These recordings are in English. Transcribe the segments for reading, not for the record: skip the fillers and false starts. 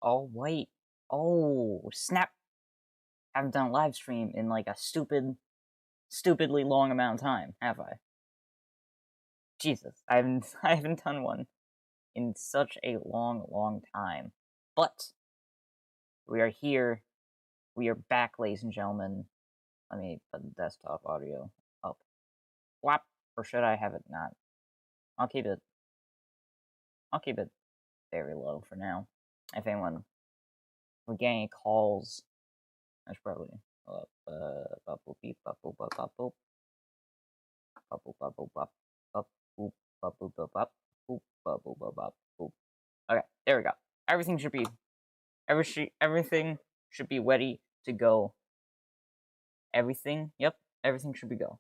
all white. Oh, snap. I haven't done a live stream in like a stupidly long amount of time, have I? Jesus, I haven't done one in such a long time. But we are here. We are back, ladies and gentlemen. Let me put the desktop audio up. Whap, or should I have it not? I'll keep it very low for now. If anyone, we're getting calls. That's probably Okay, there we go. Everything should be ready to go. Everything should be go.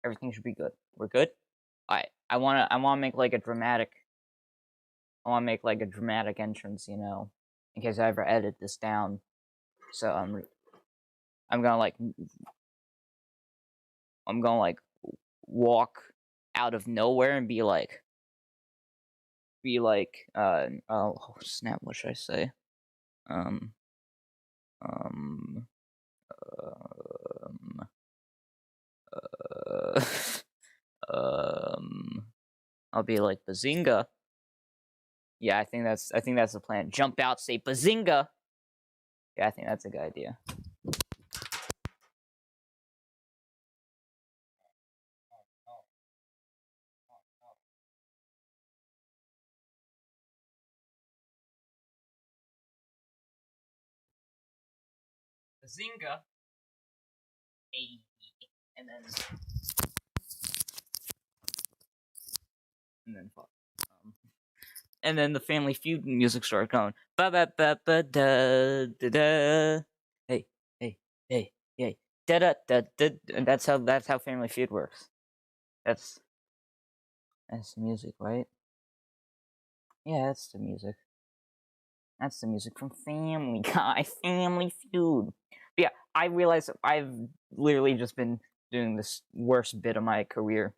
Everything should be good. We're good? Alright. I wanna make like a dramatic entrance, you know, in case I ever edit this down. So I'm gonna walk out of nowhere and be like, oh snap, what should I say? I'll be like, Bazinga. Yeah, I think that's the plan. Jump out, say Bazinga. Yeah, I think that's a good idea. Bazinga. And then fuck. And then the Family Feud music started going. Ba ba ba ba da da da. Hey. Da da da da. And that's how Family Feud works. That's the music, right? Yeah, that's the music. That's the music from Family Guy, Family Feud. But yeah, I realize I've literally just been doing this worst bit of my career.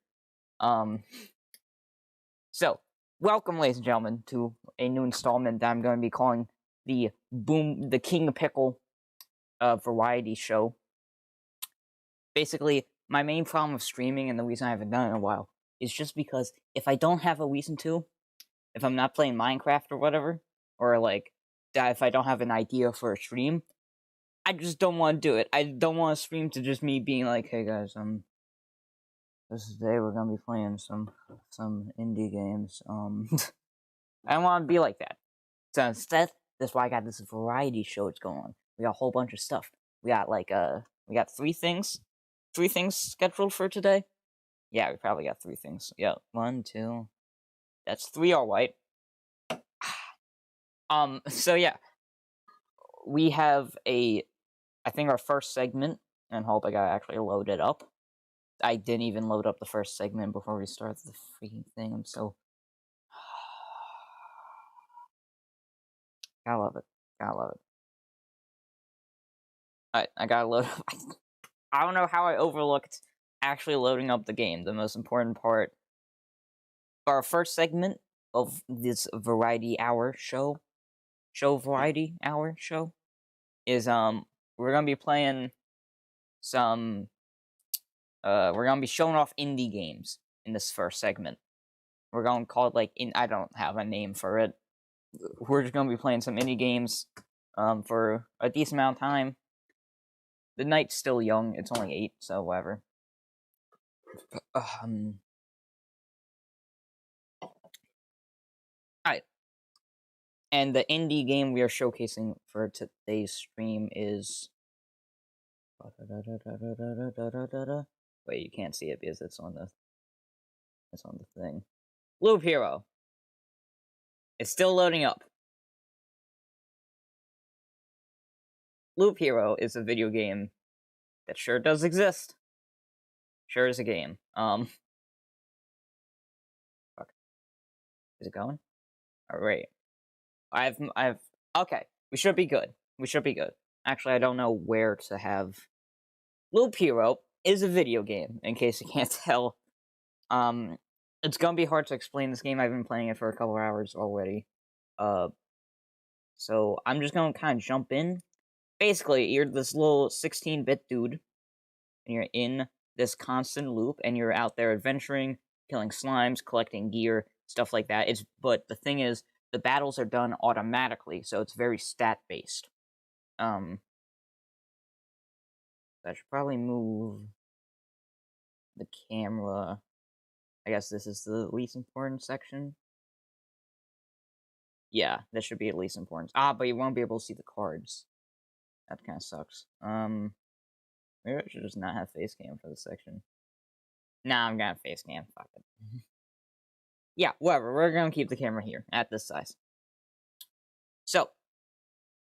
So, welcome, ladies and gentlemen, to a new installment that I'm going to be calling the King of Pickle variety show. Basically, my main problem with streaming, and the reason I haven't done it in a while, is just because if I don't have a reason to, if I'm not playing Minecraft or whatever, or like, if I don't have an idea for a stream, I just don't want to do it. I don't want to stream to just me being like, hey guys, this is the day we're gonna be playing some indie games. I don't want to be like that. So instead, that's why I got this variety show that's going on. We got a whole bunch of stuff. We got we got three things scheduled for today. Yeah, we probably got 3 things. Yeah, 1, 2. That's 3 all white. So yeah, we have I think our first segment, and hope I gotta actually load it up. I didn't even load up the first segment before we start the freaking thing. I'm so gotta love it. Alright, I gotta load up. I don't know how I overlooked actually loading up the game. The most important part. Our first segment of this variety hour show is we're gonna be playing some we're gonna be showing off indie games in this first segment. We're gonna call it I don't have a name for it. We're just gonna be playing some indie games for a decent amount of time. The night's still young, it's only 8, so whatever. Alright. And the indie game we are showcasing for today's stream is wait, you can't see it because it's on the thing. Loop Hero. It's still loading up. Loop Hero is a video game that sure does exist. Sure is a game. Fuck. Is it going? Alright. Okay. We should be good. Actually, I don't know where to have. Loop Hero is a video game, in case you can't tell. It's gonna be hard to explain this game. I've been playing it for a couple hours already. So I'm just gonna kind of jump in. Basically, you're this little 16-bit dude, and you're in this constant loop, and you're out there adventuring, killing slimes, collecting gear, stuff like that. But the thing is, the battles are done automatically, so it's very stat based. I should probably move the camera. I guess this is the least important section. Yeah, this should be the least important. But you won't be able to see the cards. That kind of sucks. Maybe I should just not have face cam for this section. Nah, I'm gonna face cam. Fuck it. Yeah, whatever. We're gonna keep the camera here at this size. So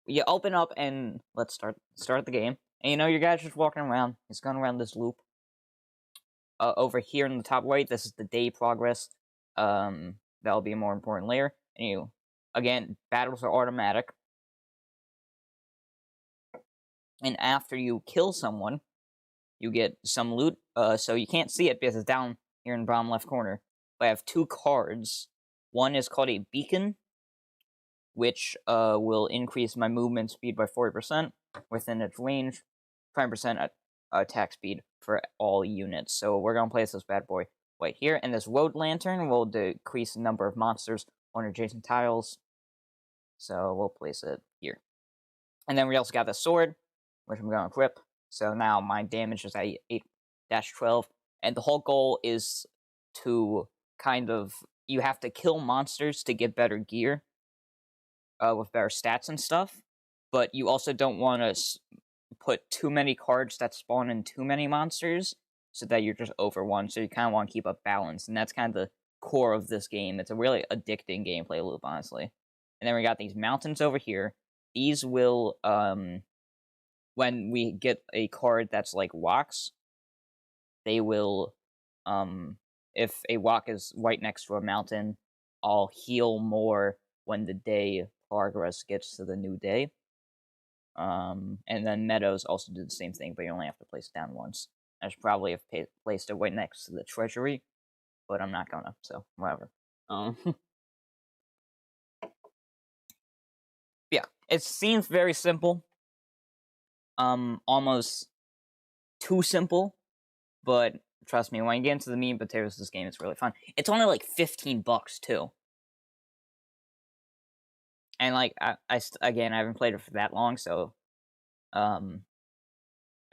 you open up and let's start the game. And your guy's just walking around. He's going around this loop. Over here in the top right, this is the day progress. That'll be a more important layer. And again, battles are automatic. And after you kill someone, you get some loot. So you can't see it because it's down here in the bottom left corner. But I have 2 cards. One is called a beacon, which will increase my movement speed by 40% within its range, 5% attack speed for all units. So we're gonna place this bad boy right here, and this road lantern will decrease the number of monsters on adjacent tiles. So we'll place it here. And then we also got the sword, which I'm gonna equip. So now my damage is at 8-12, and the whole goal is to you have to kill monsters to get better gear. With better stats and stuff, but you also don't want to put too many cards that spawn in too many monsters, so that you're just over one. So you kind of want to keep a balance, and that's kind of the core of this game. It's a really addicting gameplay loop, honestly. And then we got these mountains over here. These will, when we get a card that's like rocks, they will, if a rock is right next to a mountain, I'll heal more when the day progress gets to the new day. And then meadows also do the same thing, but you only have to place it down once. I should probably have placed it right next to the treasury, but I'm not gonna, so whatever. Yeah, it seems very simple. Almost too simple, but trust me, when you get into the meat and potatoes of this game, it's really fun. It's only like $15 too. And like again, I haven't played it for that long, so I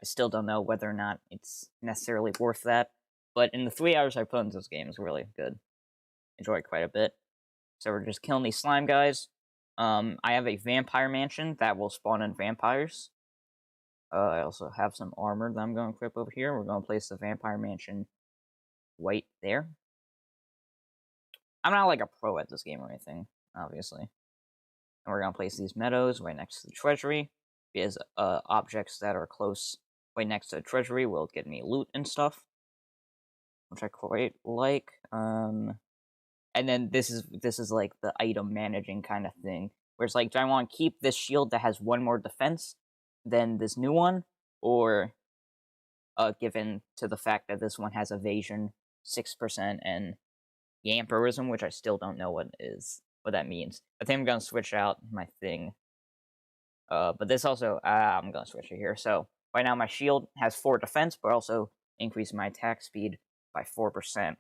still don't know whether or not it's necessarily worth that. But in the 3 hours I put into this game, it's really good. Enjoy it quite a bit. So we're just killing these slime guys. I have a vampire mansion that will spawn in vampires. I also have some armor that I'm going to equip over here. We're going to place the vampire mansion right there. I'm not like a pro at this game or anything, obviously. And we're going to place these meadows right next to the treasury, because objects that are close right next to the treasury will get me loot and stuff, which I quite like. And then this is like the item managing kind of thing, where it's like, do I want to keep this shield that has 1 more defense than this new one, or given to the fact that this one has evasion 6% and Yampirism, which I still don't know what that means. I think I'm gonna switch out my thing. But this also, I'm gonna switch it here. So right now my shield has 4 defense, but also increase my attack speed by 4%.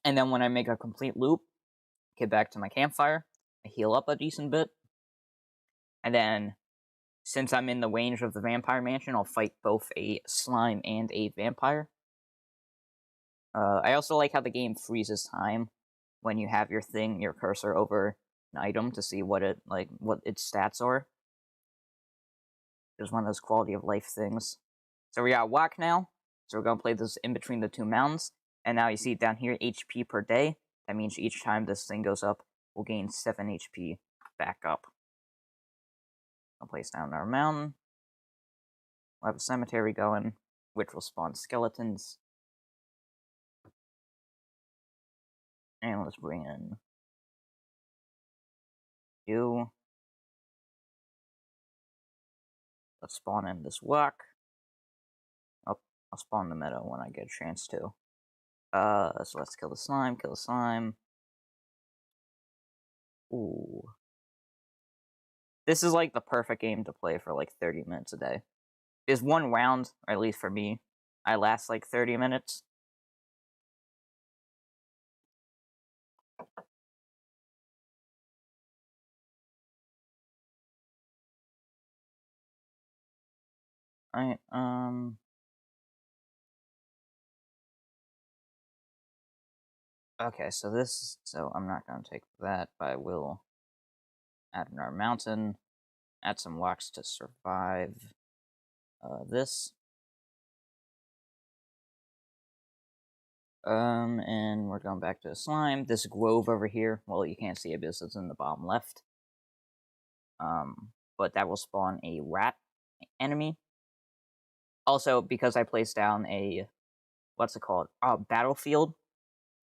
And then when I make a complete loop, get back to my campfire, I heal up a decent bit. And then, since I'm in the range of the vampire mansion, I'll fight both a slime and a vampire. I also like how the game freezes time when you have your cursor over an item to see what its stats are. It's one of those quality of life things. So we got walk now. So we're gonna play this in between the 2 mountains. And now you see down here, HP per day. That means each time this thing goes up, we'll gain 7 HP back up. I'll place down our mountain. We'll have a cemetery going, which will spawn skeletons. And let's bring in you. Let's spawn in this rock. Oh, I'll spawn the meadow when I get a chance to. So let's kill the slime, Ooh. This is like the perfect game to play for like 30 minutes a day. There's one round, or at least for me, I last like 30 minutes. Alright, okay, so I'm not gonna take that, but I will add another mountain, add some rocks to survive this. And we're going back to the slime. This grove over here, well, you can't see it because it's in the bottom left. But that will spawn a rat enemy. Also, because I placed down a, what's it called? Battlefield.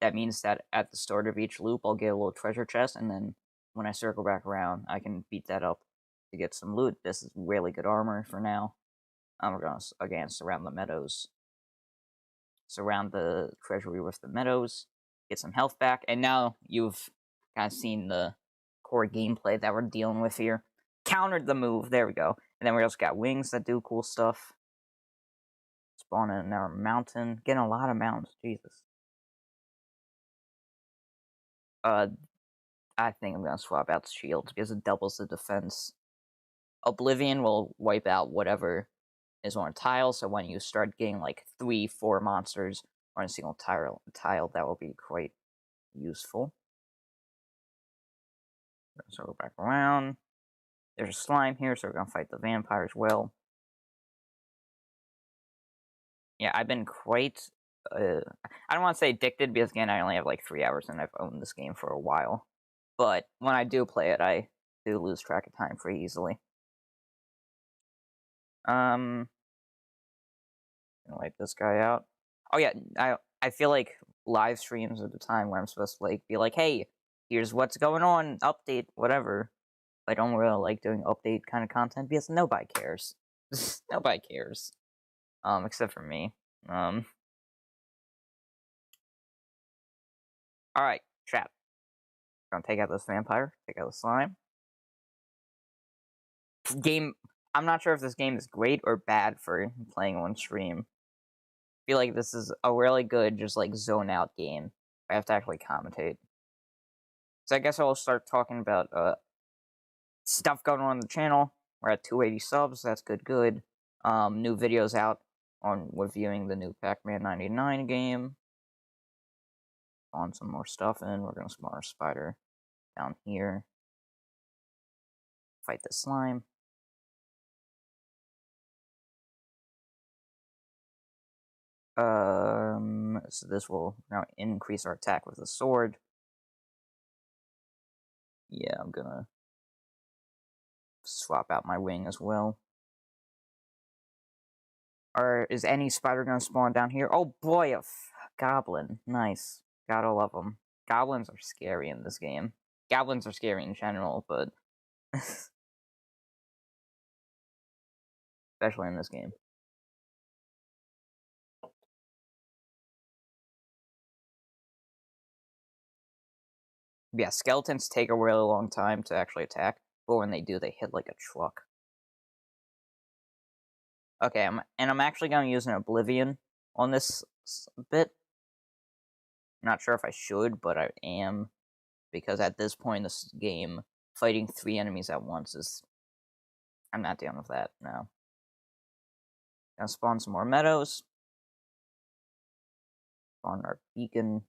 That means that at the start of each loop, I'll get a little treasure chest, and then when I circle back around, I can beat that up to get some loot. This is really good armor for now. We're going to, again, surround the meadows. Surround the treasury with the meadows. Get some health back. And now you've kind of seen the core gameplay that we're dealing with here. Countered the move. There we go. And then we also got wings that do cool stuff. Spawn in our mountain. Getting a lot of mountains. Jesus. I think I'm going to swap out the shields because it doubles the defense. Oblivion will wipe out whatever is on a tile, so when you start getting like 3-4 monsters on a single tile, that will be quite useful. So go back around. There's a slime here, so we're going to fight the vampire as well. Yeah, I've been quite... I don't want to say addicted, because again, I only have like 3 hours and I've owned this game for a while. But when I do play it, I do lose track of time pretty easily. Gonna wipe this guy out. Oh yeah, I feel like live streams are the time where I'm supposed to like be like, hey, here's what's going on, update, whatever. I don't really like doing update kind of content because nobody cares. Nobody cares. Except for me. Alright, trap. Gonna take out this vampire, take out the slime. Game, I'm not sure if this game is great or bad for playing on stream. I feel like this is a really good, just like zone out game. I have to actually commentate. So I guess I'll start talking about stuff going on the channel. We're at 280 subs, that's good. New videos out on reviewing the new Pac-Man 99 game. On some more stuff, and we're gonna spawn our spider down here. Fight the slime. So this will now increase our attack with the sword. Yeah, I'm gonna swap out my wing as well. Or is any spider gonna spawn down here? Oh boy, a goblin. Nice. Gotta love them. Goblins are scary in this game. Goblins are scary in general, but especially in this game. Yeah, skeletons take a really long time to actually attack, but when they do, they hit like a truck. Okay, I'm actually going to use an Oblivion on this bit. Not sure if I should, but I am, because at this point in this game, fighting 3 enemies at once is... I'm not dealing with that, no. Gonna spawn some more meadows. Spawn our beacon.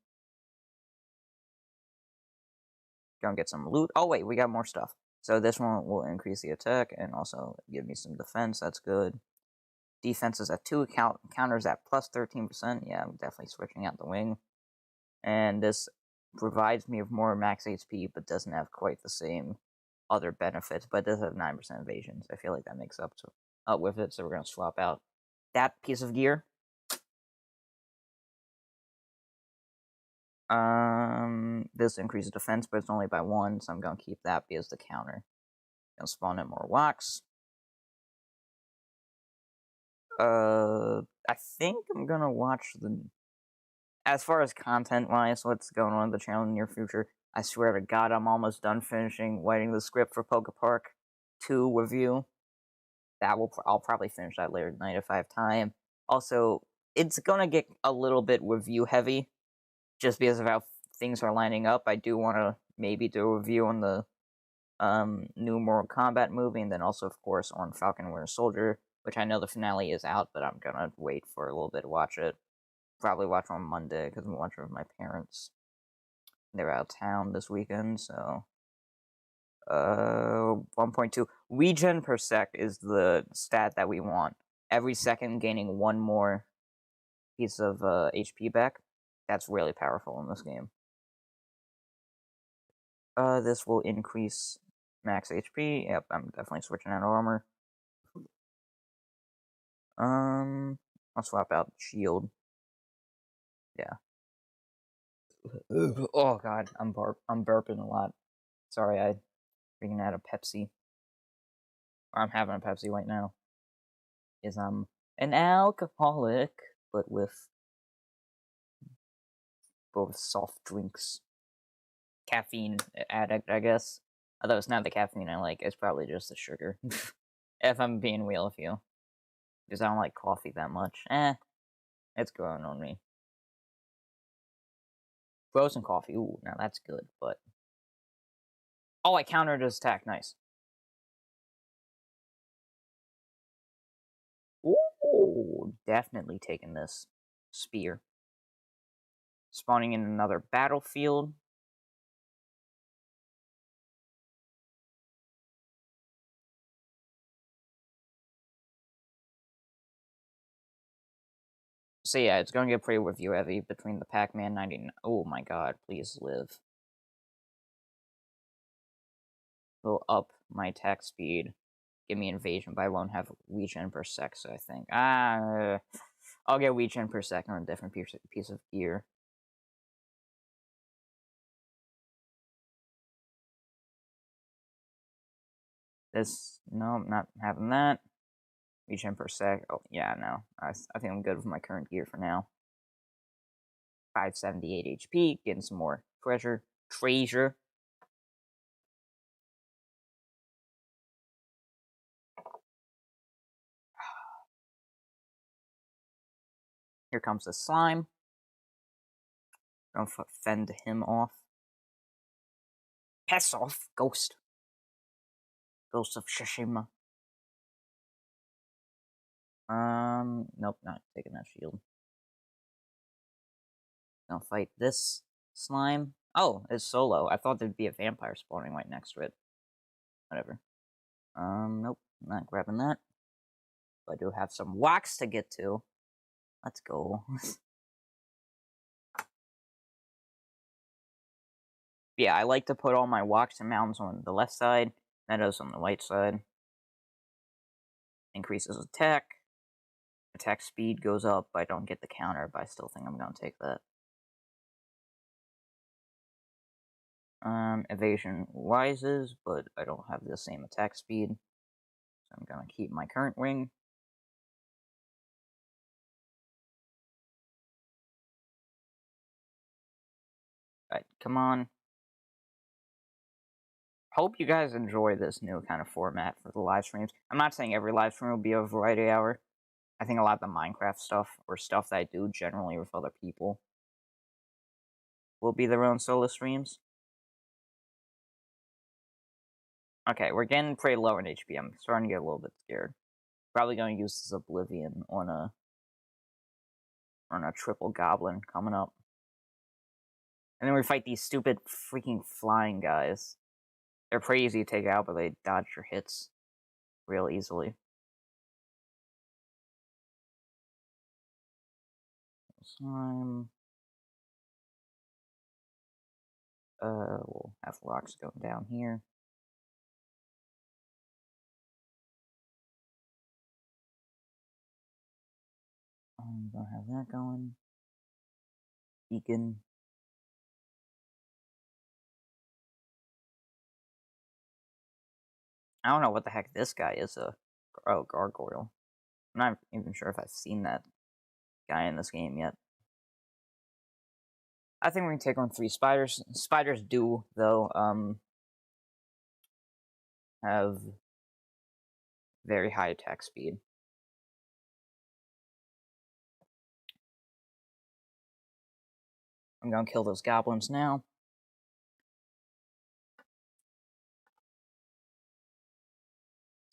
Gonna get some loot. Oh wait, we got more stuff. So this one will increase the attack and also give me some defense, that's good. Defense is at 2, counters at plus 13%. Yeah, I'm definitely switching out the wing. And this provides me with more max HP, but doesn't have quite the same other benefits, but it does have 9% evasion. So I feel like that makes up with it, so we're going to swap out that piece of gear. This increases defense, but it's only by 1, so I'm going to keep that because the counter. Gonna spawn in more rocks. I think I'm gonna watch the... As far as content-wise, what's going on in the channel in the near future, I swear to God, I'm almost done writing the script for Poke Park 2 review. I'll probably finish that later tonight if I have time. Also, it's gonna get a little bit review heavy, just because of how things are lining up. I do want to maybe do a review on the new Mortal Kombat movie, and then also, of course, on Falcon and Winter Soldier, which I know the finale is out, but I'm gonna wait for a little bit to watch it. Probably watch on Monday, because I'm watching with my parents. They're out of town this weekend, so... 1.2. Regen per sec is the stat that we want. Every second gaining one more piece of HP back. That's really powerful in this game. This will increase max HP. Yep, I'm definitely switching out armor. I'll swap out shield. Yeah. Oh god, I'm burping a lot. Sorry, I freaking had a Pepsi. Or I'm having a Pepsi right now. Is I'm an alcoholic, but with soft drinks. Caffeine addict, I guess. Although it's not the caffeine I like, it's probably just the sugar. If I'm being real with you. Because I don't like coffee that much. It's growing on me. Frozen coffee, ooh, now that's good, but... Oh, I countered his attack, nice. Ooh, definitely taking this. Spear. Spawning in another battlefield. So yeah, it's going to get pretty review heavy between the Pac-Man 99. Oh my god, please live. Will up my attack speed. Give me invasion, but I won't have regen per sec, so I think... I'll get regen per sec on a different piece of gear. This... No, I'm not having that. Regen per sec. Oh, yeah, no. I think I'm good with my current gear for now. 578 HP, getting some more treasure. Here comes the slime. Don't fend him off. Piss off, ghost. Ghost of Tsushima. Nope, not taking that shield. Gonna fight this slime. Oh, it's solo. I thought there'd be a vampire spawning right next to it. Whatever. Nope, not grabbing that. But I do have some wax to get to. Let's go. Yeah, I like to put all my walks and mountains on the left side, meadows on the right side. Increases attack. Attack speed goes up, but I don't get the counter, but I still think I'm gonna take that. Evasion rises, but I don't have the same attack speed. So I'm gonna keep my current ring. Alright, come on. Hope you guys enjoy this new kind of format for the live streams. I'm not saying every live stream will be a variety hour. I think a lot of the Minecraft stuff, or stuff that I do generally with other people, will be their own solo streams. Okay, we're getting pretty low in HP. I'm starting to get a little bit scared. Probably going to use this Oblivion on a triple goblin coming up. And then we fight these stupid freaking flying guys. They're pretty easy to take out, but they dodge your hits real easily. Slime. We'll have rocks going down here. I'm gonna have that going. Beacon. I don't know what the heck this guy is. Oh, gargoyle. I'm not even sure if I've seen that guy in this game yet. I think we're gonna take on 3 spiders. Spiders do, though, have very high attack speed. I'm gonna kill those goblins now.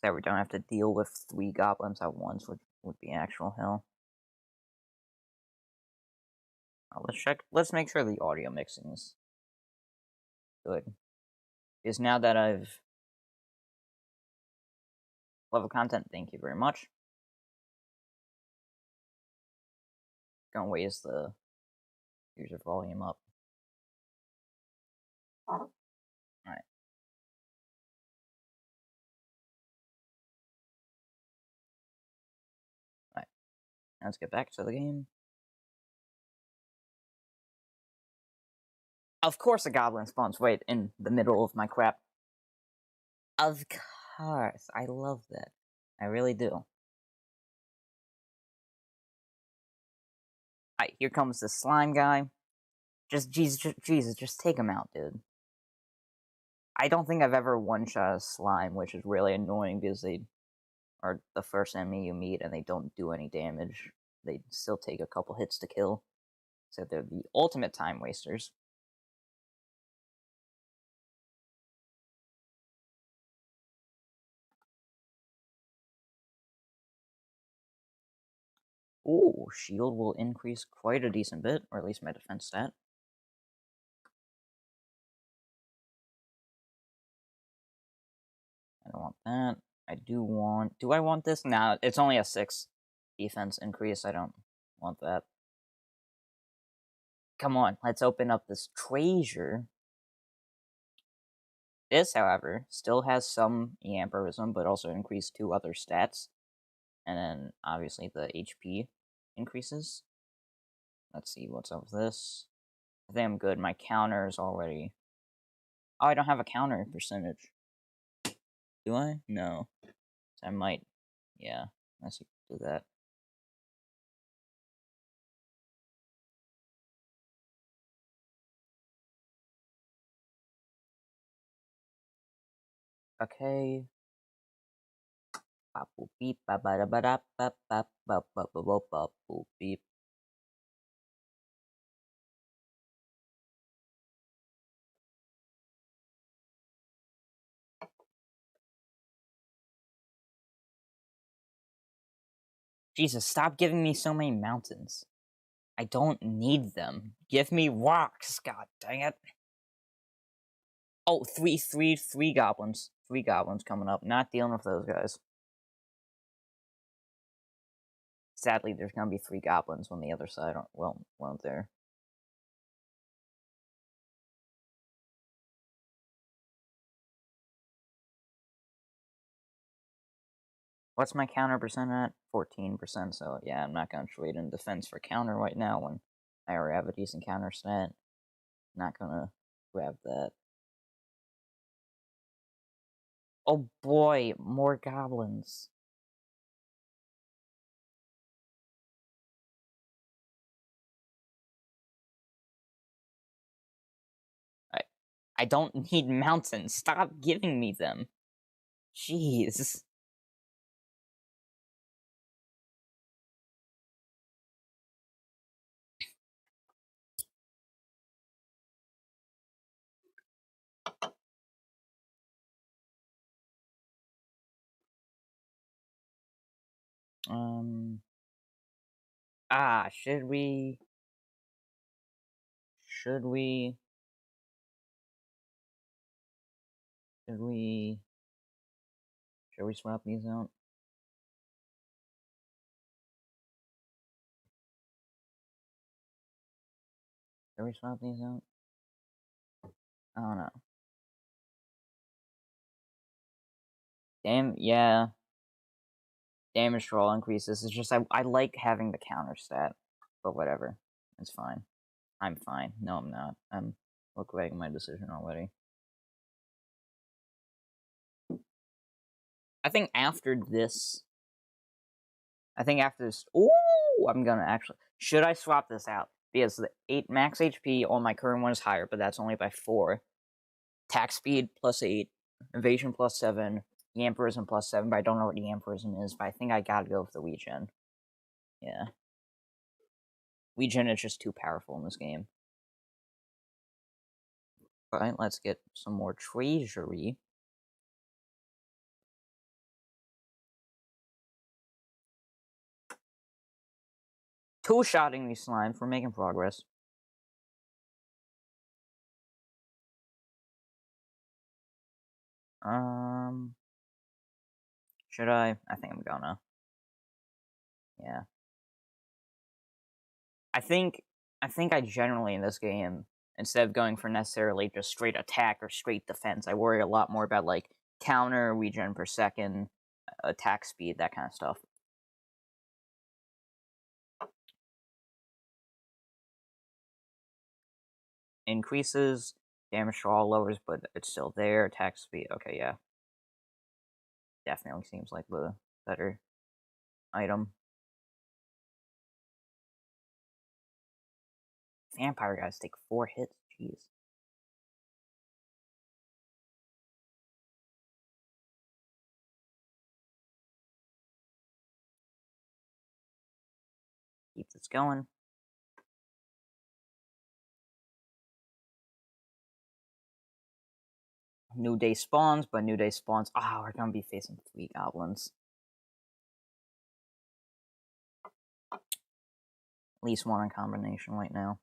That we don't have to deal with 3 goblins at once, which would be actual hell. Let's check. Let's make sure the audio mixing is good. Because now that I've level content, thank you very much. Gonna raise the user volume up. Alright. Alright. Let's get back to the game. Of course a goblin spawns right in the middle of my crap. Of course. I love that. I really do. Alright, here comes the slime guy. Jesus, just take him out, dude. I don't think I've ever one-shot a slime, which is really annoying because they are the first enemy you meet and they don't do any damage. They still take a couple hits to kill. So they're the ultimate time wasters. Ooh, shield will increase quite a decent bit, or at least my defense stat. I don't want that. I do want... Do I want this? Nah, it's only a 6 defense increase. I don't want that. Come on, let's open up this treasure. This, however, still has some Yamperism, but also increased 2 other stats. And then, obviously, the HP increases. Let's see what's up with this. I think I'm good. My counter is already... Oh, I don't have a counter percentage. Do I? No. So I might... Yeah, let's do that. Okay. Beep, beep. Jesus, stop giving me so many mountains. I don't need them. Give me rocks, god dang it. Oh, three goblins. 3 goblins coming up. Not dealing with those guys. Sadly, there's gonna be 3 goblins on the other side. Well, won't there? What's my counter percent at? 14%, so yeah, I'm not gonna trade in defense for counter right now when I already have a decent counter stat. Not gonna grab that. Oh boy, more goblins. I don't need mountains. Stop giving me them. Jeez. Should we... Should we swap these out? Should we swap these out? I don't know. Yeah. Damage roll increases. It's just, I like having the counter stat. But whatever. It's fine. I'm fine. No, I'm not. I'm regretting my decision already. I think after this... Ooh! I'm gonna actually... Should I swap this out? because the 8 max HP on my current one is higher, but that's only by 4. Attack speed +8, evasion +7, Yamperism +7, but I don't know what Yamperism is, but I think I gotta go with the Regen. Yeah. Regen is just too powerful in this game. Alright, let's get some more treasury. Two-shotting these slimes. We're making progress. Should I? I think I'm gonna. Yeah. I think I generally in this game, instead of going for necessarily just straight attack or straight defense, I worry a lot more about like counter, regen per second, attack speed, that kind of stuff. Increases damage to all lowers, but it's still there. Attack speed. Okay, yeah. Definitely seems like the better item. Vampire guys take 4 hits. Jeez. Keep this going. New Day spawns, but New Day spawns. Ah, we're gonna be facing 3 goblins. At least one in combination right now.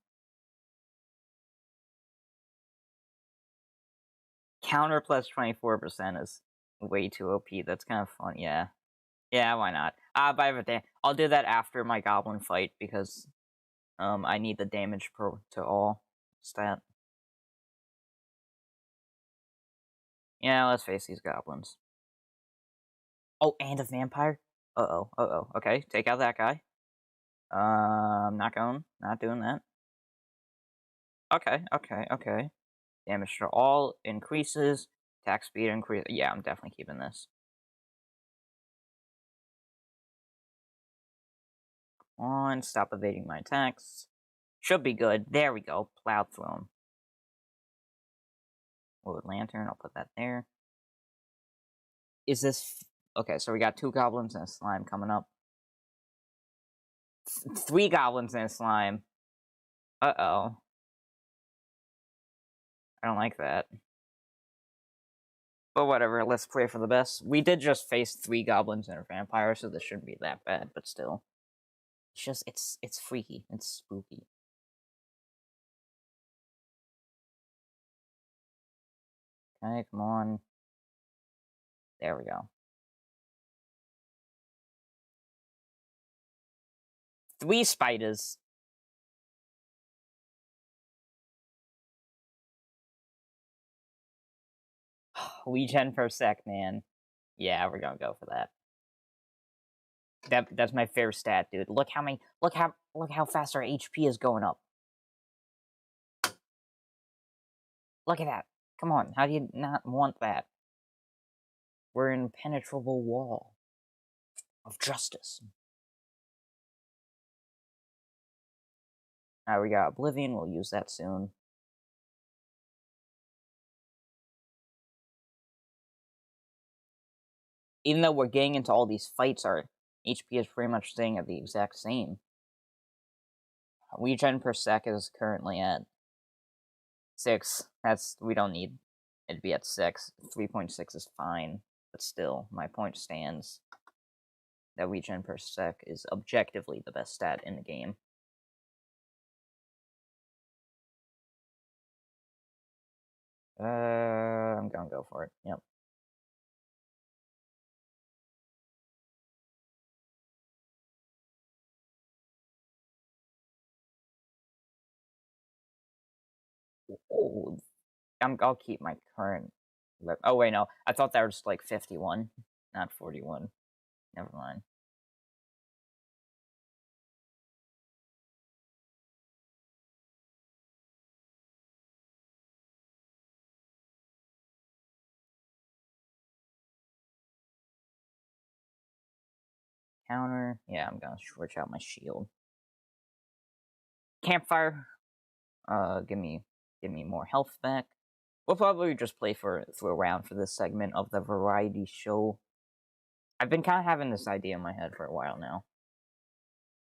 Counter plus 24% is way too OP. That's kind of fun. Yeah. Yeah, why not? But I'll do that after my goblin fight because I need the damage per to all stat. Yeah, let's face these goblins. Oh, and a vampire? Uh-oh. Okay, take out that guy. Not doing that. Okay. Damage to all increases. Attack speed increase. Yeah, I'm definitely keeping this. Come on, stop evading my attacks. Should be good. There we go. Plowed through him. Wood lantern, I'll put that there. Is this... Okay, so we got 2 goblins and a slime coming up. 3 goblins and a slime. Uh-oh. I don't like that. But whatever, let's pray for the best. We did just face 3 goblins and a vampire, so this shouldn't be that bad, but still. It's just, it's freaky. It's spooky. Okay, come on. There we go. 3 spiders. Regen per sec, man. Yeah, we're gonna go for that. That's my favorite stat, dude. Look how fast our HP is going up. Look at that. Come on, how do you not want that? We're an impenetrable wall of justice. Alright, we got Oblivion, we'll use that soon. Even though we're getting into all these fights, our HP is pretty much staying at the exact same. Regen per sec is currently at 6. We don't need it to be at 6. 3.6 is fine, but still, my point stands that regen per sec is objectively the best stat in the game. I'm gonna go for it. Yep. Oh, I'll keep my current. Oh wait, no. I thought that was like 51, not 41. Never mind. Counter. Yeah, I'm gonna switch out my shield. Campfire. Give me more health back. We'll probably just play for a round for this segment of the variety show. I've been kind of having this idea in my head for a while now.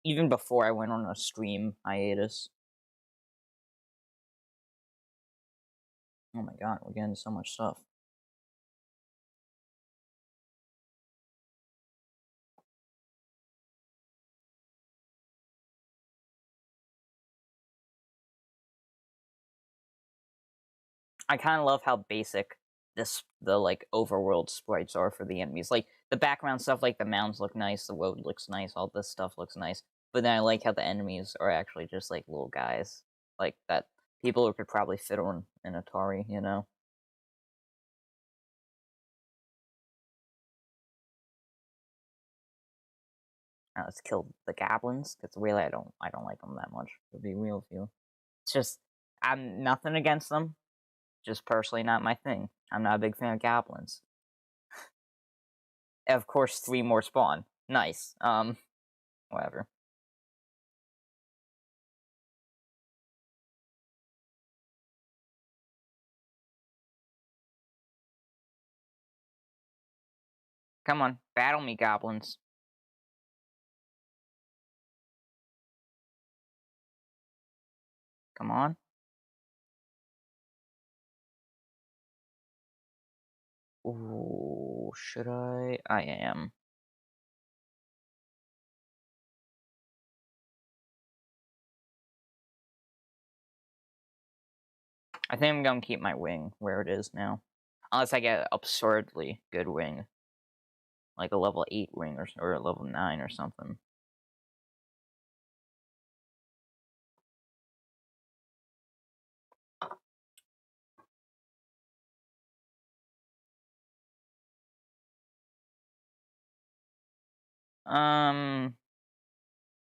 Even before I went on a stream hiatus. Oh my god, we're getting so much stuff. I kind of love how basic the like overworld sprites are for the enemies. Like the background stuff, like the mounds look nice, the road looks nice, all this stuff looks nice. But then I like how the enemies are actually just like little guys, like that people who could probably fit on an Atari, you know. Let's kill the goblins because really I don't like them that much. To be real with you, it's just I'm nothing against them, just personally not my thing. I'm not a big fan of goblins. Of course, 3 more spawn. Nice. Whatever. Come on, battle me, goblins. Come on. Ooh, should I? I am. I think I'm gonna keep my wing where it is now. Unless I get an absurdly good wing. Like a level 8 wing or a level 9 or something.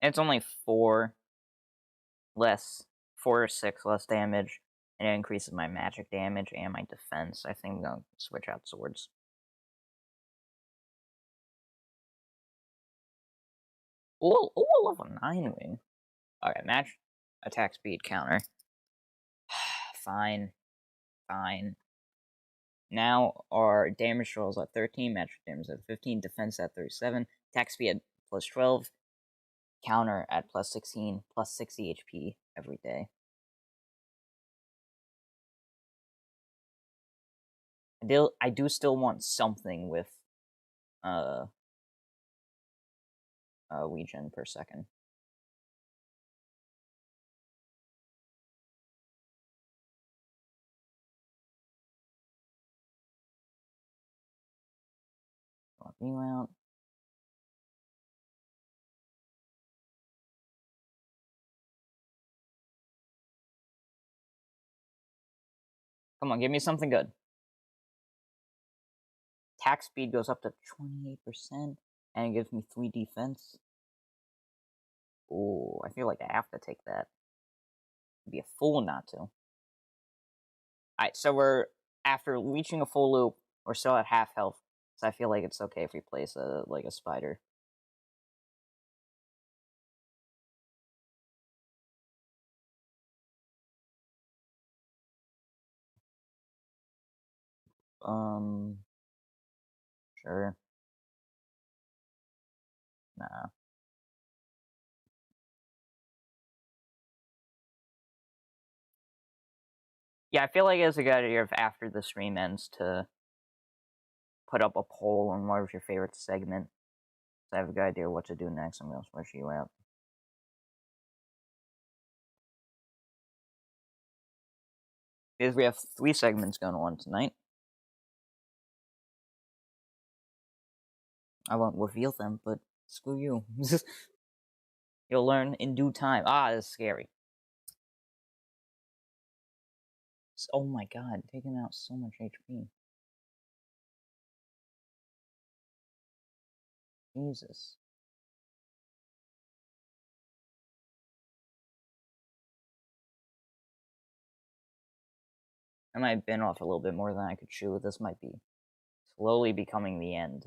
It's only 4 or 6 less damage, and it increases my magic damage and my defense. I think I'm gonna switch out swords. Ooh, a level 9 wing. Okay, match attack speed counter. Fine. Now our damage rolls at 13, magic damage at 15, defense at 37, attack speed at plus 12, counter at plus 16, plus 60 HP every day. I do still want something with regen per second. Swap you out. Come on, give me something good. Attack speed goes up to 28%, and it gives me 3 defense. Ooh, I feel like I have to take that. I'd be a fool not to. Alright, so we're, after reaching a full loop, we're still at half health, so I feel like it's okay if we place a spider. Sure. Nah. Yeah, I feel like it's a good idea if after the stream ends to put up a poll on what was your favorite segment. So I have a good idea what to do next. I'm gonna switch you out. Because we have 3 segments going on tonight. I won't reveal them, but screw you. You'll learn in due time. Ah, this is scary. Oh my god, taking out so much HP. Jesus. I might have been off a little bit more than I could chew. This might be slowly becoming the end.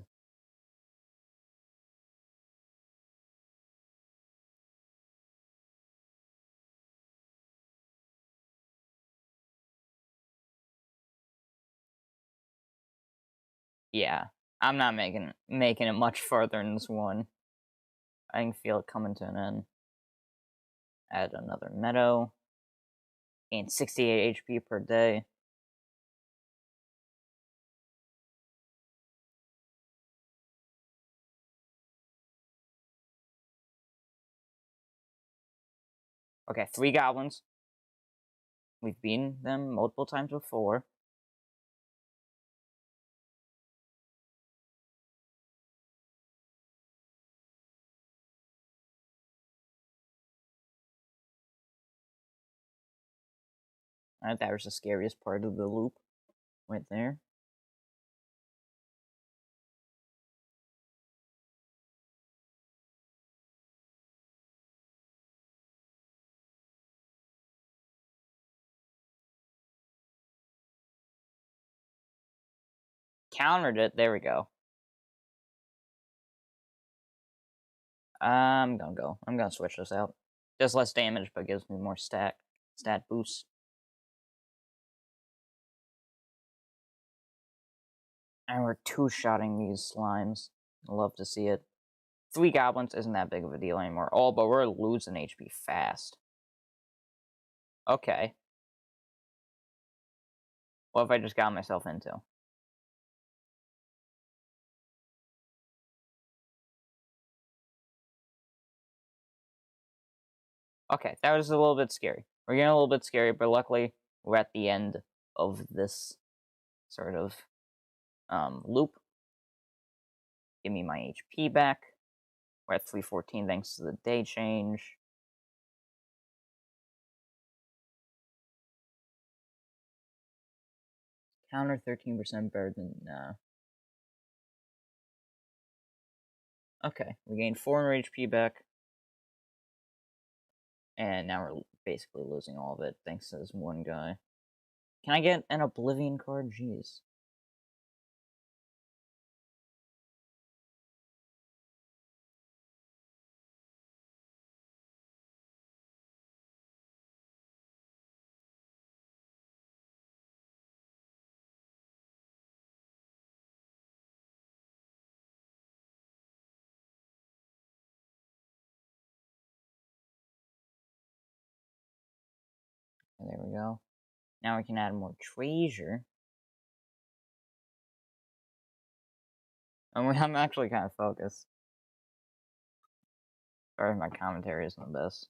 Yeah, I'm not making it much further in this one. I can feel it coming to an end. Add another meadow. Gain 68 HP per day. Okay, 3 goblins. We've beaten them multiple times before. Alright, that was the scariest part of the loop. Right there. Countered it. There we go. I'm gonna switch this out. Does less damage, but gives me more stat boost. And we're two-shotting these slimes. I love to see it. 3 goblins isn't that big of a deal anymore. Oh, but we're losing HP fast. Okay. What have I just got myself into? Okay, that was a little bit scary. We're getting a little bit scary, but luckily we're at the end of this sort of loop. Give me my HP back. We're at 314 thanks to the day change. Counter 13% better than... Okay, we gained 400 HP back. And now we're basically losing all of it thanks to this one guy. Can I get an Oblivion card? Jeez. And there we go. Now we can add more treasure. I'm actually kind of focused. Sorry, my commentary isn't the best.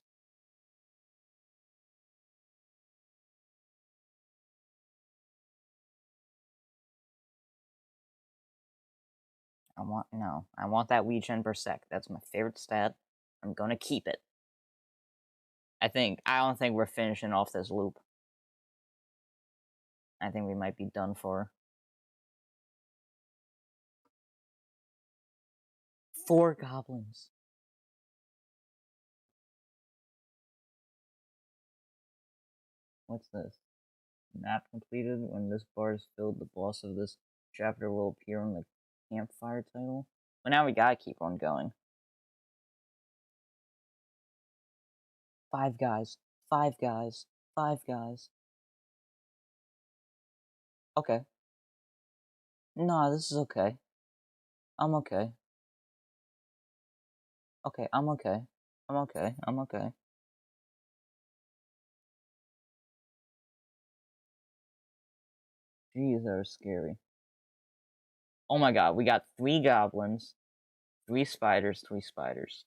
I want that regen per sec. That's my favorite stat. I'm gonna keep it. I don't think we're finishing off this loop. I think we might be done for. 4 goblins. What's this? Map completed. When this bar is filled, the boss of this chapter will appear on the campfire title. But now we gotta keep on going. 5 guys. 5 guys. 5 guys. Okay. No, this is okay. I'm okay. Okay, I'm okay. I'm okay. I'm okay. Jeez, that was scary. Oh my god, we got 3 goblins, 3 spiders, 3 spiders.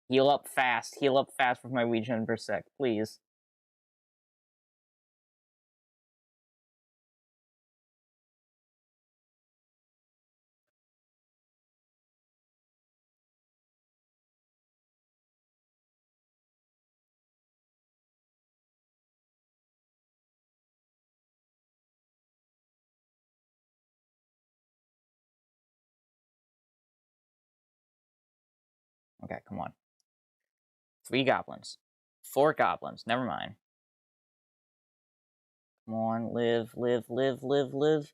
Heal up fast with my regen per sec, please. Okay, come on. 3 goblins. 4 goblins, never mind. Come on, live, live, live, live, live.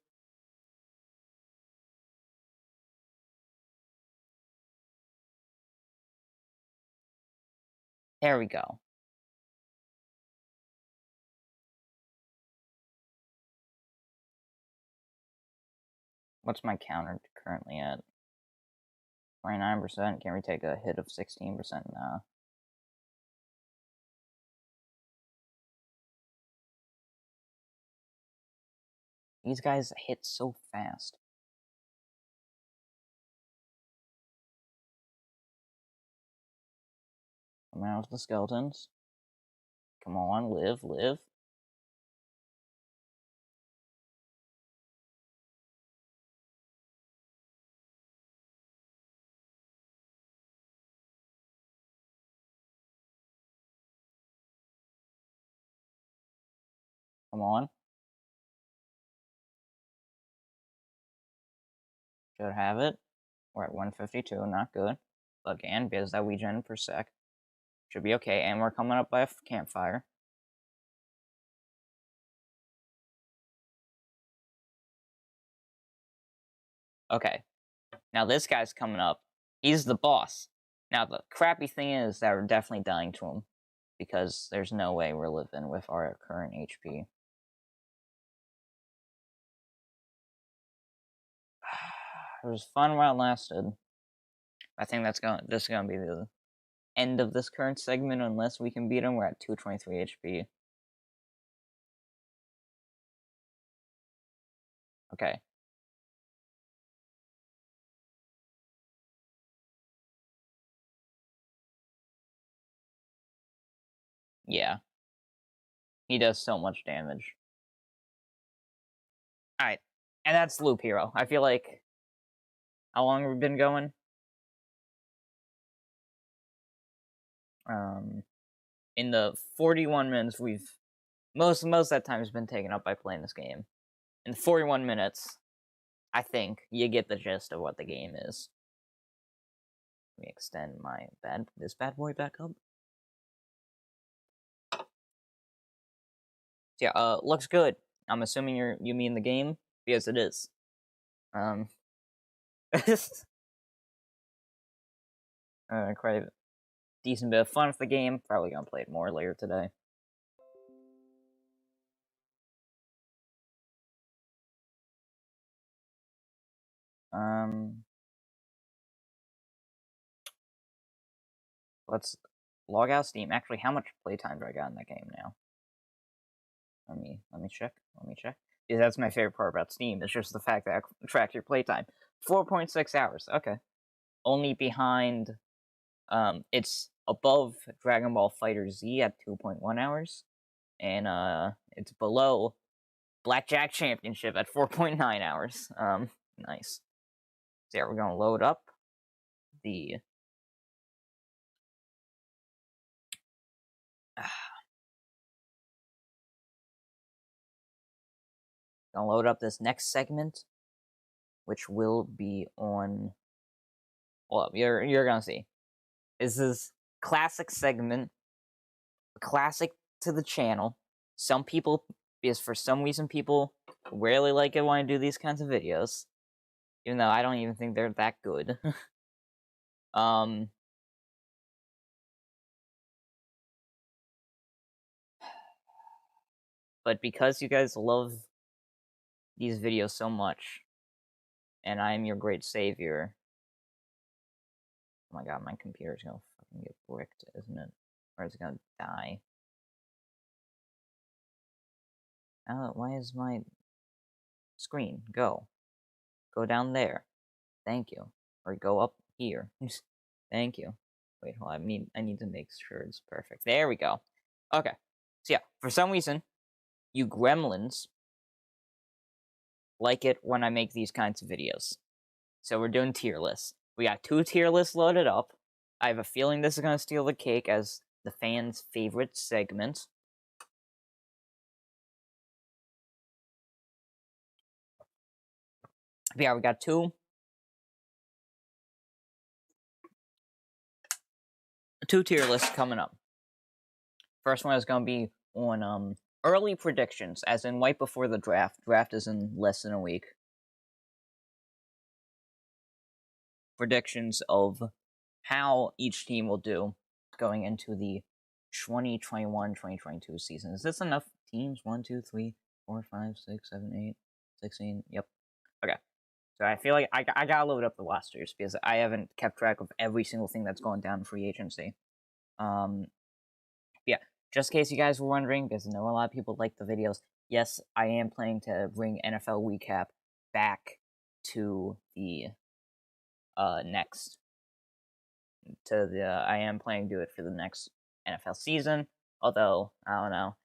There we go. What's my counter currently at? 29%. Can we take a hit of 16%? Nah. These guys hit so fast. Come out with the skeletons. Come on, live. Come on. Should have it. We're at 152, not good. Again, because that regen per sec. Should be okay, and we're coming up by a campfire. Okay. Now this guy's coming up. He's the boss. Now the crappy thing is that we're definitely dying to him. Because there's no way we're living with our current HP. It was fun while it lasted. I think this is gonna be the end of this current segment unless we can beat him. We're at 223 HP. Okay. Yeah. He does so much damage. Alright. And that's Loop Hero. I feel like... How long have we been going? In the 41 minutes we've... Most of that time has been taken up by playing this game. In 41 minutes, I think, you get the gist of what the game is. Let me extend this bad boy back up. So yeah, looks good. I'm assuming you mean the game? Because it is. Quite a decent bit of fun with the game. Probably gonna play it more later today. Let's log out Steam. Actually, how much playtime do I got in that game now? Let me check. Yeah, that's my favorite part about Steam. It's just the fact that I track your playtime. 4.6 hours. Okay. Only behind. It's above Dragon Ball Fighter Z at 2.1 hours, and it's below Blackjack Championship at 4.9 hours. Nice. So yeah, we're gonna load up the gonna load up this next segment, which will be on. Well, you're gonna see. This is classic segment, classic to the channel. Some people, because for some reason people rarely like it when I do these kinds of videos, even though I don't even think they're that good. But because you guys love these videos so much, and I am your great savior. Oh my god, my computer's gonna fucking get bricked, isn't it? Or it's gonna die. Why is my screen? Go down there. Thank you. Or go up here. Thank you. Wait, hold on. I need to make sure it's perfect. There we go. Okay. So yeah, for some reason, you gremlins like it when I make these kinds of videos. So we're doing tier lists. We got 2 tier lists loaded up. I have a feeling this is gonna steal the cake as the fans' favorite segment. But yeah, we got 2 tier lists coming up. First one is gonna be on early predictions, as in right before the draft. Draft is in less than a week. Predictions of how each team will do going into the 2021-2022 season. Is this enough teams? 1, 2, 3, 4, 5, 6, 7, 8, 16. Yep. Okay. So I feel like I gotta load up the rosters because I haven't kept track of every single thing that's going down in free agency. Yeah, just in case you guys were wondering, because I know a lot of people like the videos, yes, I am planning to bring NFL Recap back to the next I am planning to do it for the next NFL season. Although I don't know,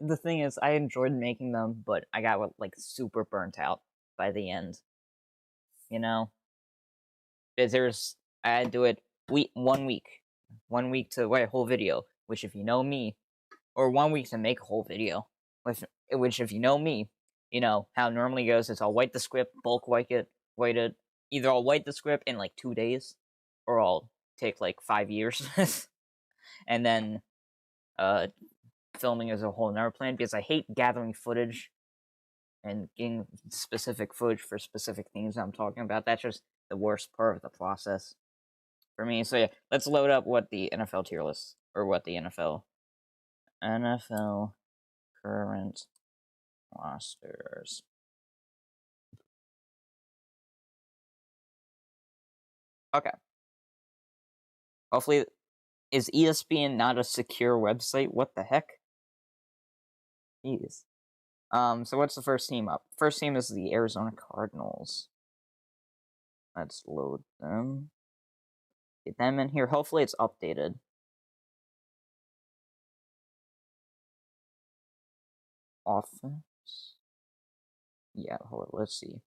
the thing is, I enjoyed making them, but I got like super burnt out by the end. You know, because I had to do it 1 week to write a whole video. Which, if you know me, or 1 week to make a whole video. Which if you know me, you know how it normally goes is I'll write the script, bulk write it. Either I'll write the script in like 2 days, or I'll take like 5 years, and then filming is a whole another plan because I hate gathering footage and getting specific footage for specific things I'm talking about. That's just the worst part of the process for me. So yeah, let's load up what the NFL tier list, or what the NFL current rosters. Okay. Hopefully, is ESPN not a secure website? What the heck? Jeez. So what's the first team up? First team is the Arizona Cardinals. Let's load them. Get them in here. Hopefully it's updated. Offense. Yeah, hold on, let's see.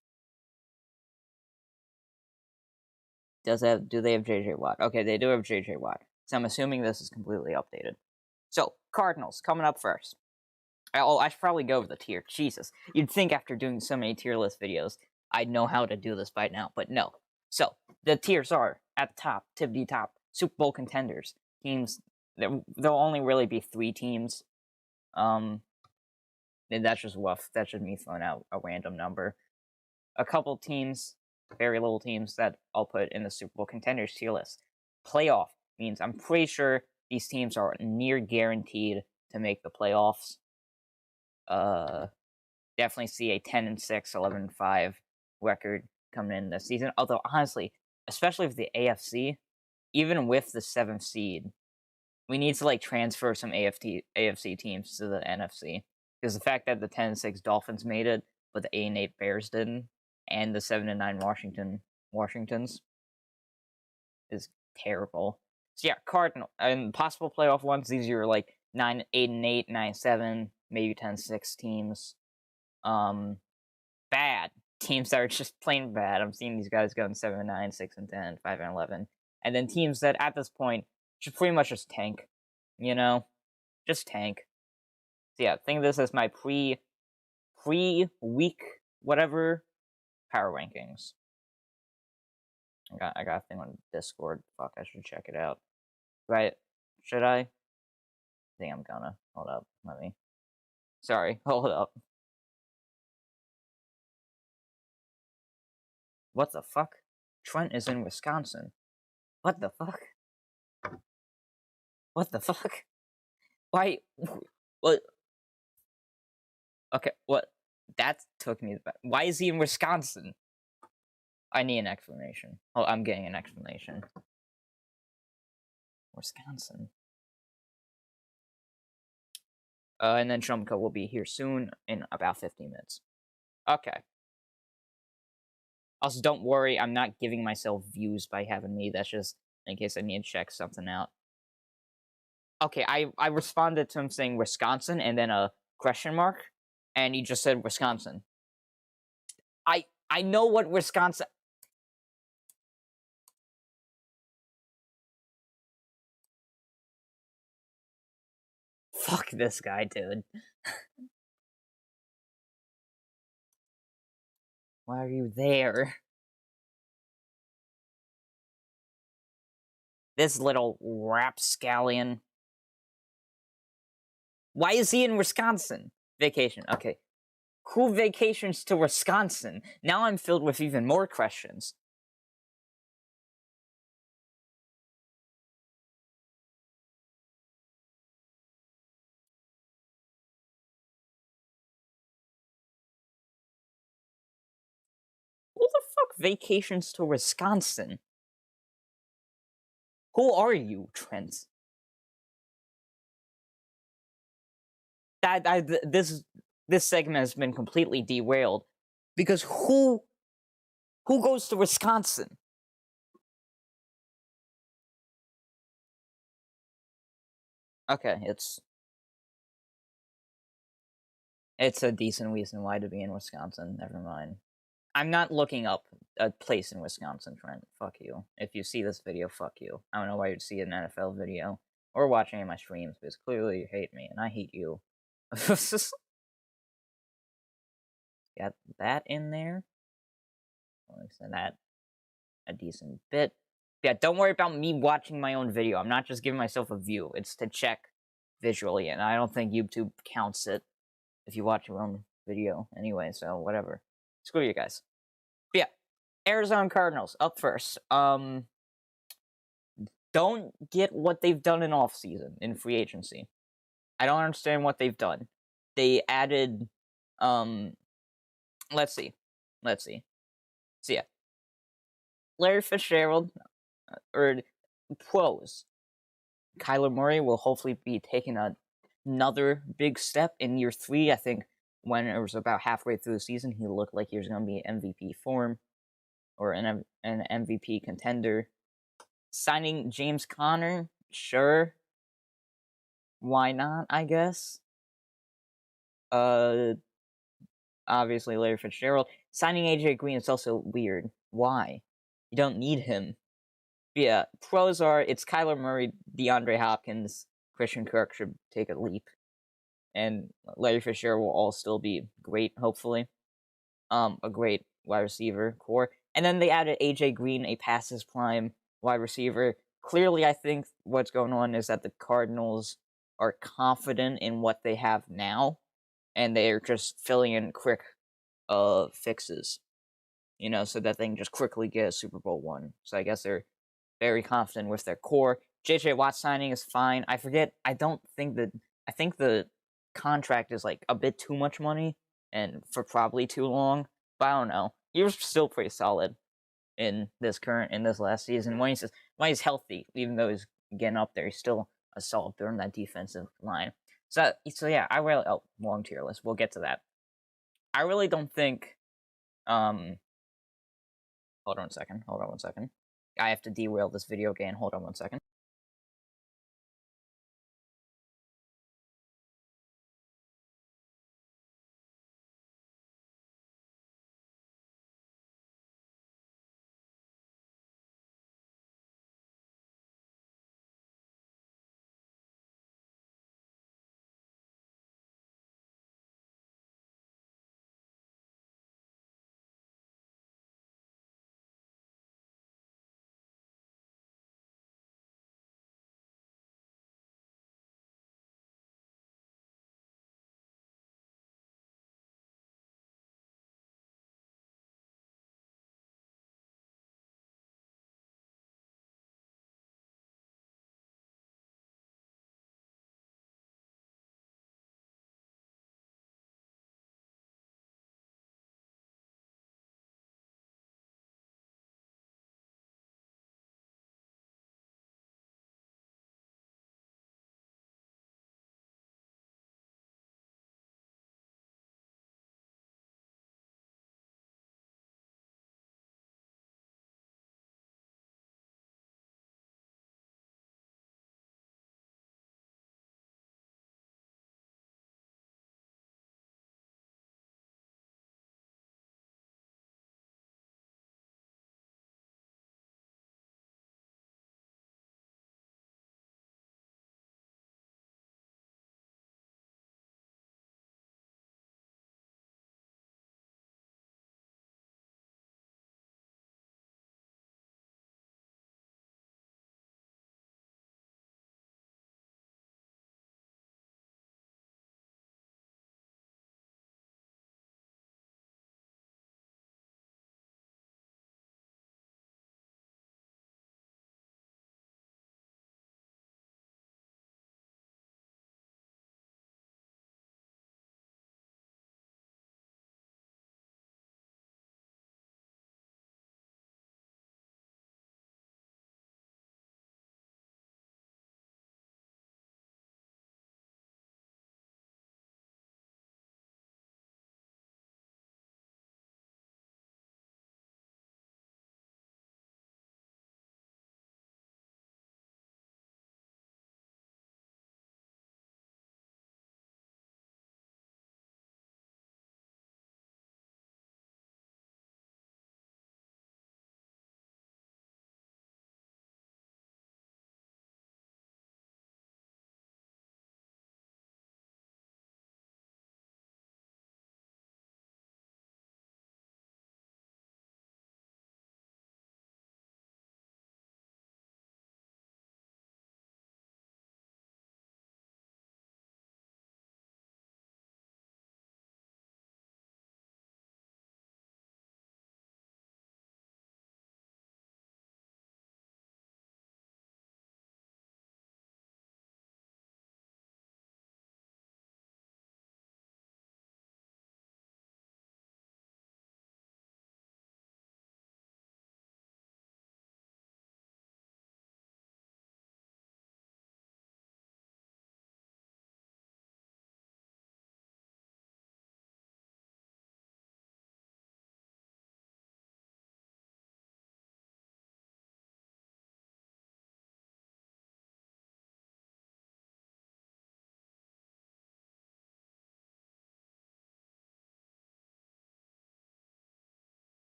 Do they have JJ Watt? Okay, they do have JJ Watt. So I'm assuming this is completely updated. So, Cardinals, coming up first. Oh, I should probably go over the tier. Jesus. You'd think after doing so many tier list videos, I'd know how to do this by now, but no. So, the tiers are, at the top, tippity top, Super Bowl contenders. Teams, there'll only really be 3 teams. And that's just rough. That's just me throwing out a random number. A couple teams, very little teams, that I'll put in the Super Bowl contenders tier list. Playoff means I'm pretty sure these teams are near guaranteed to make the playoffs. Definitely see a 10-6, 11-5 record coming in this season. Although, honestly, especially with the AFC, even with the 7th seed, we need to like transfer some AFC teams to the NFC. Because the fact that the 10-6 Dolphins made it, but the 8-8 Bears didn't, and the 7-9 Washingtons is terrible. So yeah, Cardinal and possible playoff ones. These are like 8-8, 9-7, maybe 10-6 teams. Bad teams that are just plain bad. I'm seeing these guys going 7-9, 6-10, 5-11, and then teams that at this point should pretty much just tank. You know, just tank. So yeah, think of this as my pre-week whatever power rankings. I got a thing on Discord. Fuck, I should check it out. Right? Should I? I think I'm gonna. Hold up. Let me. Sorry. Hold up. What the fuck? Trent is in Wisconsin. What the fuck? What the fuck? Why? What? Okay, what? That took me back. Why is he in Wisconsin? I need an explanation. Oh, I'm getting an explanation. Wisconsin. And then Shumka will be here soon in about 15 minutes. Okay. Also, don't worry, I'm not giving myself views by having me. That's just in case I need to check something out. Okay, I responded to him saying Wisconsin and then a question mark, and he just said Wisconsin. I know what Wisconsin... Fuck this guy, dude. Why are you there? This little rapscallion. Why is he in Wisconsin? Vacation, okay. Who vacations to Wisconsin? Now I'm filled with even more questions. Who the fuck vacations to Wisconsin. Who are you, Trent? This segment has been completely derailed because who goes to Wisconsin? Okay, it's a decent reason why to be in Wisconsin. Never mind. I'm not looking up a place in Wisconsin, Trent. Fuck you. If you see this video, fuck you. I don't know why you'd see an NFL video or watch any of my streams, because clearly you hate me, and I hate you. Got that in there. At least that a decent bit. Yeah, don't worry about me watching my own video. I'm not just giving myself a view. It's to check visually, and I don't think YouTube counts it if you watch your own video anyway, so whatever. Screw you guys. But yeah, Arizona Cardinals up first. Don't get what they've done in offseason, in free agency. I don't understand what they've done. They added, let's see. So yeah, Larry Fitzgerald, or pros. Kyler Murray will hopefully be taking another big step in year 3. I think when it was about halfway through the season, he looked like he was going to be MVP form, or an MVP contender. Signing James Conner, sure. Why not, I guess? Obviously Larry Fitzgerald. Signing AJ Green is also weird. Why? You don't need him. But yeah, pros are, it's Kyler Murray, DeAndre Hopkins, Christian Kirk should take a leap. And Larry Fitzgerald will all still be great, hopefully. A great wide receiver core. And then they added AJ Green, a passes prime wide receiver. Clearly, I think what's going on is that the Cardinals are confident in what they have now, and they're just filling in quick fixes, so that they can just quickly get a Super Bowl one. So I guess they're very confident with their core. JJ Watt signing is fine. I think the contract is like a bit too much money, and for probably too long, but I don't know. He was still pretty solid in this last season. When he's healthy, even though he's getting up there, he's still a solid during that defensive line. So yeah, I really long tier list. We'll get to that. I really don't think. Hold on one second. I have to derail this video again. Hold on one second.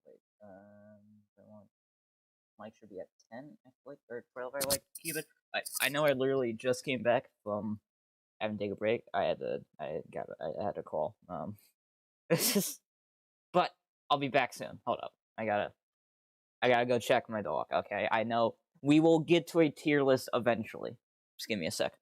wait, I want mic should be at 10, I feel like, or 12, I like to keep it. I know I literally just came back from having to take a break. I had a call. But I'll be back soon. Hold up. I gotta go check my dog. Okay, I know we will get to a tier list eventually. Just give me a sec.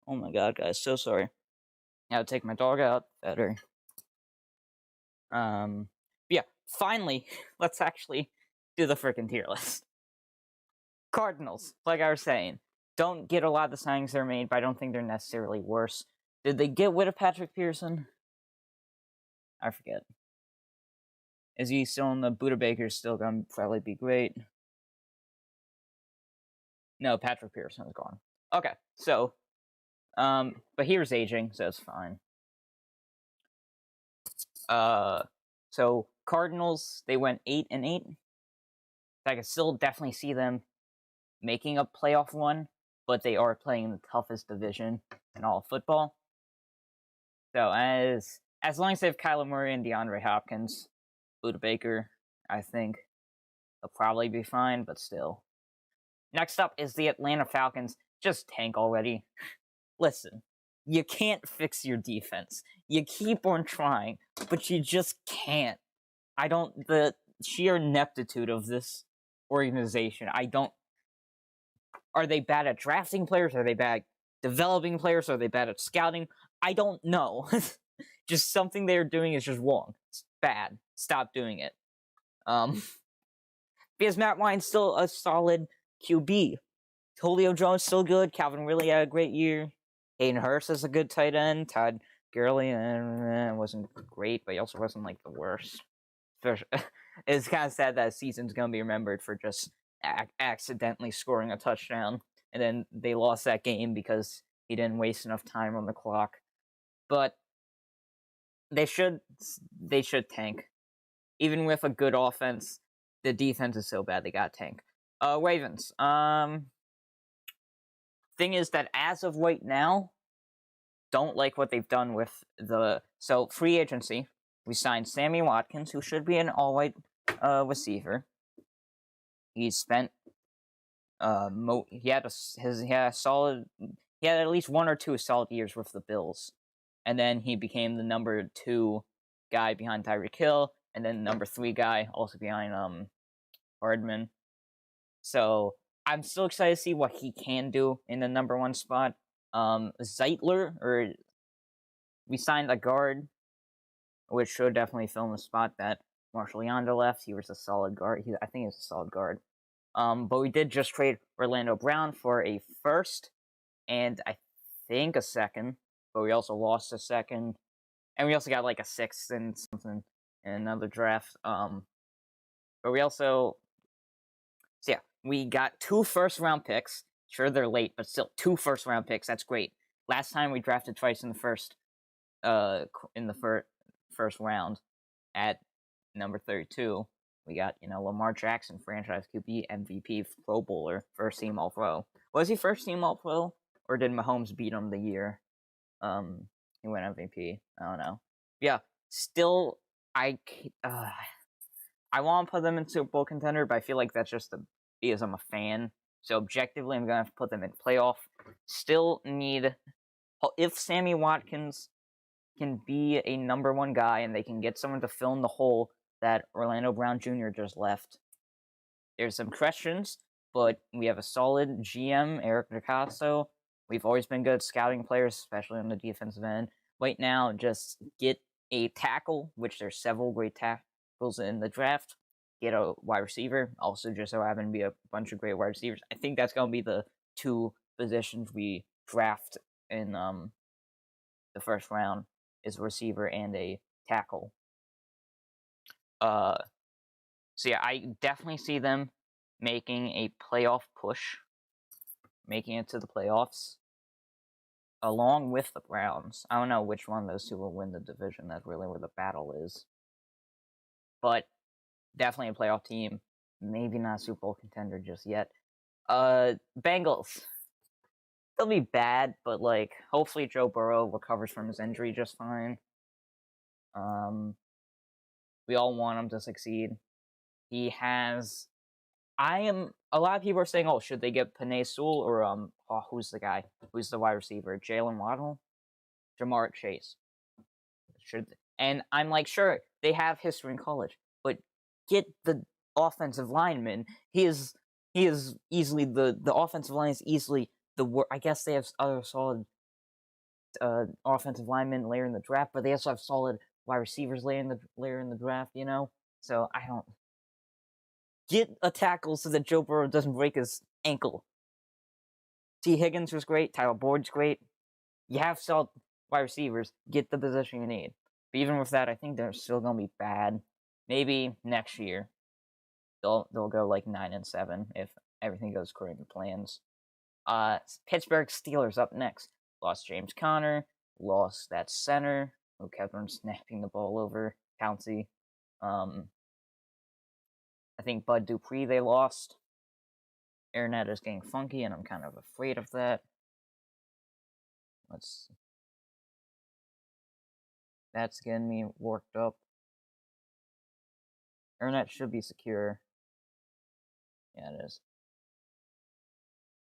Oh my god, guys, so sorry. Gotta take my dog out. Better. Yeah, finally, let's actually do the freaking tier list. Cardinals, like I was saying, don't get a lot of the signings they're made, but I don't think they're necessarily worse. Did they get rid of Patrick Pearson? I forget. Is he still in the Buda Baker's still gonna probably be great? No, Patrick Pearson is gone. Okay, so, but he was aging, so it's fine. So Cardinals, they went 8-8. I can still definitely see them making a playoff run, but they are playing the toughest division in all of football. So as long as they have Kyler Murray and DeAndre Hopkins, Buda Baker, I think they'll probably be fine, but still. Next up is the Atlanta Falcons. Just tank already. Listen, you can't fix your defense. You keep on trying, but you just can't. The sheer ineptitude of this organization, are they bad at drafting players? Are they bad at developing players? Are they bad at scouting? I don't know. Just something they're doing is just wrong. It's bad. Stop doing it. Because Matt Ryan's still a solid QB. Julio Jones still good. Calvin really had a great year. Hayden Hurst is a good tight end. Todd Gurley wasn't great, but he also wasn't like the worst. It's kind of sad that season's gonna be remembered for just accidentally scoring a touchdown, and then they lost that game because he didn't waste enough time on the clock. But they should tank. Even with a good offense, the defense is so bad they got tank. Ravens. Thing is that as of right now, don't like what they've done with free agency. We signed Sammy Watkins, who should be an all-right receiver. He spent he had at least 1 or 2 solid years with the Bills, and then he became the number 2 guy behind Tyreek Hill, and then number 3 guy also behind Hardman. So I'm still excited to see what he can do in the number 1 spot. We signed a guard, which should definitely fill in the spot that Marshall Yonder left. He was a solid guard. I think he was a solid guard. But we did just trade Orlando Brown for a first and I think a second, but we also lost a second, and we also got like a sixth and something in another draft. But we also, so yeah, we got 2 first-round picks. Sure, they're late, but still 2 first-round picks. That's great. Last time we drafted twice in the first round at number 32. We got, Lamar Jackson, franchise QB, MVP, Pro Bowler, first team All Pro. Was he first team All Pro, or did Mahomes beat him the year he went MVP? I don't know. Yeah, still, I want to put them in Super Bowl contender, but I feel like that's just because I'm a fan. So objectively, I'm going to have to put them in playoff. Still need, if Sammy Watkins can be a number 1 guy and they can get someone to fill in the hole that Orlando Brown Jr. just left. There's some questions, but we have a solid GM, Eric Picasso. We've always been good at scouting players, especially on the defensive end. Right now, just get a tackle, which there's several great tackles in the draft. Get a wide receiver, also just so happen to be a bunch of great wide receivers. I think that's going to be the 2 positions we draft in the first round, is a receiver and a tackle. So yeah, I definitely see them making a playoff push, making it to the playoffs, along with the Browns. I don't know which one of those 2 will win the division. That's really where the battle is. But definitely a playoff team. Maybe not a Super Bowl contender just yet. Bengals. They'll be bad, but hopefully Joe Burrow recovers from his injury just fine. We all want him to succeed. He has. A lot of people are saying, should they get Penei Sewell or who's the guy? Who's the wide receiver? Jalen Waddle? Jamar Chase. And I'm like, sure, they have history in college, but get the offensive lineman. He is easily the offensive line is easily the worst. I guess they have other solid offensive linemen later in the draft, but they also have solid wide receivers later in the draft, So I don't get a tackle so that Joe Burrow doesn't break his ankle. T. Higgins was great. Tyler Boyd's great. You have solid wide receivers. Get the position you need. But even with that, I think they're still going to be bad. Maybe next year they'll go 9-7 if everything goes according to plans. Pittsburgh Steelers up next. Lost James Conner. Lost that center who kept on snapping the ball over. Pouncey. I think Bud Dupree they lost. Arnett is getting funky, and I'm kind of afraid of that. That's getting me worked up. Arnett should be secure. Yeah, it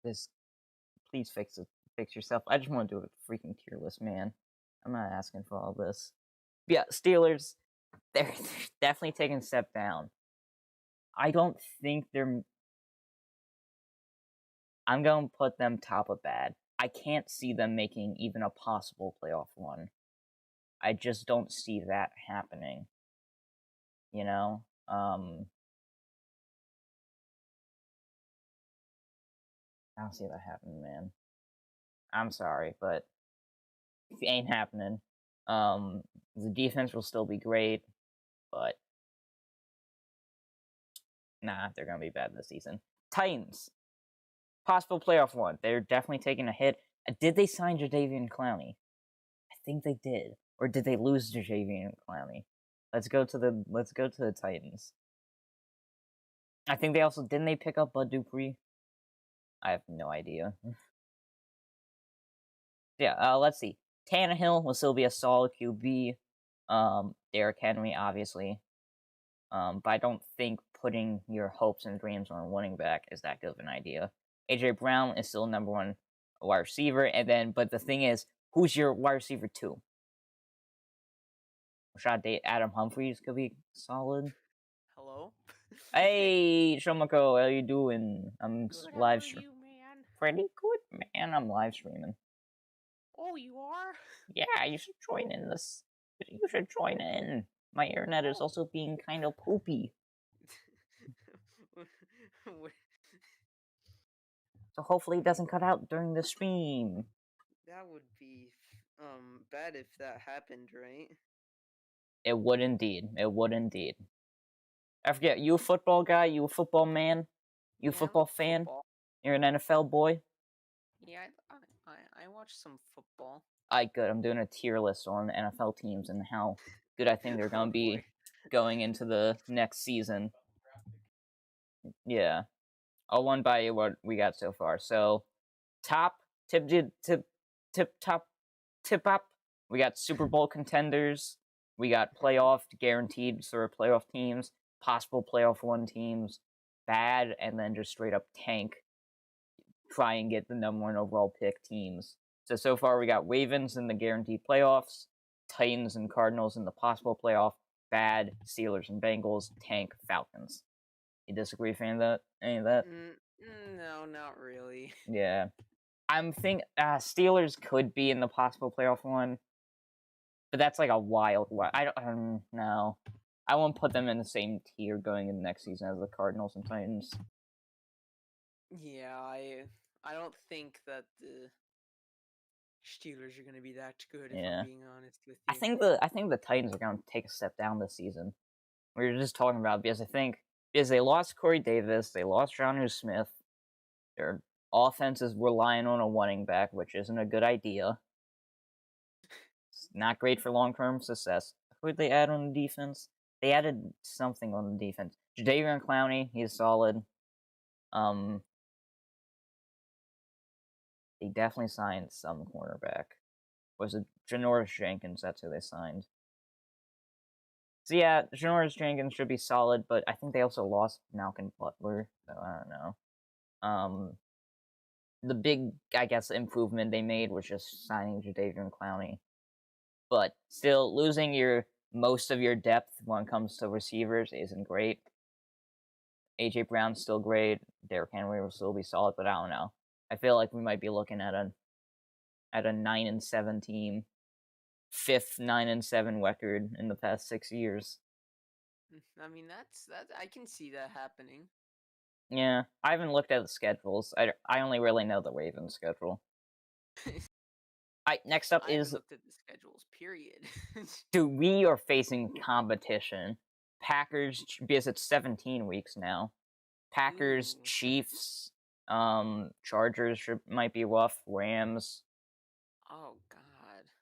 is. Please fix yourself. I just want to do a freaking tier list, man. I'm not asking for all this. But yeah, Steelers, they're definitely taking a step down. I don't think I'm going to put them top of bad. I can't see them making even a possible playoff run. I just don't see that happening. I don't see that happening, man. I'm sorry, but it ain't happening. The defense will still be great, but nah, they're gonna be bad this season. Titans, possible playoff run. They're definitely taking a hit. Did they sign Jadeveon Clowney? I think they did, or did they lose Jadeveon Clowney? Let's go to the Titans. I think they also didn't they pick up Bud Dupree? I have no idea. Yeah, let's see. Tannehill will still be a solid QB. Derrick Henry, obviously. But I don't think putting your hopes and dreams on a running back is that good of an idea. AJ Brown is still number 1 wide receiver, but the thing is, who's your wide receiver 2? Rashad Adam Humphries could be solid. Hello. Hey, Shomako, how you doing? I'm Good, live streaming. Man? Pretty good, man. I'm live streaming. Oh, you are? Yeah, you should join in this. You should join in. My internet is also being kind of poopy. So hopefully it doesn't cut out during the stream. That would be bad if that happened, right? It would indeed. It would indeed. I forget, you a football guy? You a football man? You a Yeah, I football like fan? football. You're an NFL boy? Yeah, I watch some football. Good. I'm doing a tier list on NFL teams and how good I think they're going Oh to be boy. going into the next season. Yeah. I'll run by you what we got so far. So, top, tip, top, tip up. We got Super Bowl contenders. We got playoff guaranteed sort of playoff teams, possible playoff one teams, bad, and then just straight up tank. Try and get the number one overall pick teams. So far we got Ravens in the guaranteed playoffs, Titans and Cardinals in the possible playoff, bad, Steelers and Bengals, tank, Falcons. You disagree with any of that? No, not really. Yeah. I'm think Steelers could be in the possible playoff one, but that's like a wild one. I don't know. I won't put them in the same tier going into next season as the Cardinals and Titans. Yeah, I don't think that the Steelers are gonna be that good. If I'm being honest with you. I think the Titans are going to take a step down this season. We were just talking about because they lost Corey Davis, they lost Jonnu Smith. Their offense is relying on a running back, which isn't a good idea. It's not great for long-term success. Who did they add on the defense? They added something on the defense. Jadeveon Clowney, he's solid. They definitely signed some cornerback. Was it Janoris Jenkins? That's who they signed. So yeah, Janoris Jenkins should be solid, but I think they also lost Malcolm Butler, so I don't know. The big, I guess, improvement they made was just signing Jadeveon Clowney. But still, losing most of your depth when it comes to receivers isn't great. A.J. Brown's still great. Derrick Henry will still be solid, but I don't know. I feel like we might be looking at a 9-7 team, fifth 9-7 record in the past 6 years. I mean, that's I can see that happening. Yeah, I haven't looked at the schedules. I only really know the Ravens schedule. Next up I is haven't looked at the schedules. Period. dude, we are facing competition. Packers, because it's 17 weeks now. Packers, Ooh. Chiefs, Chargers might be rough. Rams. Oh God.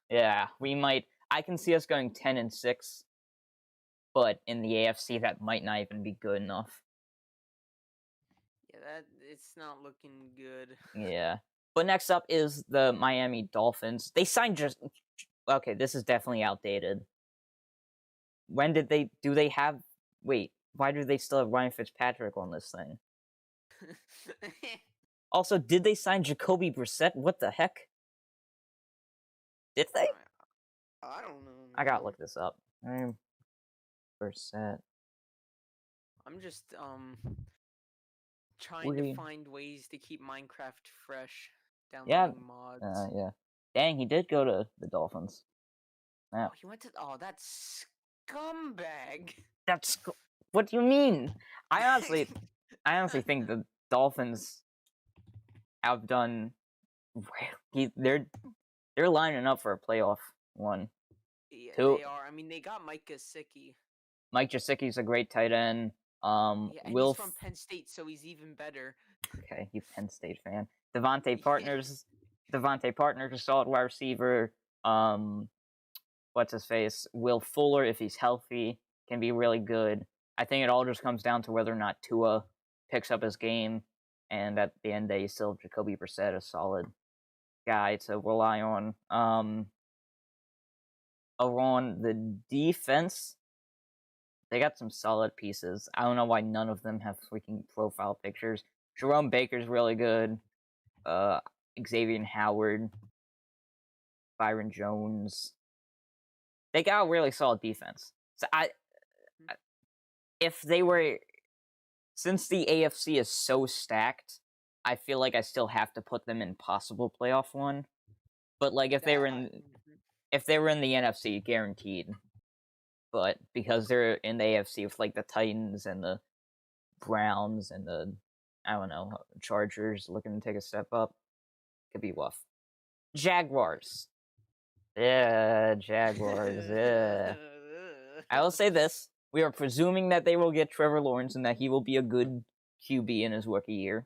Yeah, we might. I can see us going 10-6, but in the AFC, that might not even be good enough. Yeah, it's not looking good. Yeah. But next up is the Miami Dolphins. They signed okay, this is definitely outdated. When did they have wait, why do they still have Ryan Fitzpatrick on this thing? Also, did they sign Jacoby Brissett? What the heck? Did they? I don't know. I gotta look this up. Brissett. I'm just trying to find ways to keep Minecraft fresh. Downloading mods. Yeah. Dang, he did go to the Dolphins. Oh, he went to that scumbag. What do you mean? I honestly think the Dolphins have done. They're lining up for a playoff one. Yeah, they are. I mean, they got Mike Gesicki. Mike Gesicki's a great tight end. Yeah, and he's from Penn State, so he's even better. Okay, you Penn State fan. Devontae Partners, a solid wide receiver. What's his face? Will Fuller, if he's healthy, can be really good. I think it all just comes down to whether or not Tua picks up his game, and at the end of the day, still Jacoby Brissett, a solid guy to rely on. Around the defense, they got some solid pieces. I don't know why none of them have freaking profile pictures. Jerome Baker's really good. Xavier Howard, Byron Jones. They got a really solid defense. So if they were, since the AFC is so stacked, I feel like I still have to put them in possible playoff one. But like if if they were in the NFC, guaranteed. But because they're in the AFC with like the Titans and the Browns and the, I don't know, Chargers looking to take a step up, could be rough. Jaguars. Yeah, Jaguars. Yeah. I will say this. We are presuming that they will get Trevor Lawrence and that he will be a good QB in his rookie year.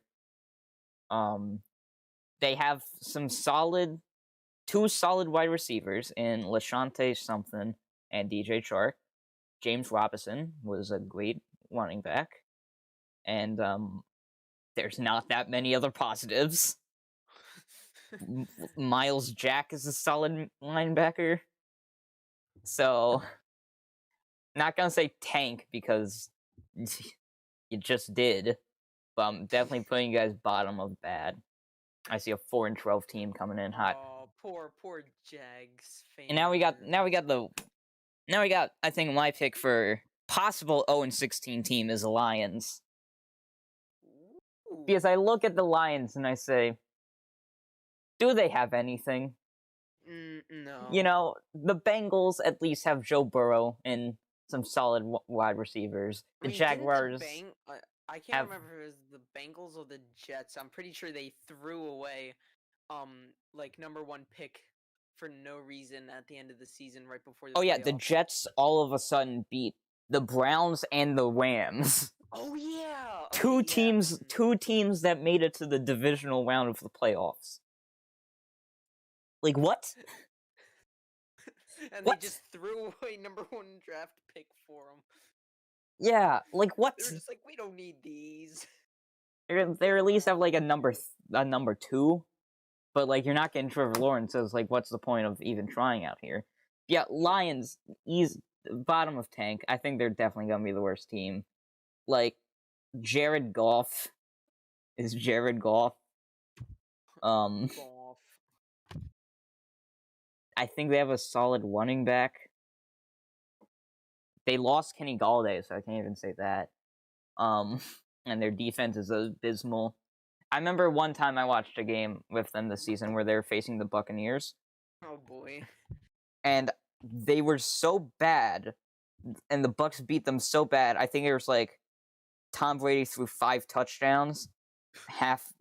They have two solid wide receivers in Lashante something and DJ Chark. James Robinson was a great running back. And there's not that many other positives. Miles Jack is a solid linebacker. So, not gonna say tank because you just did. But I'm definitely putting you guys bottom of bad. I see a 4-12 team coming in hot. Oh, poor Jags fans. And now we got I think my pick for possible 0-16 team is the Lions. Ooh. Because I look at the Lions and I say, do they have anything? No. You know, the Bengals at least have Joe Burrow and some solid wide receivers. The Jaguars I can't remember if it was the Bengals or the Jets. I'm pretty sure they threw away like number 1 pick for no reason at the end of the season right before the Oh yeah, playoffs. the Jets all of a sudden beat the Browns and the Rams. Oh yeah. Two teams that made it to the divisional round of the playoffs. Like what? And what? They just threw away number 1 draft pick for them. Yeah, like what? They were just like, we don't need these. They at least have like a number 2, but like you're not getting Trevor Lawrence. So it's like, what's the point of even trying out here? Yeah, Lions, bottom of tank. I think they're definitely gonna be the worst team. Like Jared Goff is Jared Goff. Goff. I think they have a solid running back. They lost Kenny Galladay, so I can't even say that. And their defense is abysmal. I remember one time I watched a game with them this season where they were facing the Buccaneers. Oh boy. And they were so bad, and the Bucs beat them so bad. I think it was like Tom Brady threw 5 touchdowns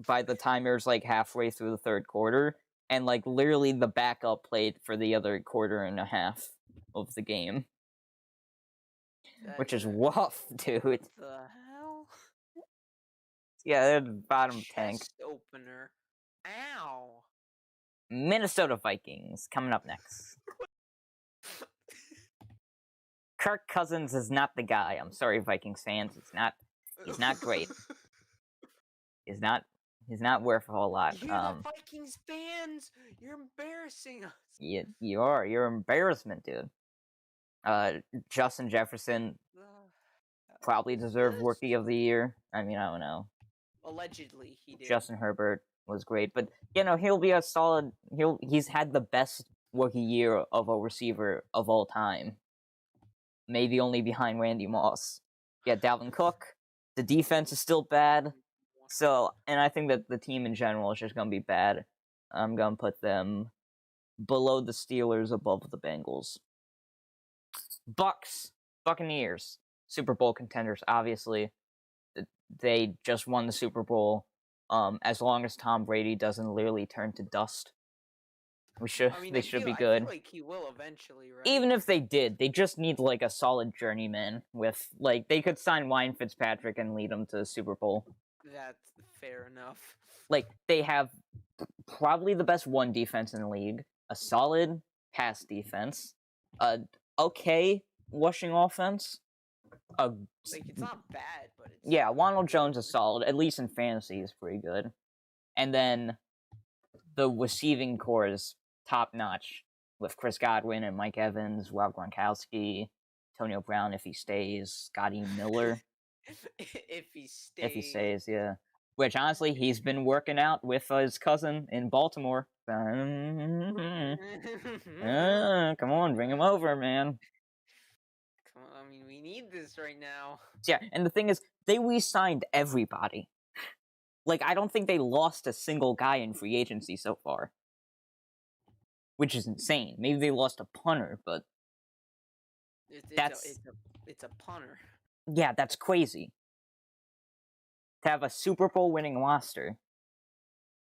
by the time it was like halfway through the third quarter, and like literally the backup played for the other quarter and a half of the game. Which is rough, dude. What the hell? Yeah, they're the bottom tank. Chest opener. Ow. Minnesota Vikings coming up next. Kirk Cousins is not the guy. I'm sorry, Vikings fans. He's not great. He's not worth a whole lot. You hear that, Vikings fans? You're embarrassing us. You are. You're an embarrassment, dude. Justin Jefferson probably deserved Rookie of the Year. I mean, I don't know. Allegedly, he did. Justin Herbert was great, but you know he'll be a solid. He's had the best rookie year of a receiver of all time. Maybe only behind Randy Moss. Yeah, Dalvin Cook. The defense is still bad. So, and I think that the team in general is just gonna be bad. I'm gonna put them below the Steelers, above the Bengals. Buccaneers, Super Bowl contenders. Obviously, they just won the Super Bowl. As long as Tom Brady doesn't literally turn to dust, they should be good. I feel like he will eventually, right? Even if they did, they just need like a solid journeyman with like they could sign Ryan Fitzpatrick and lead them to the Super Bowl. That's fair enough. Like they have probably the best run defense in the league, a solid pass defense, a okay rushing offense. Like it's not bad, but it's yeah, Ronald Jones is solid. At least in fantasy, is pretty good. And then the receiving core is top notch with Chris Godwin and Mike Evans, Rob Gronkowski, Antonio Brown if he stays, Scotty Miller if he stays, yeah. Which honestly, he's been working out with his cousin in Baltimore. Come on, bring him over, man. I mean, we need this right now. Yeah, and the thing is, they re-signed everybody. Like, I don't think they lost a single guy in free agency so far. which is insane. Maybe they lost a punter, but it's a punter. Yeah, that's crazy. To have a Super Bowl winning roster,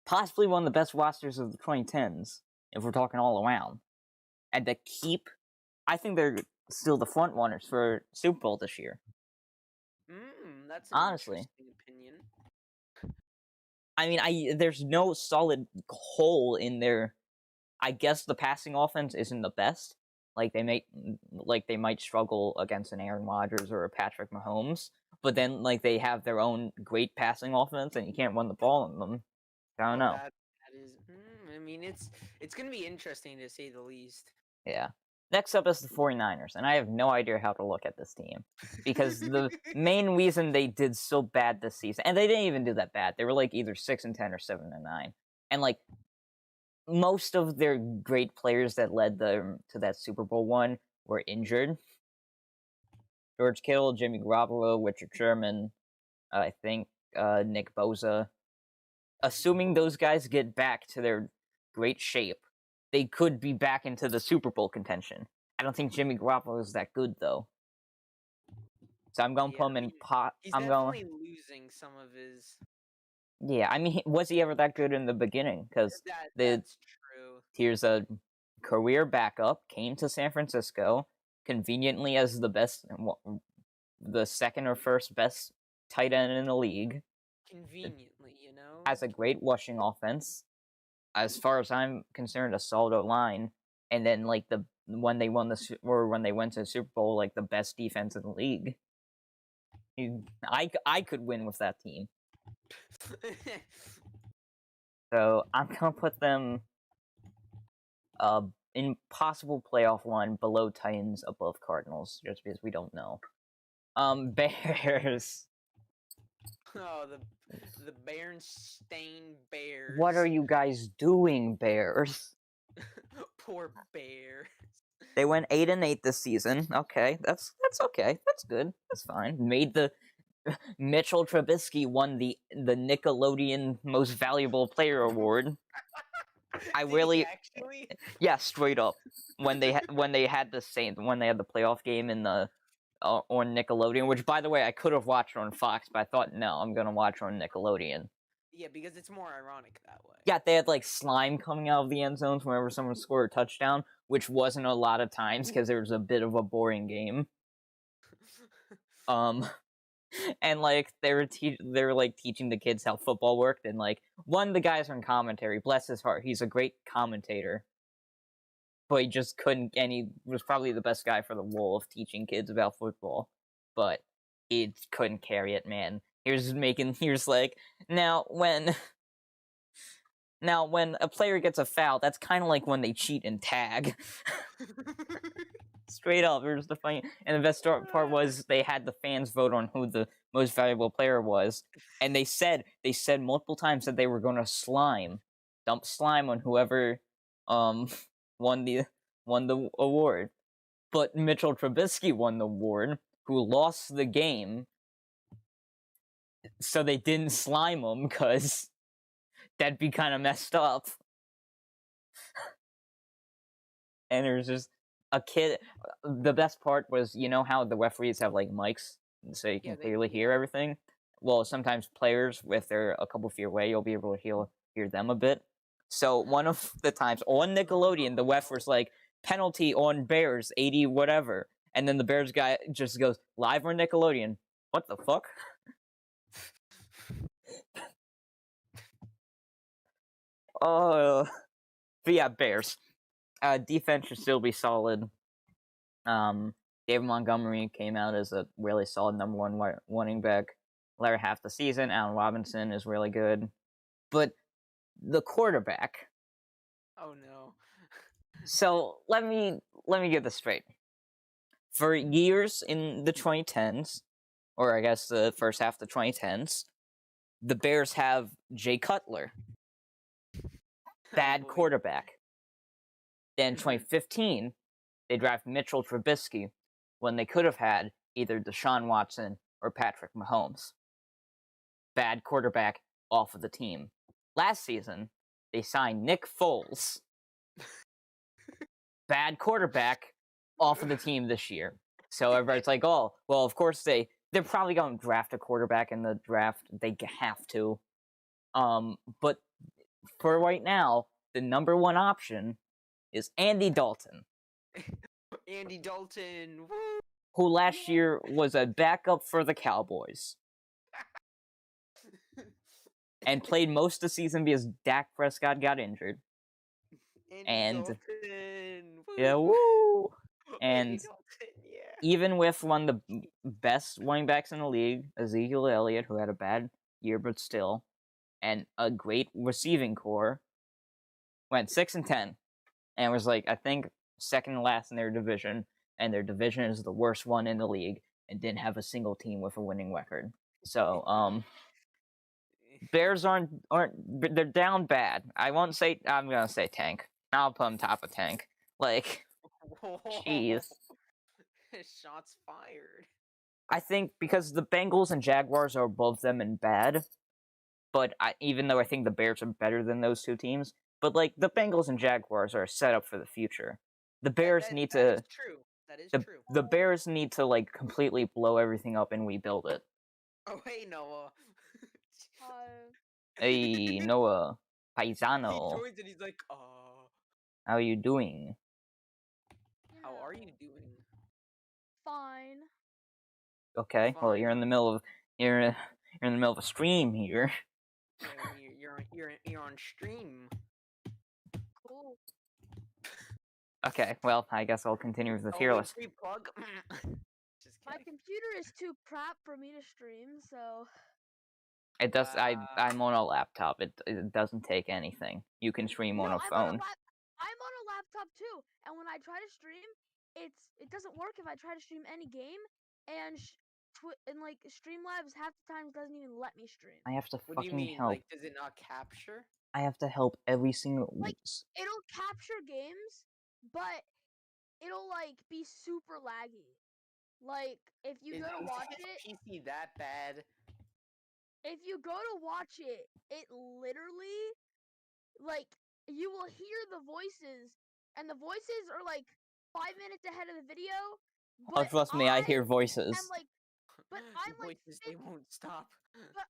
possibly one of the best rosters of the 2010s, if we're talking all around, and to keep, I think they're still the front runners for Super Bowl this year. That's an Honestly. interesting opinion. I mean, there's no solid hole in their. I guess the passing offense isn't the best. They might struggle against an Aaron Rodgers or a Patrick Mahomes, but then they have their own great passing offense, and you can't run the ball on them. I don't know. That is. I mean, it's gonna be interesting to say the least. Yeah. Next up is the 49ers, and I have no idea how to look at this team. Because the main reason they did so bad this season, and they didn't even do that bad. They were either 6-10 or 7-9. And most of their great players that led them to that Super Bowl one were injured. George Kittle, Jimmy Garoppolo, Richard Sherman, I think Nick Bosa. Assuming those guys get back to their great shape, they could be back into the Super Bowl contention. I don't think Jimmy Garoppolo is that good, though. So I'm going to put him in pot. He's definitely losing some of his. Yeah, I mean, was he ever that good in the beginning? Because that's true. Here's a career backup, came to San Francisco, conveniently as the second or first best tight end in the league. Conveniently, Has a great rushing offense. As far as I'm concerned, a solid line, and then when they went to the Super Bowl, the best defense in the league. I could win with that team. So I'm gonna put them in possible playoff one, below Titans, above Cardinals, just because we don't know. Bears. Oh, the Berenstain Bears. What are you guys doing, Bears? Poor Bears. They went 8-8 this season. Okay, that's okay. That's good. That's fine. Made the Mitchell Trubisky won the Nickelodeon Most Valuable Player award. Actually? Yeah, straight up. When they had the playoff game in the on Nickelodeon, which by the way I could have watched on Fox, but I thought no, I'm gonna watch on Nickelodeon. Yeah, because it's more ironic that way. Yeah, they had slime coming out of the end zones whenever someone scored a touchdown, which wasn't a lot of times because there was a bit of a boring game. And they were teaching the kids how football worked, and one of the guys on commentary, bless his heart, he's a great commentator, but he just couldn't, and he was probably the best guy for the role of teaching kids about football, but he couldn't carry it, man. He was now when a player gets a foul, that's kind of like when they cheat in tag. Straight up, it was the funny. And the best part was they had the fans vote on who the most valuable player was, and they said multiple times that they were going to dump slime on whoever won the award. But Mitchell Trubisky won the award, who lost the game, so they didn't slime him because that'd be kind of messed up. And there's just a kid. The best part was, how the referees have mics so you can clearly hear everything. Well, sometimes players, if they're a couple feet away, you'll be able to hear them a bit. So one of the times on Nickelodeon, the ref was penalty on Bears, 80 whatever, and then the Bears guy just goes, live on Nickelodeon. What the fuck? But yeah, Bears. Defense should still be solid. David Montgomery came out as a really solid number one running back latter half the season. Allen Robinson is really good. But the quarterback. Oh no. So let me get this straight. For years in the 2010s, or I guess the first half of the 2010s, the Bears have Jay Cutler. Bad quarterback. Then in 2015, they draft Mitchell Trubisky when they could have had either Deshaun Watson or Patrick Mahomes. Bad quarterback off of the team. Last season, they signed Nick Foles. bad quarterback off of the team this year. So everybody's like, oh, well, of course they're probably going to draft a quarterback in the draft. They have to. But for right now, the number one option is Andy Dalton. Andy Dalton, woo! Who last year was a backup for the Cowboys. And played most of the season because Dak Prescott got injured. Andy Dalton, woo! Yeah, woo! And Andy Dalton, yeah. Even with one of the best running backs in the league, Ezekiel Elliott, who had a bad year but still, and a great receiving core, went 6-10, and was like, I think, second to last in their division, and their division is the worst one in the league, and didn't have a single team with a winning record. So, Bears they're down bad. I'm gonna say tank. I'll put them top of tank. Like, jeez. Shots fired. I think because the Bengals and Jaguars are above them in bad, but even though I think the Bears are better than those two teams, but like the Bengals and Jaguars are set up for the future. The Bears need to. That is true. That is true. The Bears need to like completely blow everything up and rebuild it. Oh hey Noah. Hey Noah, paisano. He joins and he's like, how are you doing? How are you doing? Fine. Okay, Fine. well you're in the middle of a stream here. You're on stream. Cool. Okay, well I guess I'll continue with the tier list. Free plug. Just My kidding. computer is too crap for me to stream, so. It does. I'm on a laptop. It doesn't take anything. You can stream on a phone. I'm on a laptop too, and when I try to stream, it doesn't work if I try to stream any game, and like Streamlabs half the time doesn't even let me stream. I have to What do you fucking mean? help. Like, does it not capture? I have to help every single. Like, it'll capture games, but it'll like be super laggy. Like if you go to watch it, PC that bad. If you go to watch it, it literally, like, you will hear the voices, and the voices are like 5 minutes ahead of the video. But trust me, I hear voices. I'm voices, they won't stop. But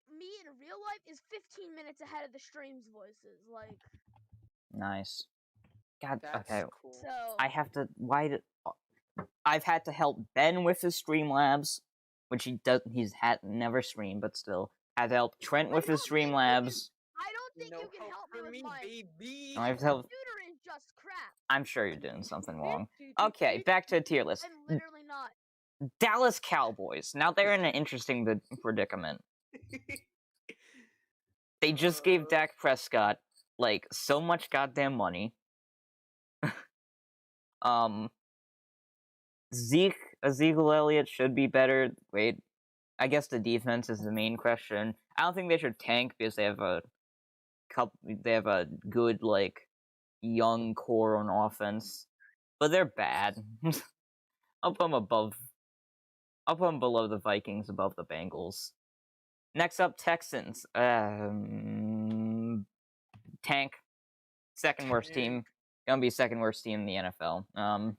me in real life is 15 minutes ahead of the stream's voices. Like, nice. God, that's okay. Cool. So I have to. I've had to help Ben with his Streamlabs, which he's never streamed, but still had to help Trent with his Streamlabs. I don't think you can help me with my baby. I have to help. computer is just crap. I'm sure you're doing something wrong. Okay, back to the tier list. I'm literally not. Dallas Cowboys. Now they're in an interesting predicament. They just gave Dak Prescott like so much goddamn money. Ezekiel Elliott should be better. Wait, I guess the defense is the main question. I don't think they should tank because they have a good like young core on offense, but they're bad. I'll put them below the Vikings, above the Bengals. Next up, Texans. Tank. Second worst team. Gonna be second worst team in the NFL.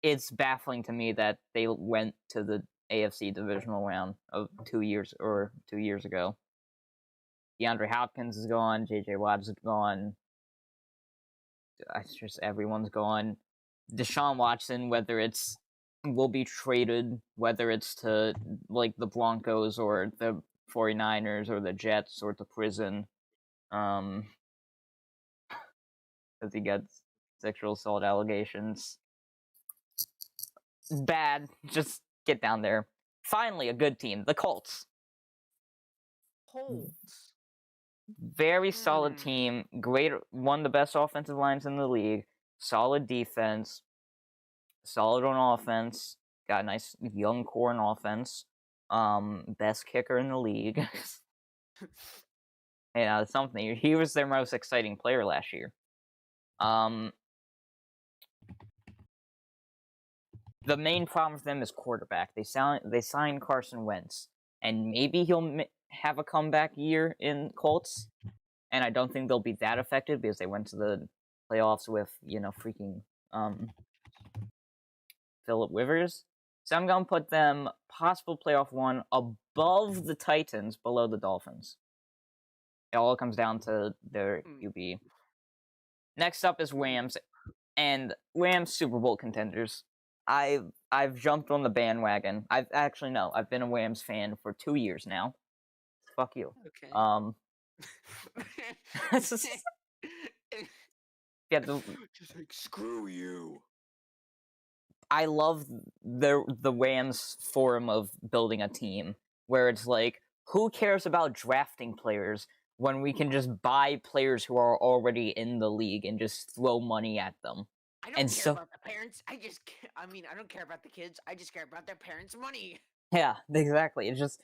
It's baffling to me that they went to the AFC divisional round of 2 years ago. DeAndre Hopkins is gone. J.J. Watt's gone. It's just everyone's gone. Deshaun Watson, will be traded, whether it's to like the Broncos or the 49ers or the Jets or to prison. Because he gets sexual assault allegations. Bad. Just get down there. Finally, a good team. The Colts. Very solid team. Great. One of the best offensive lines in the league. Solid defense. Solid on offense. Got a nice young core on offense. Best kicker in the league. Yeah, something. He was their most exciting player last year. The main problem for them is quarterback. They signed Carson Wentz, and maybe he'll have a comeback year in Colts. And I don't think they'll be that affected because they went to the playoffs with, freaking Philip Rivers. So I'm going to put them possible playoff one above the Titans, below the Dolphins. It all comes down to their QB. Next up is Rams, and Rams Super Bowl contenders. I've jumped on the bandwagon. I've been a Rams fan for 2 years now. Fuck you. Okay. Yeah, just like screw you. I love the Rams form of building a team, where it's like, who cares about drafting players when we can just buy players who are already in the league and just throw money at them? I don't care about the parents. I don't care about the kids. I just care about their parents' money. Yeah, exactly. It's just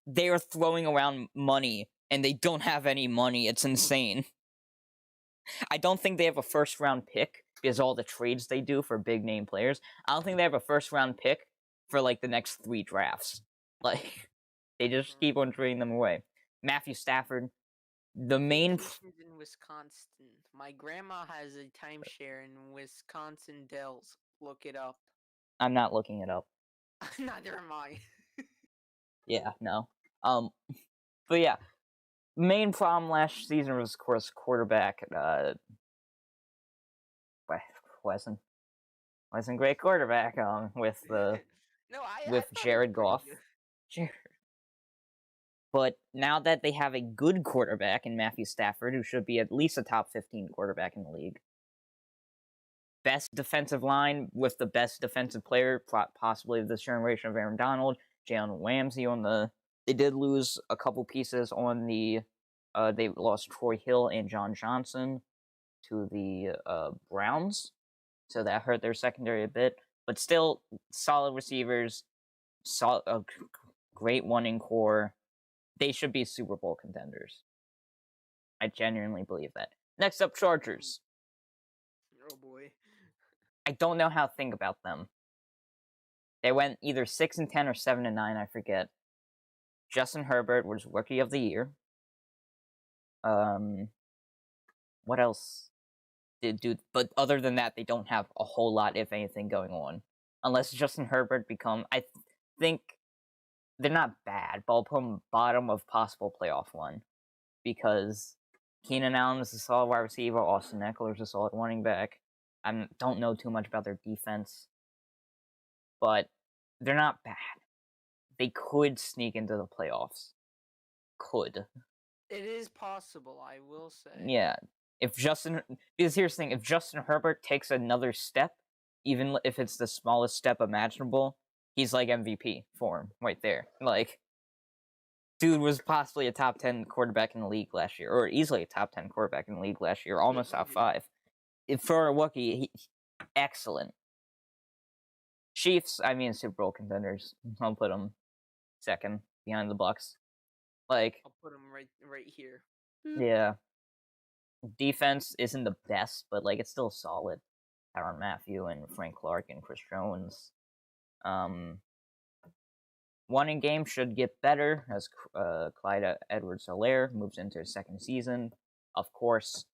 they are throwing around money and they don't have any money. It's insane. I don't think they have a first round pick because all the trades they do for big name players. I don't think they have a first round pick for like the next 3 drafts. Like, they just keep on trading them away. Matthew Stafford, the main in Wisconsin. My grandma has a timeshare in Wisconsin Dells. Look it up. I'm not looking it up. Neither am I. Yeah, no. But yeah, main problem last season was, of course, quarterback. Wasn't great quarterback. With Jared Goff. But now that they have a good quarterback in Matthew Stafford, who should be at least a top 15 quarterback in the league, best defensive line with the best defensive player, possibly of this generation, of Aaron Donald, Jalen Ramsey on the. They did lose a couple pieces on the. They lost Troy Hill and John Johnson to the Browns, so that hurt their secondary a bit. But still, solid receivers, a great one-in core. They should be Super Bowl contenders. I genuinely believe that. Next up, Chargers. Oh boy. I don't know how to think about them. They went either 6-10 or 7-9, I forget. Justin Herbert was Rookie of the Year. What else did do? But other than that, they don't have a whole lot, if anything, going on. Unless Justin Herbert I think they're not bad, but I'll put them bottom of possible playoff one. Because Keenan Allen is a solid wide receiver, Austin Eckler is a solid running back. I don't know too much about their defense, but they're not bad. They could sneak into the playoffs. Could. It is possible, I will say. Yeah. Because here's the thing, if Justin Herbert takes another step, even if it's the smallest step imaginable, he's like MVP form right there. Like, dude was possibly a top 10 quarterback in the league last year, or easily a top 10 quarterback in the league last year, almost top 5. For a rookie, excellent. Chiefs, Super Bowl contenders. I'll put them second behind the Bucks. Like, I'll put them right here. Yeah. Defense isn't the best, but like it's still solid. Tyrann Mathieu and Frank Clark and Chris Jones. One in game should get better as Clyde Edwards-Helaire moves into his second season. Of course,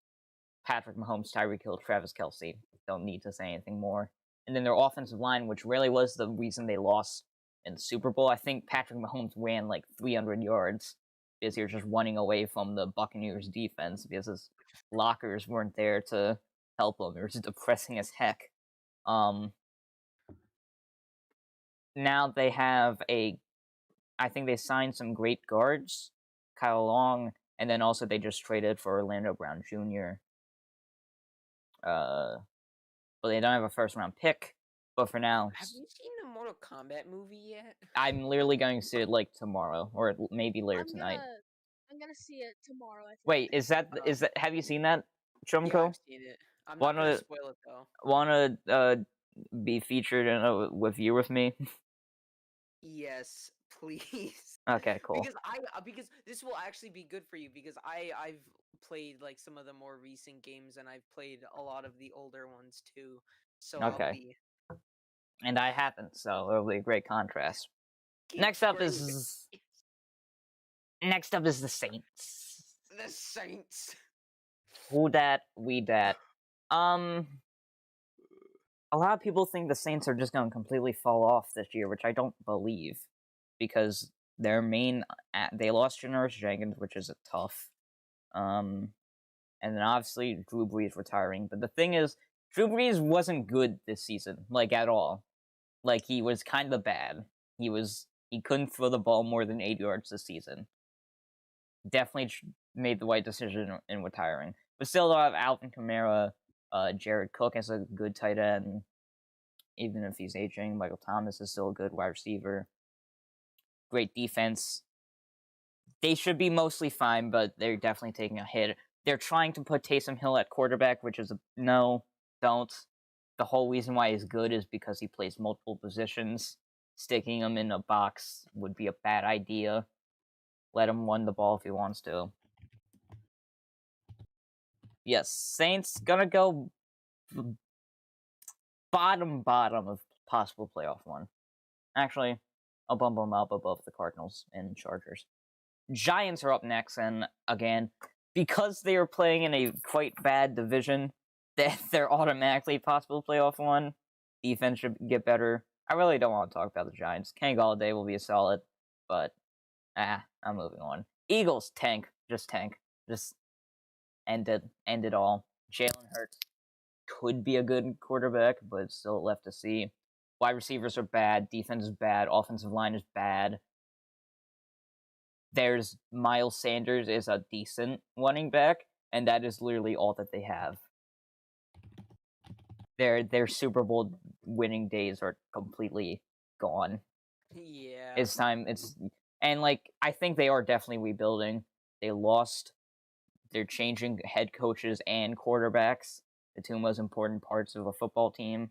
Patrick Mahomes, Tyreek Hill, Travis Kelce. Don't need to say anything more. And then their offensive line, which really was the reason they lost in the Super Bowl. I think Patrick Mahomes ran like 300 yards because he was just running away from the Buccaneers defense because his lockers weren't there to help him. It was depressing as heck. Now they have I think they signed some great guards, Kyle Long, and then also they just traded for Orlando Brown Jr. But they don't have a first round pick. But for now, have you seen the Mortal Kombat movie yet? I'm literally going to see it like tomorrow, or maybe later tonight. I'm gonna see it tomorrow. I think. Wait, is that have you seen that, Chumko? Yeah, I've seen it. I'm not gonna spoil it though. Wanna be featured in with you with me? Yes, please. Okay, cool. Because this will actually be good for you because I've played like some of the more recent games and I've played a lot of the older ones too. So okay. And I haven't, so it'll be a great contrast. Next up is the Saints. The Saints. Who dat, we dat. A lot of people think the Saints are just going to completely fall off this year, which I don't believe, because their main they lost Janoris Jenkins, which is tough. And then obviously Drew Brees retiring. But the thing is, Drew Brees wasn't good this season, like at all. Like he was kind of bad. He couldn't throw the ball more than 8 yards this season. Definitely made the right decision in retiring. But still, I have Alvin Kamara. Jared Cook is a good tight end, even if he's aging. Michael Thomas is still a good wide receiver. Great defense. They should be mostly fine, but they're definitely taking a hit. They're trying to put Taysom Hill at quarterback, which is no, don't. The whole reason why he's good is because he plays multiple positions. Sticking him in a box would be a bad idea. Let him run the ball if he wants to. Yes, Saints gonna go bottom of possible playoff one. Actually, I'll bump them up above the Cardinals and Chargers. Giants are up next, and again, because they are playing in a quite bad division, they're automatically possible playoff one. Defense should get better. I really don't want to talk about the Giants. Kenny Galladay will be a solid, but I'm moving on. Eagles tank. Just end it all. Jalen Hurts could be a good quarterback, but it's still left to see. Wide receivers are bad. Defense is bad. Offensive line is bad. There's Miles Sanders is a decent running back, and that is literally all that they have. Their Super Bowl winning days are completely gone. Yeah. It's time. I think they are definitely rebuilding. They lost. They're changing head coaches and quarterbacks, the two most important parts of a football team.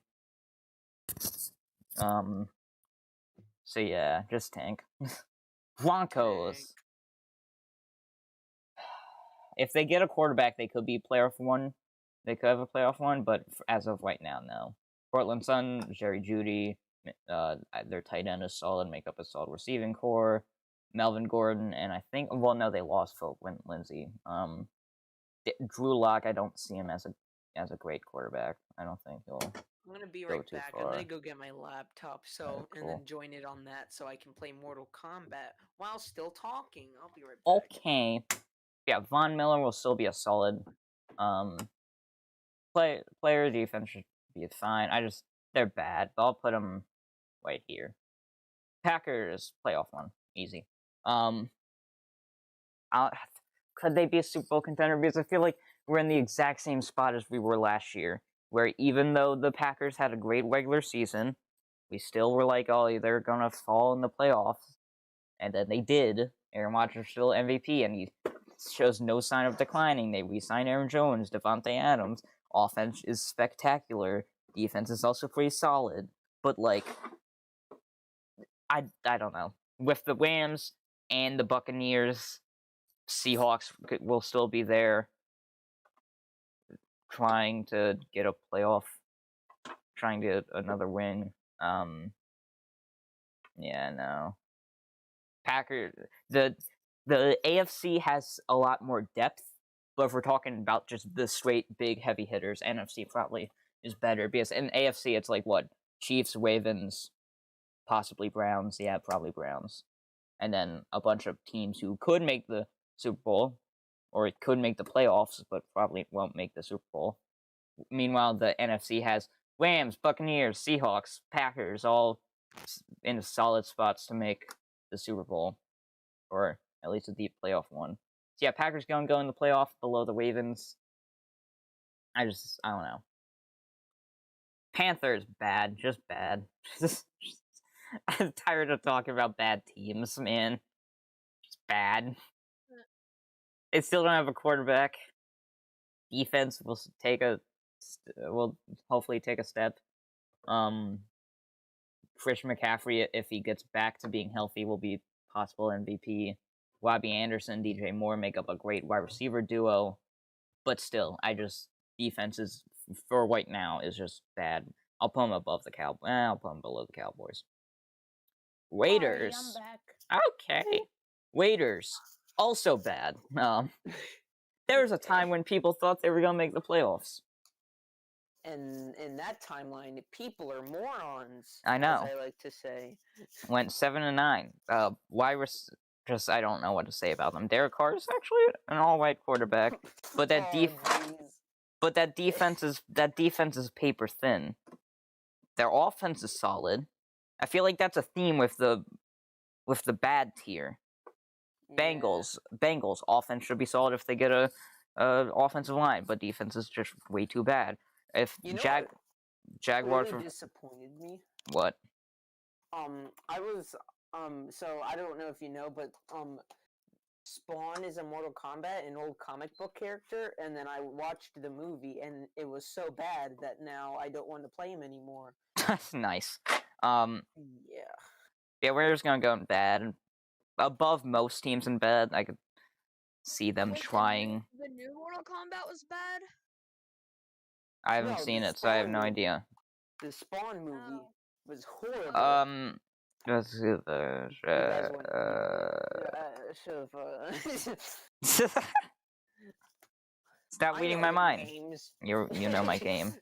So yeah, just tank. Broncos. If they get a quarterback, they could be playoff one. They could have a playoff one, but as of right now, no. Portland Sun, Jerry Jeudy, their tight end is solid, make up a solid receiving core. Melvin Gordon, and I think, well, no, they lost Philip Lindsay. Drew Lock, I don't see him as a great quarterback. I don't think he'll. I'm gonna be right back. Far. I'm gonna go get my laptop, Cool. And then join it on that, so I can play Mortal Kombat while still talking. I'll be right back. Okay. Yeah, Von Miller will still be a solid player. Defense should be fine. They're bad, but I'll put them right here. Packers playoff one, easy. Could they be a Super Bowl contender? Because I feel like we're in the exact same spot as we were last year, where even though the Packers had a great regular season, we still were like, oh, they're gonna fall in the playoffs, and then they did. Aaron Rodgers still MVP, and he shows no sign of declining. They re-signed Aaron Jones, Devontae Adams. Offense is spectacular. Defense is also pretty solid. But I don't know. With the Rams and the Buccaneers, Seahawks will still be there, trying to get a playoff, trying to get another win. Yeah, no. Packers. The AFC has a lot more depth, but if we're talking about just the straight big heavy hitters, NFC probably is better, because in AFC it's like what? Chiefs, Ravens, possibly Browns. Yeah, probably Browns. And then a bunch of teams who could make the Super Bowl, or it could make the playoffs, but probably won't make the Super Bowl. Meanwhile, the NFC has Rams, Buccaneers, Seahawks, Packers, all in solid spots to make the Super Bowl, or at least a deep playoff one. So yeah, Packers go in the playoff below the Ravens. I don't know. Panthers, bad, just bad. I'm tired of talking about bad teams, man. Just bad. They still don't have a quarterback. Defense will hopefully take a step. Christian McCaffrey, if he gets back to being healthy, will be possible MVP. Robbie Anderson, DJ Moore make up a great wide receiver duo. But still, defenses for right now is just bad. I'll put them above the Cowboys. I'll put them below the Cowboys. Raiders. Sorry, I'm back. Okay. Raiders. Also bad. There was a time when people thought they were going to make the playoffs. and in that timeline, people are morons. I know. As I like to say. Went 7-9. Just I don't know what to say about them. Derek Carr is actually an all-white quarterback, but that defense is paper thin. Their offense is solid. I feel like that's a theme with the bad tier. Bengals offense should be solid if they get a offensive line, but defense is just way too bad. If Jaguars really disappointed me. What? I was so I don't know if you know, but Spawn is a Mortal Kombat, an old comic book character, and then I watched the movie, and it was so bad that now I don't want to play him anymore. That's nice. Yeah, we're just gonna go in bad. Above most teams in bad, I could see them trying. The new Mortal Kombat was bad? I haven't seen it, so I have no idea. The Spawn movie was horrible. Let's see Stop reading my mind. Games. You know my game.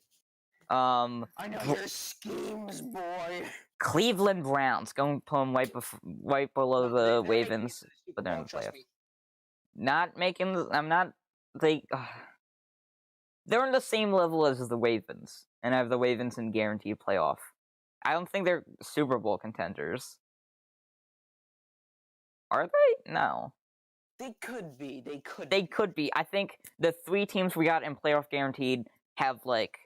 I know your schemes, boy. Cleveland Browns going to put them right below the Ravens, but they're in the playoffs. They're on the same level as the Ravens, and I have the Ravens in guaranteed playoff. I don't think they're Super Bowl contenders. Are they? No. They could be. They could be. I think the 3 teams we got in playoff guaranteed have like,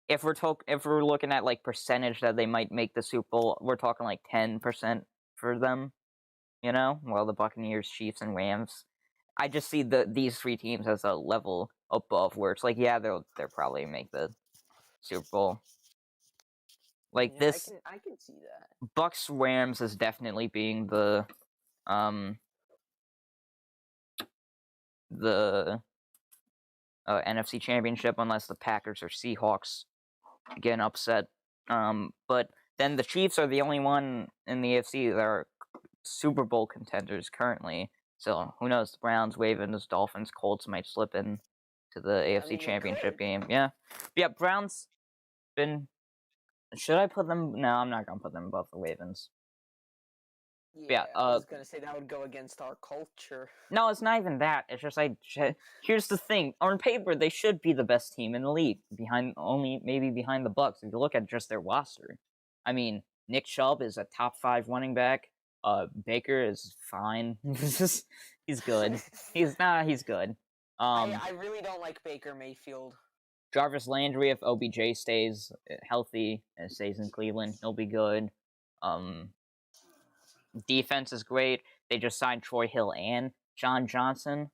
if we're looking at like percentage that they might make the Super Bowl, we're talking like 10% for them. You know, well, the Buccaneers, Chiefs, and Rams. I just see these 3 teams as a level above where it's like, yeah, they'll probably make the Super Bowl. Like yeah, this, I can see that. Bucks Rams is definitely being the NFC Championship, unless the Packers or Seahawks get upset. But then the Chiefs are the only one in the AFC that are Super Bowl contenders currently. So who knows? The Browns, Ravens, Dolphins, Colts might slip in to the AFC Championship game. Yeah, Browns been. Should I put them? No, I'm not gonna put them above the Ravens. Yeah, I was gonna say that would go against our culture. No, it's not even that. It's just here's the thing. On paper, they should be the best team in the league, behind the Bucks. If you look at just their roster, I mean, Nick Chubb is a top 5 running back. Baker is fine. He's good. He's good. I really don't like Baker Mayfield. Jarvis Landry, if OBJ stays healthy and stays in Cleveland, he'll be good. Defense is great. They just signed Troy Hill and John Johnson.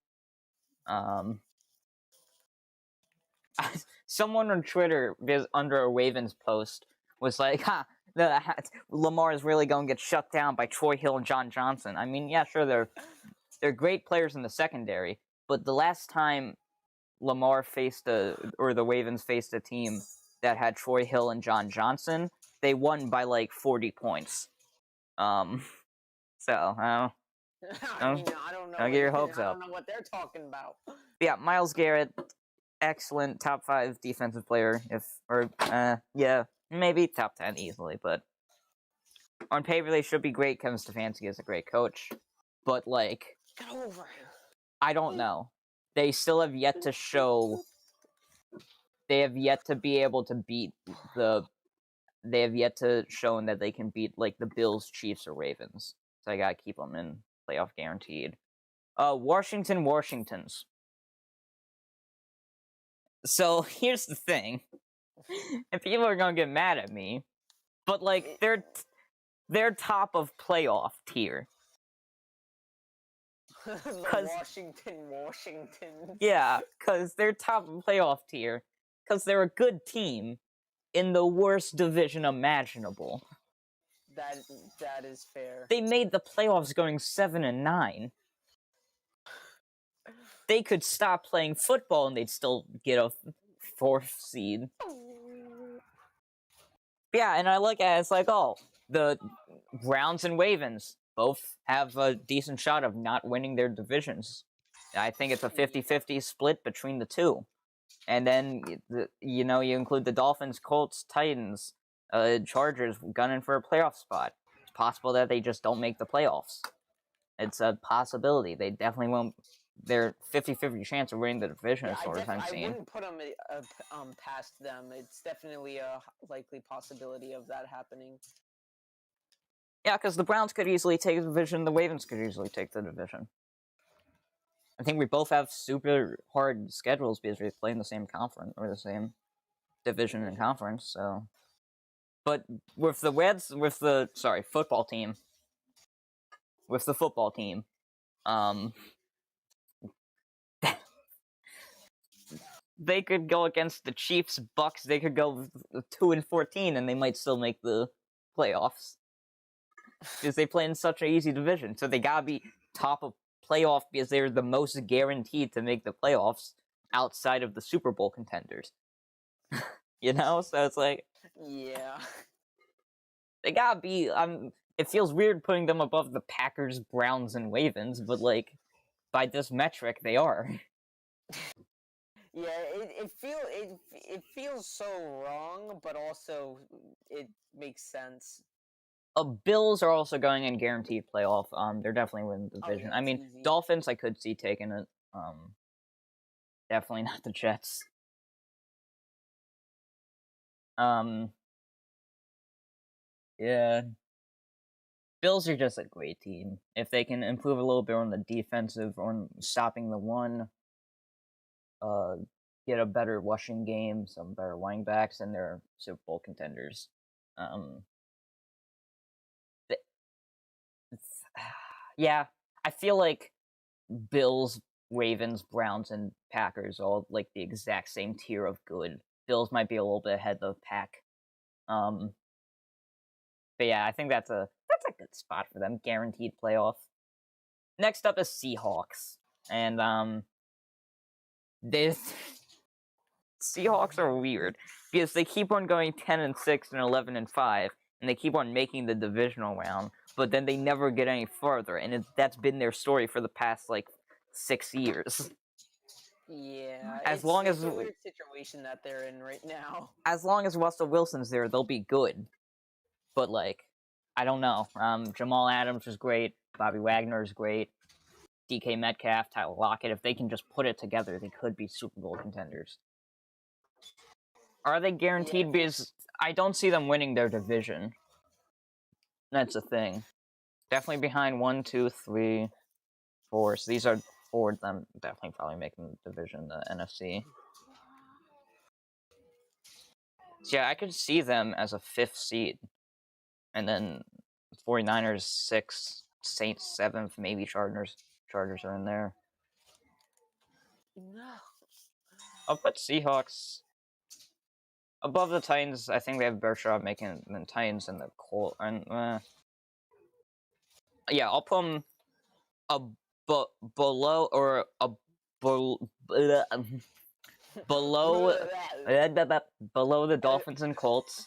Someone on Twitter, under a Ravens post, was like, Lamar is really going to get shut down by Troy Hill and John Johnson. I mean, yeah, sure, they're great players in the secondary, but the last time Lamar the Ravens faced a team that had Troy Hill and John Johnson, they won by like 40 points. So, I don't know. Don't get your hopes up. I don't know what they're talking about. Yeah, Myles Garrett, excellent top 5 defensive player. Maybe top 10 easily, but on paper they should be great. Kevin Stefanski is a great coach, but like, get over it. I don't know. They still have yet to show. They have yet to be able to beat the. They have yet to show that they can beat like the Bills, Chiefs, or Ravens. So I gotta keep them in playoff guaranteed. Washingtons. So here's the thing, and people are gonna get mad at me, but like they're top of playoff tier. Washington. Yeah, because they're top of playoff tier, because they're a good team in the worst division imaginable. That is fair. They made the playoffs going 7-9. They could stop playing football and they'd still get a 4th seed. Yeah, and I look at it, it's like, oh, the Browns and Ravens both have a decent shot of not winning their divisions. I think it's a 50-50 split between the two. And then you include the Dolphins, Colts, Titans, Chargers gunning for a playoff spot. It's possible that they just don't make the playoffs. It's a possibility. They definitely won't. They're 50-50 chance of winning the division as far as I'm I seeing. wouldn't put them past them. It's definitely a likely possibility of that happening. Yeah, because the Browns could easily take the division. The Ravens could easily take the division. I think we both have super hard schedules because we play in the same conference or the same division and conference. So, but with the football team, they could go against the Chiefs, Bucks. They could go 2-14, and they might still make the playoffs because they play in such an easy division. So they gotta be top of playoff because they're the most guaranteed to make the playoffs outside of the Super Bowl contenders. So it's like, yeah, they gotta be. It feels weird putting them above the Packers, Browns, and Ravens, but like by this metric, they are. Yeah, it feels so wrong, but also it makes sense. Bills are also going in guaranteed playoff. They're definitely winning the division. Yeah, I mean, easy. Dolphins, I could see taking it. Definitely not the Jets. Yeah. Bills are just a great team. If they can improve a little bit on the defensive, on stopping the run, get a better rushing game, some better running backs, and they're Super Bowl contenders. Yeah, I feel like Bills, Ravens, Browns, and Packers all like the exact same tier of good. Bills might be a little bit ahead of the pack. But yeah, I think that's a good spot for them. Guaranteed playoff. Next up is Seahawks. And they Seahawks are weird because they keep on going 10-6 and 11-5, and they keep on making the divisional round, but then they never get any further, and that's been their story for the past like 6 years. Yeah, As long as it's a weird situation that they're in right now. As long as Russell Wilson's there, they'll be good. But like, I don't know. Jamal Adams is great. Bobby Wagner is great. DK Metcalf, Tyler Lockett. If they can just put it together, they could be Super Bowl contenders. Are they guaranteed? Yeah. Because I don't see them winning their division. That's the thing. Definitely behind 1, 2, 3, 4. So these are 4 of them definitely probably making the division, the NFC. So yeah, I could see them as a 5th seed. And then 49ers 6th, Saints 7th, maybe Chargers are in there. No. I'll put Seahawks above the Titans. I think they have a better shot of making the Titans and the Colts. Yeah, I'll put them below or below the Dolphins and Colts.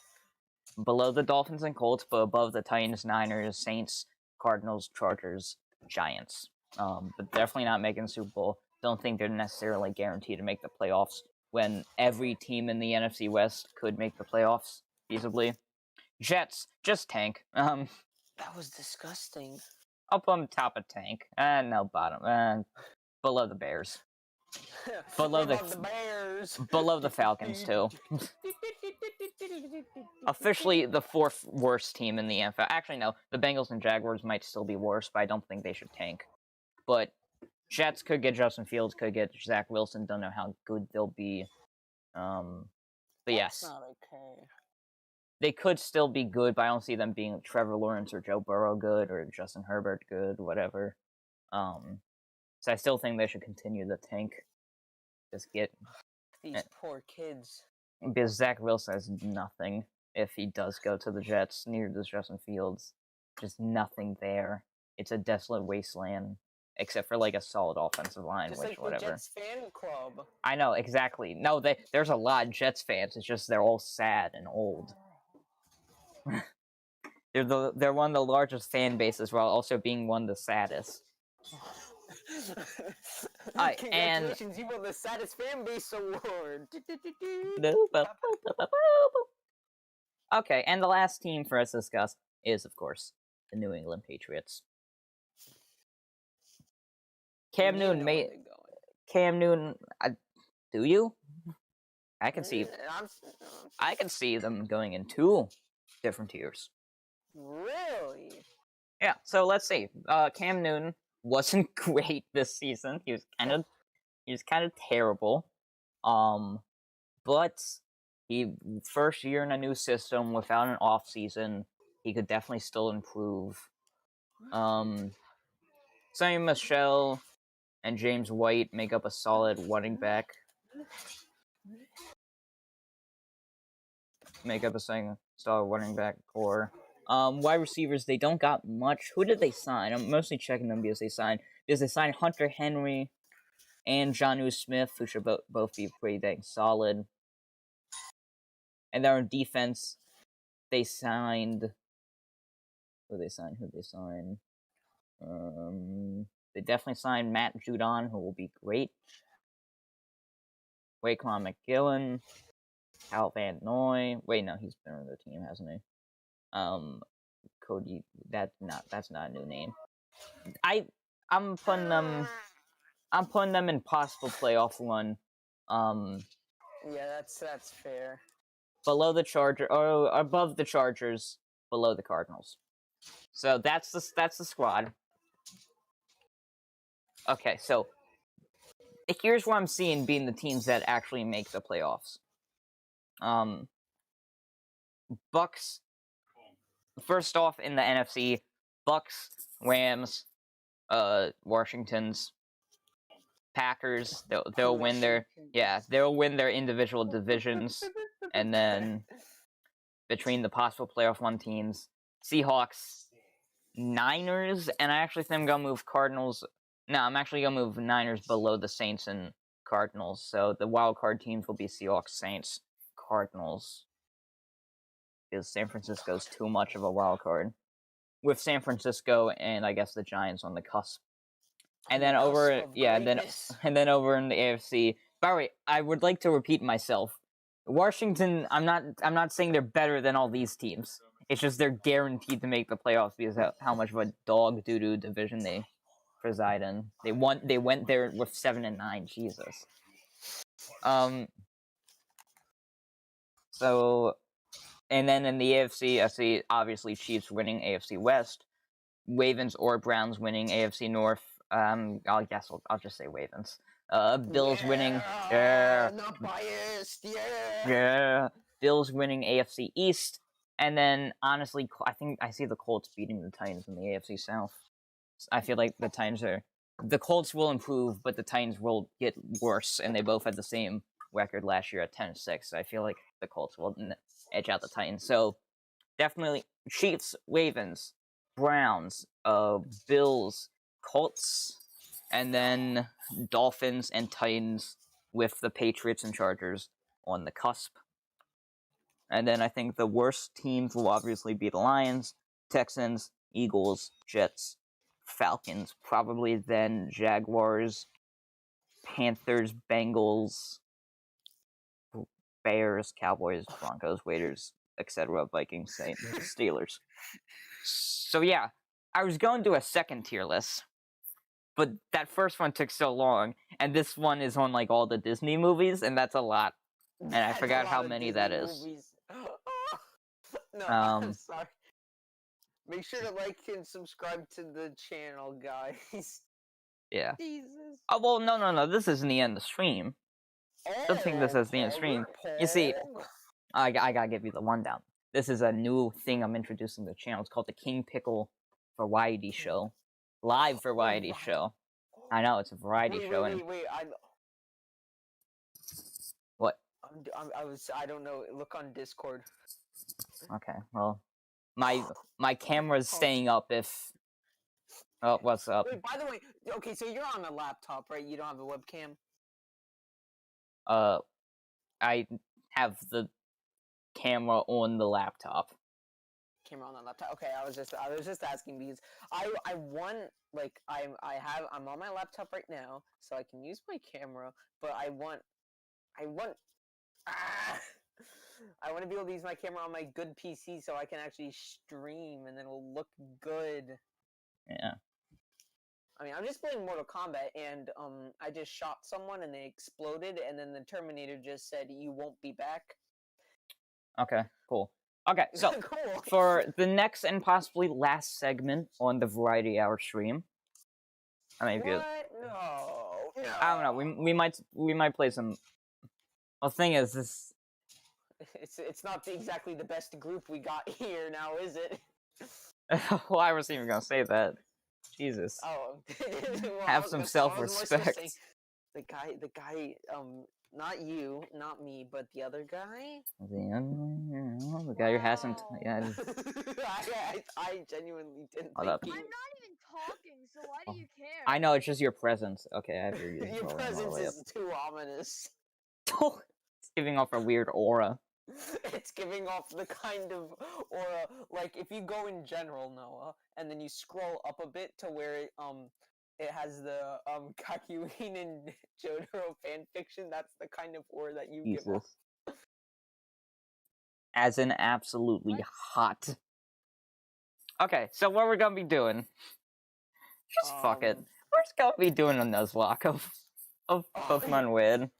Below the Dolphins and Colts, but above the Titans, Niners, Saints, Cardinals, Chargers, Giants. But definitely not making the Super Bowl. Don't think they're necessarily guaranteed to make the playoffs when every team in the NFC West could make the playoffs feasibly. Jets, just tank. That was disgusting. I'll put them top of tank. No, bottom. Below the Bears. Below the Bears. Below the Falcons, too. Officially the 4th worst team in the NFL. Actually, no. The Bengals and Jaguars might still be worse, but I don't think they should tank. But Jets could get Justin Fields, could get Zach Wilson. Don't know how good they'll be. But yes. That's not okay. They could still be good, but I don't see them being Trevor Lawrence or Joe Burrow good or Justin Herbert good, whatever. So I still think they should continue the tank. Just get these poor kids. Because Zach Wilson has nothing if he does go to the Jets, neither does Justin Fields. Just nothing there. It's a desolate wasteland, except for like a solid offensive line, just which like whatever. The Jets fan club. I know, exactly. No, there's a lot of Jets fans. It's just they're all sad and old. They're one of the largest fan bases while also being one of the saddest. Alright, and Congratulations, you won the saddest fan base award. okay, and the last team for us to discuss is, of course, the New England Patriots. Cam You know Newton where made they're going. Cam Newton. Do you? I can see. I'm I can see them going in 2 different tiers. really. Yeah. So let's see. Cam Newton wasn't great this season. He was kind of terrible. But he first year in a new system without an off season, he could definitely still improve. Sonny Michel and James White make up a solid running back. Solid running back core. Wide receivers, they don't got much. Who did they sign? I'm mostly checking them because they signed Hunter Henry and Jonnu Smith, who should both be pretty dang solid. And then on defense, they signed. Who they sign? They definitely signed Matt Judon, who will be great. Waquan McGillen, Cal Van Noy. Wait, no, he's been on the team, hasn't he? Cody. That's not a new name. I'm putting them in possible playoff run. Yeah, that's fair. Below the above the Chargers, below the Cardinals. So that's the squad. Okay, so here's what I'm seeing being the teams that actually make the playoffs. Bucks. First off, in the NFC, Bucks, Rams, Washington's, Packers. They'll win their individual divisions, and then between the possible playoff one teams, Seahawks, Niners, and I actually think I'm gonna move Cardinals. No, I'm actually gonna move Niners below the Saints and Cardinals. So the wild card teams will be Seahawks, Saints, Cardinals, because San Francisco's too much of a wild card. With San Francisco and I guess the Giants on the cusp. And then over in the AFC. By the way, I would like to repeat myself. Washington, I'm not saying they're better than all these teams. It's just they're guaranteed to make the playoffs because of how much of a dog doo-doo division they preside in. They went there with 7-9. Jesus. So, and then in the AFC, I see obviously Chiefs winning AFC West, Ravens or Browns winning AFC North. I'll just say Ravens. Bills winning. Yeah. Not biased. Yeah. Yeah. Bills winning AFC East, and then honestly, I think I see the Colts beating the Titans in the AFC South. I feel like the Colts will improve, but the Titans will get worse, and they both had the same record last year at 10-6. So I feel like the Colts will edge out the Titans. So definitely Chiefs, Ravens, Browns, Bills, Colts, and then Dolphins and Titans with the Patriots and Chargers on the cusp. And then I think the worst teams will obviously be the Lions, Texans, Eagles, Jets, Falcons, probably then Jaguars, Panthers, Bengals, Bears, Cowboys, Broncos, Raiders, etc., Vikings, Saints, Steelers. So yeah, I was going to do a second tier list, but that first one took so long, and this one is on like all the Disney movies, and that's a lot. And I forgot how many that is. No, I'm sorry. Make sure to like and subscribe to the channel, guys. Yeah. Jesus. Oh well, no. This isn't the end of the stream. I don't think this is the end of the stream. You see, I gotta give you the rundown. This is a new thing I'm introducing to the channel. It's called the King Pickle Variety Show, live variety show. I know it's a variety show. Wait. What? I don't know. Look on Discord. Okay. Well, my camera's staying up. If oh, what's up? Wait. By the way, okay. So you're on a laptop, right? You don't have a webcam. I have the camera on the laptop. camera on the laptop? Okay, I was just asking because I want I'm on my laptop right now, so I can use my camera, but I want ah, I want to be able to use my camera on my good PC so I can actually stream and then it'll look good. Yeah. I mean, I'm just playing Mortal Kombat, and I just shot someone and they exploded, and then the Terminator just said, "You won't be back." Okay, cool. Okay, so Cool. for the next and possibly last segment on the Variety Hour stream, I mean, What? No. I don't know. We might play some. Well, the thing is, this It's not exactly the best group we got here now, is it? well, I wasn't even gonna say that. Jesus, Oh, well, have some I was more self-respect. saying the guy, not you, not me, but the other guy. The guy who hasn't. Wow. Yeah. I genuinely didn't Hold think up. he I'm was. not even talking, so why do you care? I know it's just your presence. Okay, I have your Your presence is too ominous. It's giving off a weird aura. It's giving off the kind of aura, like if you go in general, Noah, and then you scroll up a bit to where it has the Kakyoin and Jotaro fanfiction. That's the kind of aura that you give off. Jesus. As in absolutely hot. Okay, so what we're gonna be doing? Just fuck it. We're just gonna be doing a Nuzlocke of Pokemon Win.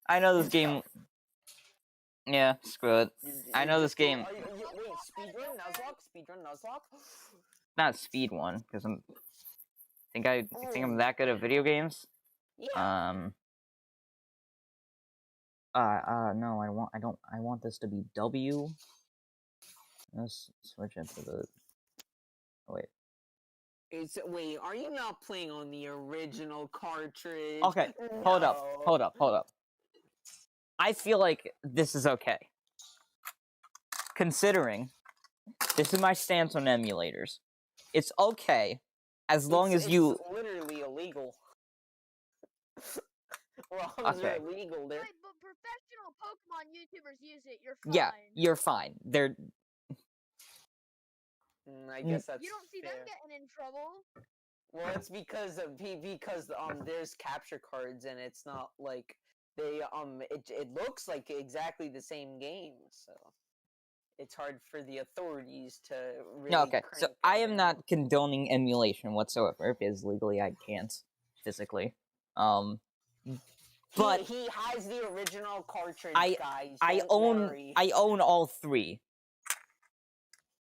I know this game. Yeah, screw it. I know this game. Wait, speedrun Nuzlocke? Not speed one, because I'm. Think I'm that good at video games. Yeah. No, I want this to be W. Let's switch into the. Oh, wait. Wait, are you not playing on the original cartridge? Okay, No. hold up. I feel like this is okay. Considering this is my stance on emulators. It's okay as long as you. It's literally illegal. ROMs are illegal. They're... Right, but professional Pokemon YouTubers use it. You're fine. Yeah, you're fine. They're. I guess that's You don't see fair. them getting in trouble. Well, it's because there's capture cards and it's not like they it looks like exactly the same game, so it's hard for the authorities to really. No, okay. So I am not condoning emulation whatsoever because legally I can't physically. But he has the original cartridge, guys. I own all three.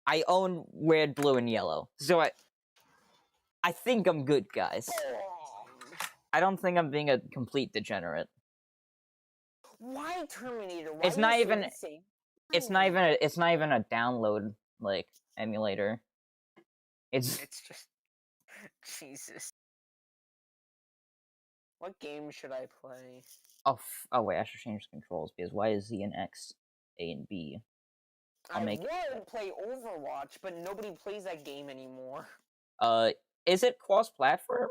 I own red, blue, and yellow. So I think I'm good, guys. I don't think I'm being a complete degenerate. Why Terminator? Why It's not even. say It's not even a download like emulator. It's just Jesus. What game should I play? oh wait, I should change the controls because Y is Z and X, A and B. I would play Overwatch, but nobody plays that game anymore. Is it cross-platform?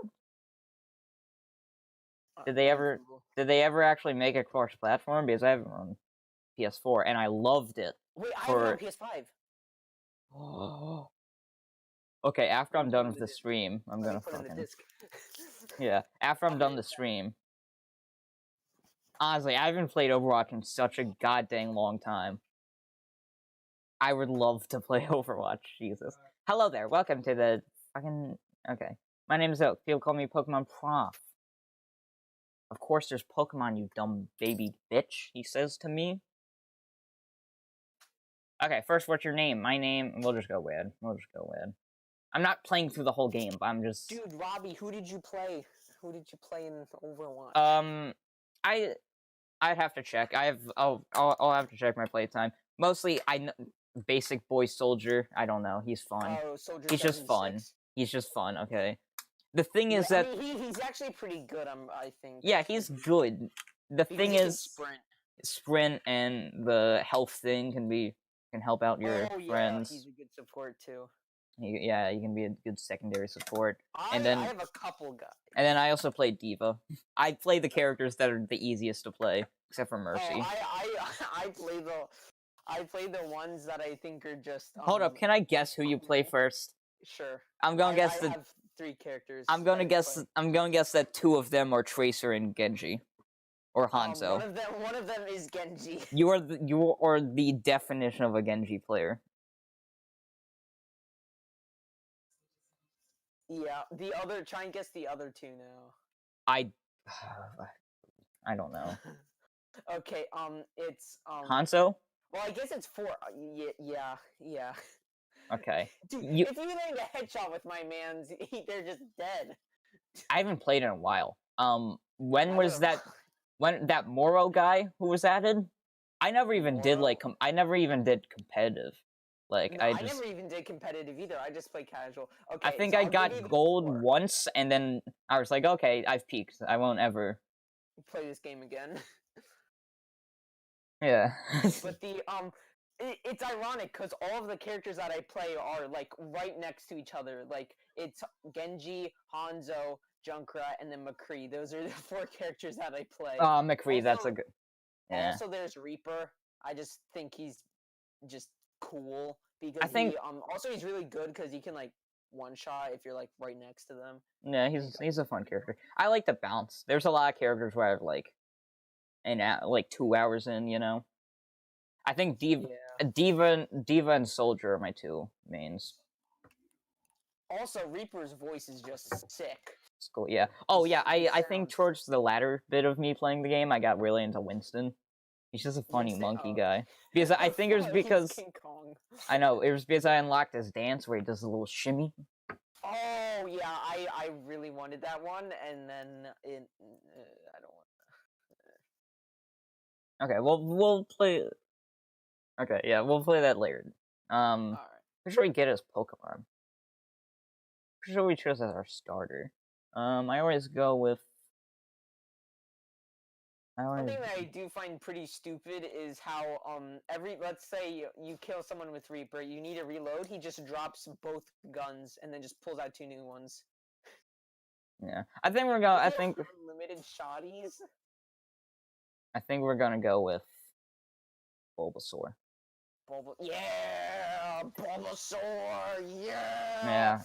Did they ever actually make it cross-platform? Because I have it on PS4 and I loved it. Wait, I have it on PS5. Oh. Okay, after I'm done with the stream, I'm gonna fucking. Yeah, after I'm done the stream. Honestly, I haven't played Overwatch in such a goddamn long time. I would love to play Overwatch, Jesus. Hello there, welcome to the fucking... Okay. My name is Oak. People call me Pokemon Prof. Of course there's Pokemon, you dumb baby bitch, he says to me. Okay, first, what's your name? My name... We'll just go with. I'm not playing through the whole game, but I'm just... Dude, Robbie, who did you play? Who did you play in Overwatch? I'd have to check. I'll have to check my playtime. Mostly, basic boy soldier. I don't know. He's fun. Oh, Soldier. He's just fun. He's just fun. Okay. The thing is that I mean, he's actually pretty good. I think. Yeah, he's good. The thing is, sprint and the health thing can help out your friends. He's a good support too. He can be a good secondary support. I have a couple guys. And then I also play Diva. I play the characters that are the easiest to play, except for Mercy. Oh, I play the ones that I think are just. Hold up, can I guess who you play first? Sure. I'm gonna guess I that. have 3 characters. I'm gonna that I guess. play. I'm gonna guess that 2 of them are Tracer and Genji, or Hanzo. One of them is Genji. You are the definition of a Genji player. Yeah, the other. Try and guess the other 2 now. I don't know. Okay. It's Hanzo? Well, I guess it's 4. Yeah. Okay. Dude, You- if you land a headshot with my man's, they're just dead. I haven't played in a while. When I was don't- that? When that Moro guy who was added? I never even did Moro? I never even did competitive. Like No, I I just. never even did competitive either. I just play casual. Okay. I think so I I'll give got you the gold 4. once, and then I was like, okay, I've peaked. I won't ever. Play this game again. Yeah. But it's ironic because all of the characters that I play are like right next to each other. Like it's Genji, Hanzo, Junkrat, and then McCree. Those are the 4 characters that I play. Oh, McCree, that's Also- a good. Yeah. Also, there's Reaper. I just think he's just cool because I think- also he's really good because he can like one shot if you're like right next to them. Yeah, he's a fun character. I like the bounce. There's a lot of characters where I've like 2 hours in, you know. I think Yeah. Diva and Soldier are my 2 mains. Also, Reaper's voice is just sick. It's cool, yeah. Oh yeah, He I think sounds- towards the latter bit of me playing the game, I got really into Winston. He's just a funny Winston, monkey oh. guy. Because I think it was He's because King Kong. I know it was because I unlocked his dance where he does a little shimmy. Oh yeah, I really wanted that one, and then I don't want. Okay, well we'll play. Okay, yeah, we'll play that later. All right. Pretty sure we get his Pokemon. Pretty sure we chose as our starter. I always go with. One thing that I do find pretty stupid is how let's say you kill someone with Reaper, you need to reload, he just drops both guns and then just pulls out 2 new ones. Yeah, I think we're going. I think unlimited shotties. I think we're gonna go with Bulbasaur. Yeah, Bulbasaur. Yeah. Yeah.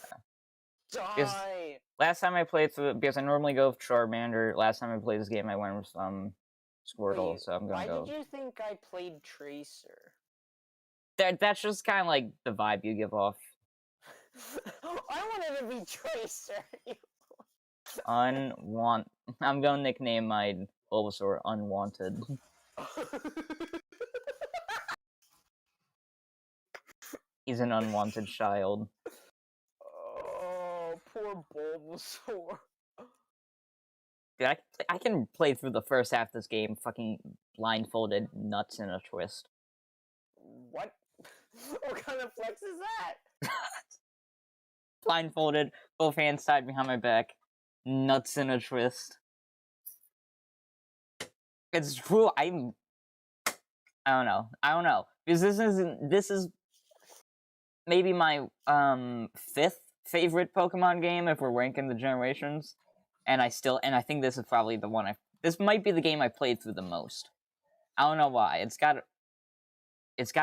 Die. Last time I played through because I normally go with Charmander. Last time I played this game, I went with Squirtle. Wait, So I'm gonna go. Why did you think I played Tracer? That's just kind of like the vibe you give off. I wanted to be Tracer. I'm gonna nickname my Bulbasaur Unwanted. He's an unwanted child. Oh, poor Bulbasaur. Dude, I can play through the first half of this game fucking blindfolded, nuts in a twist. What? What kind of flex is that? Blindfolded, both hands tied behind my back, nuts in a twist. It's true. I don't know. Because this is maybe my 5th favorite Pokemon game if we're ranking the generations. And I think this is probably the one this might be the game I played through the most. I don't know why. It's got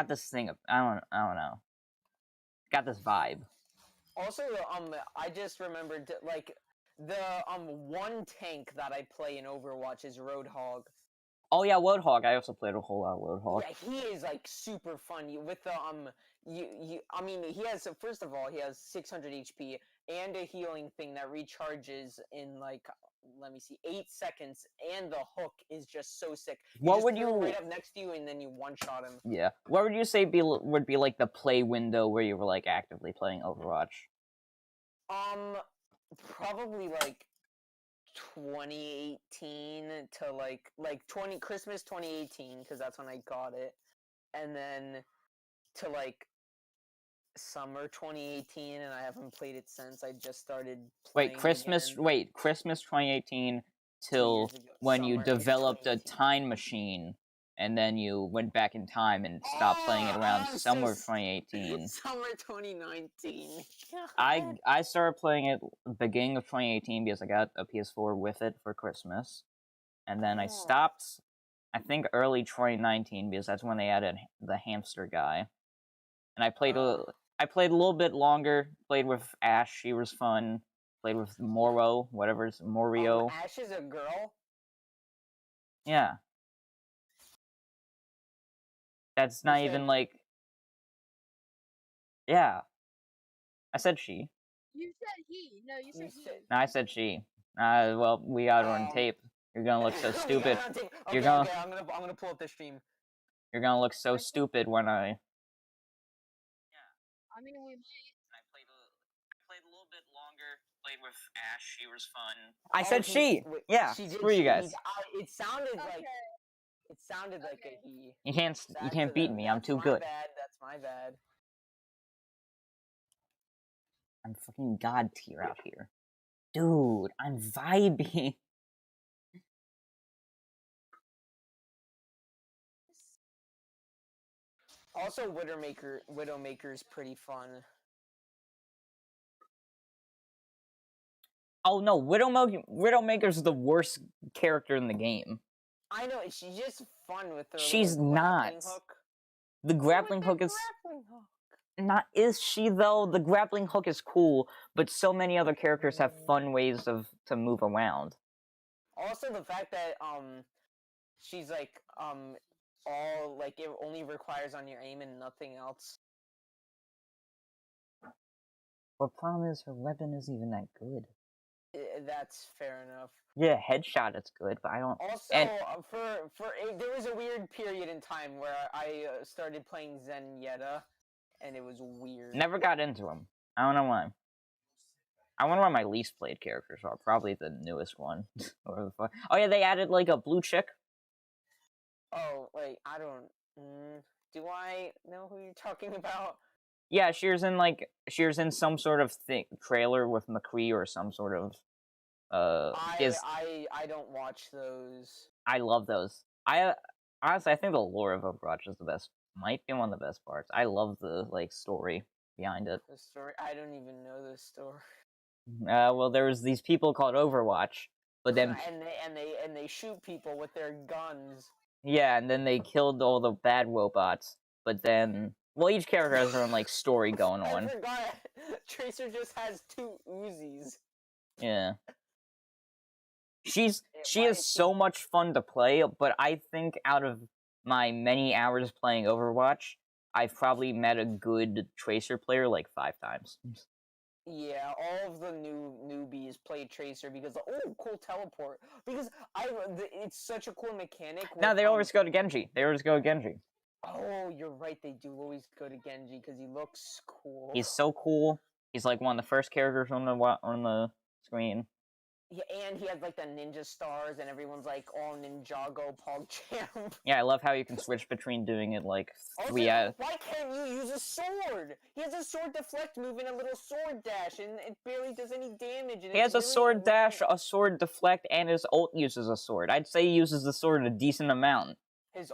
this thing of I don't know. It's got this vibe. Also, I just remembered like the one tank that I play in Overwatch is Roadhog. Oh yeah, Roadhog. I also played a whole lot of Roadhog. Yeah, he is like super fun. With the I mean, he has first of all he has 600 HP and a healing thing that recharges in like let me see 8 seconds, and the hook is just so sick. What just would put you him right up next to you and then you one shot him? Yeah. What would you say would be like the play window where you were like actively playing Overwatch? Probably like 2018 to like 20 Christmas 2018 because that's when I got it, and then to like summer 2018, and I haven't played it since. I just started playing Christmas again. Christmas 2018 2 till years ago, when you summer developed a 2018. time machine and then you went back in time and stopped playing it around I'm summer so 2018. Summer 2019. I started playing it beginning of 2018 because I got a PS4 with it for Christmas. And then I Oh. stopped I think early 2019 because that's when they added the hamster guy. And I played a little bit longer. Played with Ash, she was fun. Played with Moro, whatever's Morio. Ash is a girl? Yeah. That's not You even said- like. Yeah. I said she. You said he. No, you said he. No, I said she. Well, we got it on tape. You're gonna look so stupid. Okay, You're gonna. okay, I'm gonna pull up the stream. You're gonna look so stupid when I. I mean, we might. I played a little bit longer. Played with Ash, she was fun. I Oh, said she. wait, Yeah. she did. Screw you guys. It sounded like. Okay. It sounded like Okay. a he. You can't beat me. I'm too good. That's my bad. I'm fucking god tier out here. Dude, I'm vibing. Also, Widowmaker's pretty fun. Oh no, Widowmaker's the worst character in the game. I know, she's just fun with her. She's little grappling not. Hook. The grappling hook is Grappling hook. not. Is she though? The grappling hook is cool, but so many other characters have fun ways to move around. Also, the fact that she's like all like it only requires on your aim and nothing else. The problem is her weapon isn't even that good. That's fair enough. Yeah, headshot is good, but I don't. Also, And there was a weird period in time where I started playing Zenyatta, and it was weird. never got into him. I don't know why. I wonder why my least played characters are. Probably the newest one. Or the fuck. Oh yeah, they added like a blue chick. Oh, wait, I don't. Do I know who you're talking about? Yeah, she was in some sort of trailer with McCree or some sort of I don't watch those. I love those. Honestly I think the lore of Overwatch is the best. Might be one of the best parts. I love the like story behind it. The story. I don't even know the story. Well, there was these people called Overwatch, but then and they shoot people with their guns. yeah, and then they killed all the bad robots. But then, well, each character has their own like story going on. I forgot. Tracer just has 2 Uzis. Yeah. She is so much fun to play, but I think out of my many hours playing Overwatch, I've probably met a good Tracer player like 5 times. Yeah, all of the newbies play Tracer because cool teleport. Because it's such a cool mechanic. No, they always go to Genji. Oh, you're right. They do always go to Genji because he looks cool. He's so cool. He's like one of the first characters on the screen. Yeah, and he has like the ninja stars, and everyone's like all Ninjago PogChamp. Yeah, I love how you can switch between doing it like Also, why can't you use a sword? He has a sword deflect move and a little sword dash, and it barely does any damage. And he has a sword dash, a sword deflect, and his ult uses a sword. I'd say he uses the sword a decent amount. His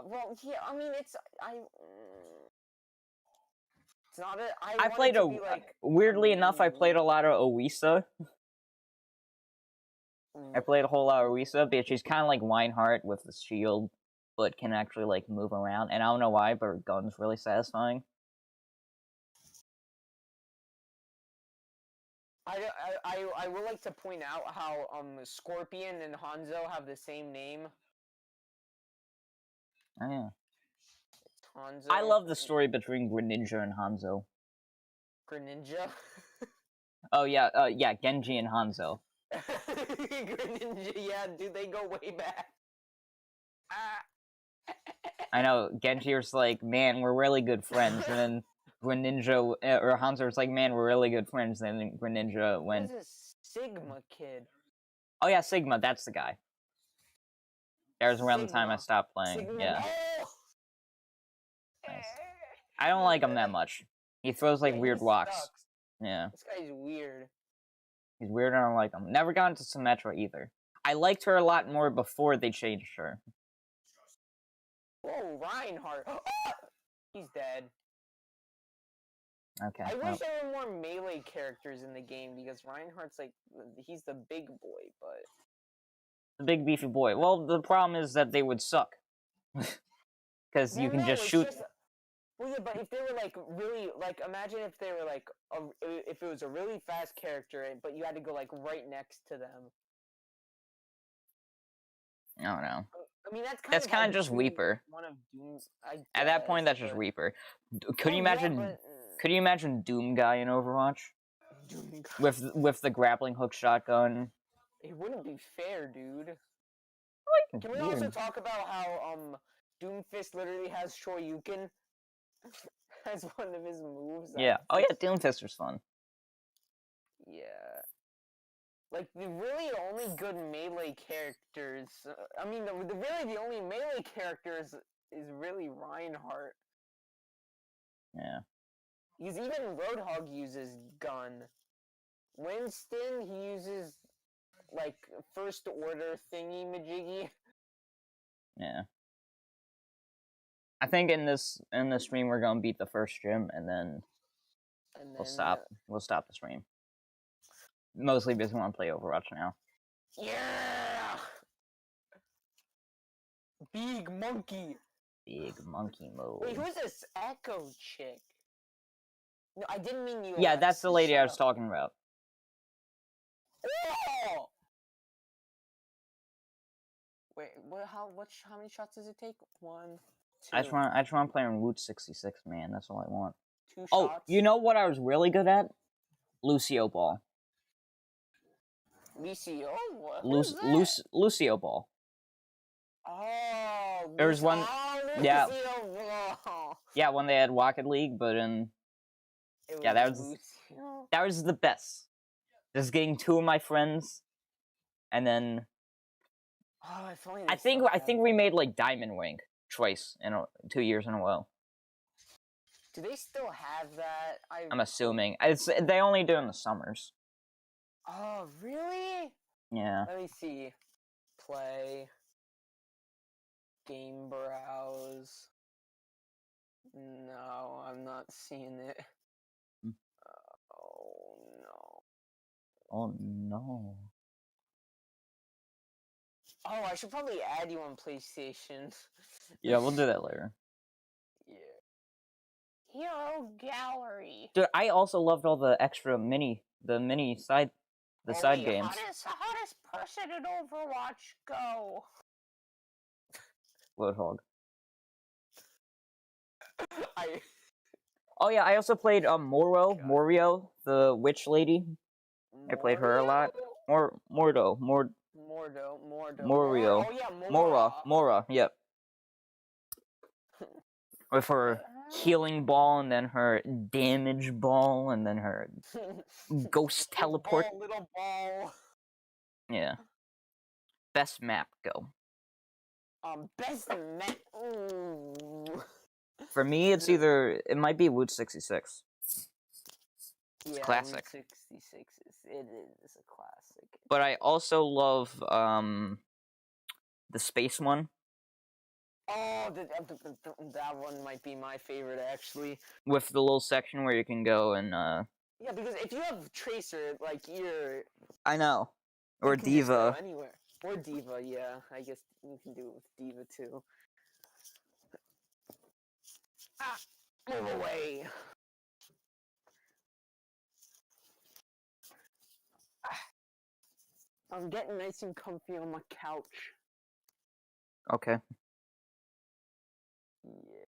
well, yeah, I mean it's not a. I played weirdly enough. I played a lot of Orisa. I played a whole lot of Orisa because she's kind of like Reinhardt with the shield, but can actually like move around. And I don't know why, but her gun's really satisfying. I would like to point out how Scorpion and Hanzo have the same name. Oh yeah. It's Hanzo. I love the story between Greninja and Hanzo. Greninja. Oh yeah, yeah, Genji and Hanzo. Greninja, yeah, dude, they go way back. I know, Genji was like, man, we're really good friends, and then Greninja, or Hanzo was like, man, we're really good friends, and then Greninja went... Who's a Sigma kid? Oh yeah, Sigma, that's the guy. That was around the time I stopped playing, Sigma. yeah. Oh! Nice. I don't like him that much. He throws like Yeah, weird he rocks. sucks. Yeah. This guy's weird. He's weird and I don't like him. Never got into Symmetra either. I liked her a lot more before they changed her. Whoa, Reinhardt. He's dead. Okay. I well. wish there were more melee characters in the game because Reinhardt's like, he's the big boy, but... The big beefy boy. Well, the problem is that they would suck. Because you can just shoot. Well, yeah, but if they were like really like, imagine if they were like if it was a really fast character, but you had to go like right next to them. I don't know. I mean, That's kind of just Reaper. One of Doom's. At that point, that's just Reaper. Could you imagine? Yeah, Could you imagine Doom Guy in Overwatch Doom with the grappling hook shotgun? It wouldn't be fair, dude. Like, Can we also talk about how Doomfist literally has Shoryuken as one of his moves? Yeah. Oh yeah, Doomfist was fun. Yeah. Like, the really only good melee characters... I mean, really the only melee characters is really Reinhardt. Yeah. Because even Roadhog uses gun. Winston, he uses, like, first order thingy-majiggy. Yeah. I think in this stream we're gonna beat the first gym and then we'll stop the stream. Mostly because we want to play Overwatch now. Yeah! Big monkey! Big monkey mode. Wait, who's this Echo chick? No, I didn't mean you. Yeah, that's the lady I was Shut talking about. Oh! Wait, how many shots does it take? 1, 2. I just want to play on Route 66, man. That's all I want. 2 shots. Oh, you know what I was really good at? Lucio Ball. Lucio? What? Lucio Ball. Oh, There was one. Yeah. Ball. Yeah, when they had Rocket League, but yeah, that was the best. Just getting 2 of my friends, and then Oh, if only I think we made like Diamond Rank twice in 2 years in a row. Do they still have that? I'm assuming they only do it in the summers. Oh, really? Yeah. Let me see. Play. Game browse. No, I'm not seeing it. Oh, no. Oh no. Oh, I should probably add you on PlayStation. Yeah, we'll do that later. Yeah. Hero gallery. Dude, I also loved all the extra side games. Hottest person in Overwatch, go. Roadhog. I Oh yeah, I also played Morio, the witch lady. I played her a lot. Mordo. Morio. Oh yeah, Mora, yep. With her healing ball, and then her damage ball, and then her ghost teleport. Little ball. Yeah. Best map, go. Best map. Ooh. For me, it might be Route 66. It's classic. Route 66 is a classic. But I also love the space one. Oh, that one might be my favorite, actually. With the little section where you can go and Yeah, because if you have Tracer, like, you're... I know. Or you can just go Diva. anywhere. Or Diva, yeah. I guess you can do it with Diva, too. Ah! Move away! I'm getting nice and comfy on my couch. Okay. Yeah.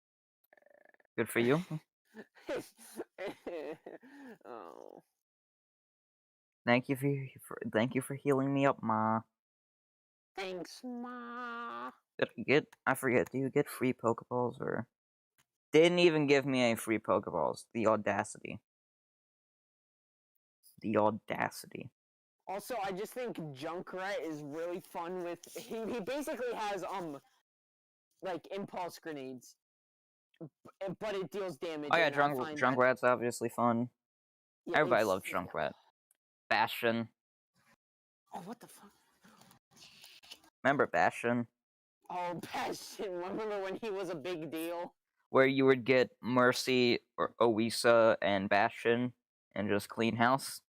Good for you. Oh. Thank you for healing me up, Ma. Thanks, Ma. I forget, do you get free Pokeballs or... Didn't even give me any free Pokeballs. The audacity. The audacity. Also, I just think Junkrat is really fun with... He basically has, like, impulse grenades. But it deals damage. Oh yeah, Junkrat's obviously fun. Yeah, Everybody loves Junkrat. Bastion. Oh, what the fuck? Remember Bastion? Oh, Bastion. Remember when he was a big deal? Where you would get Mercy or Oisa and Bastion and just clean house.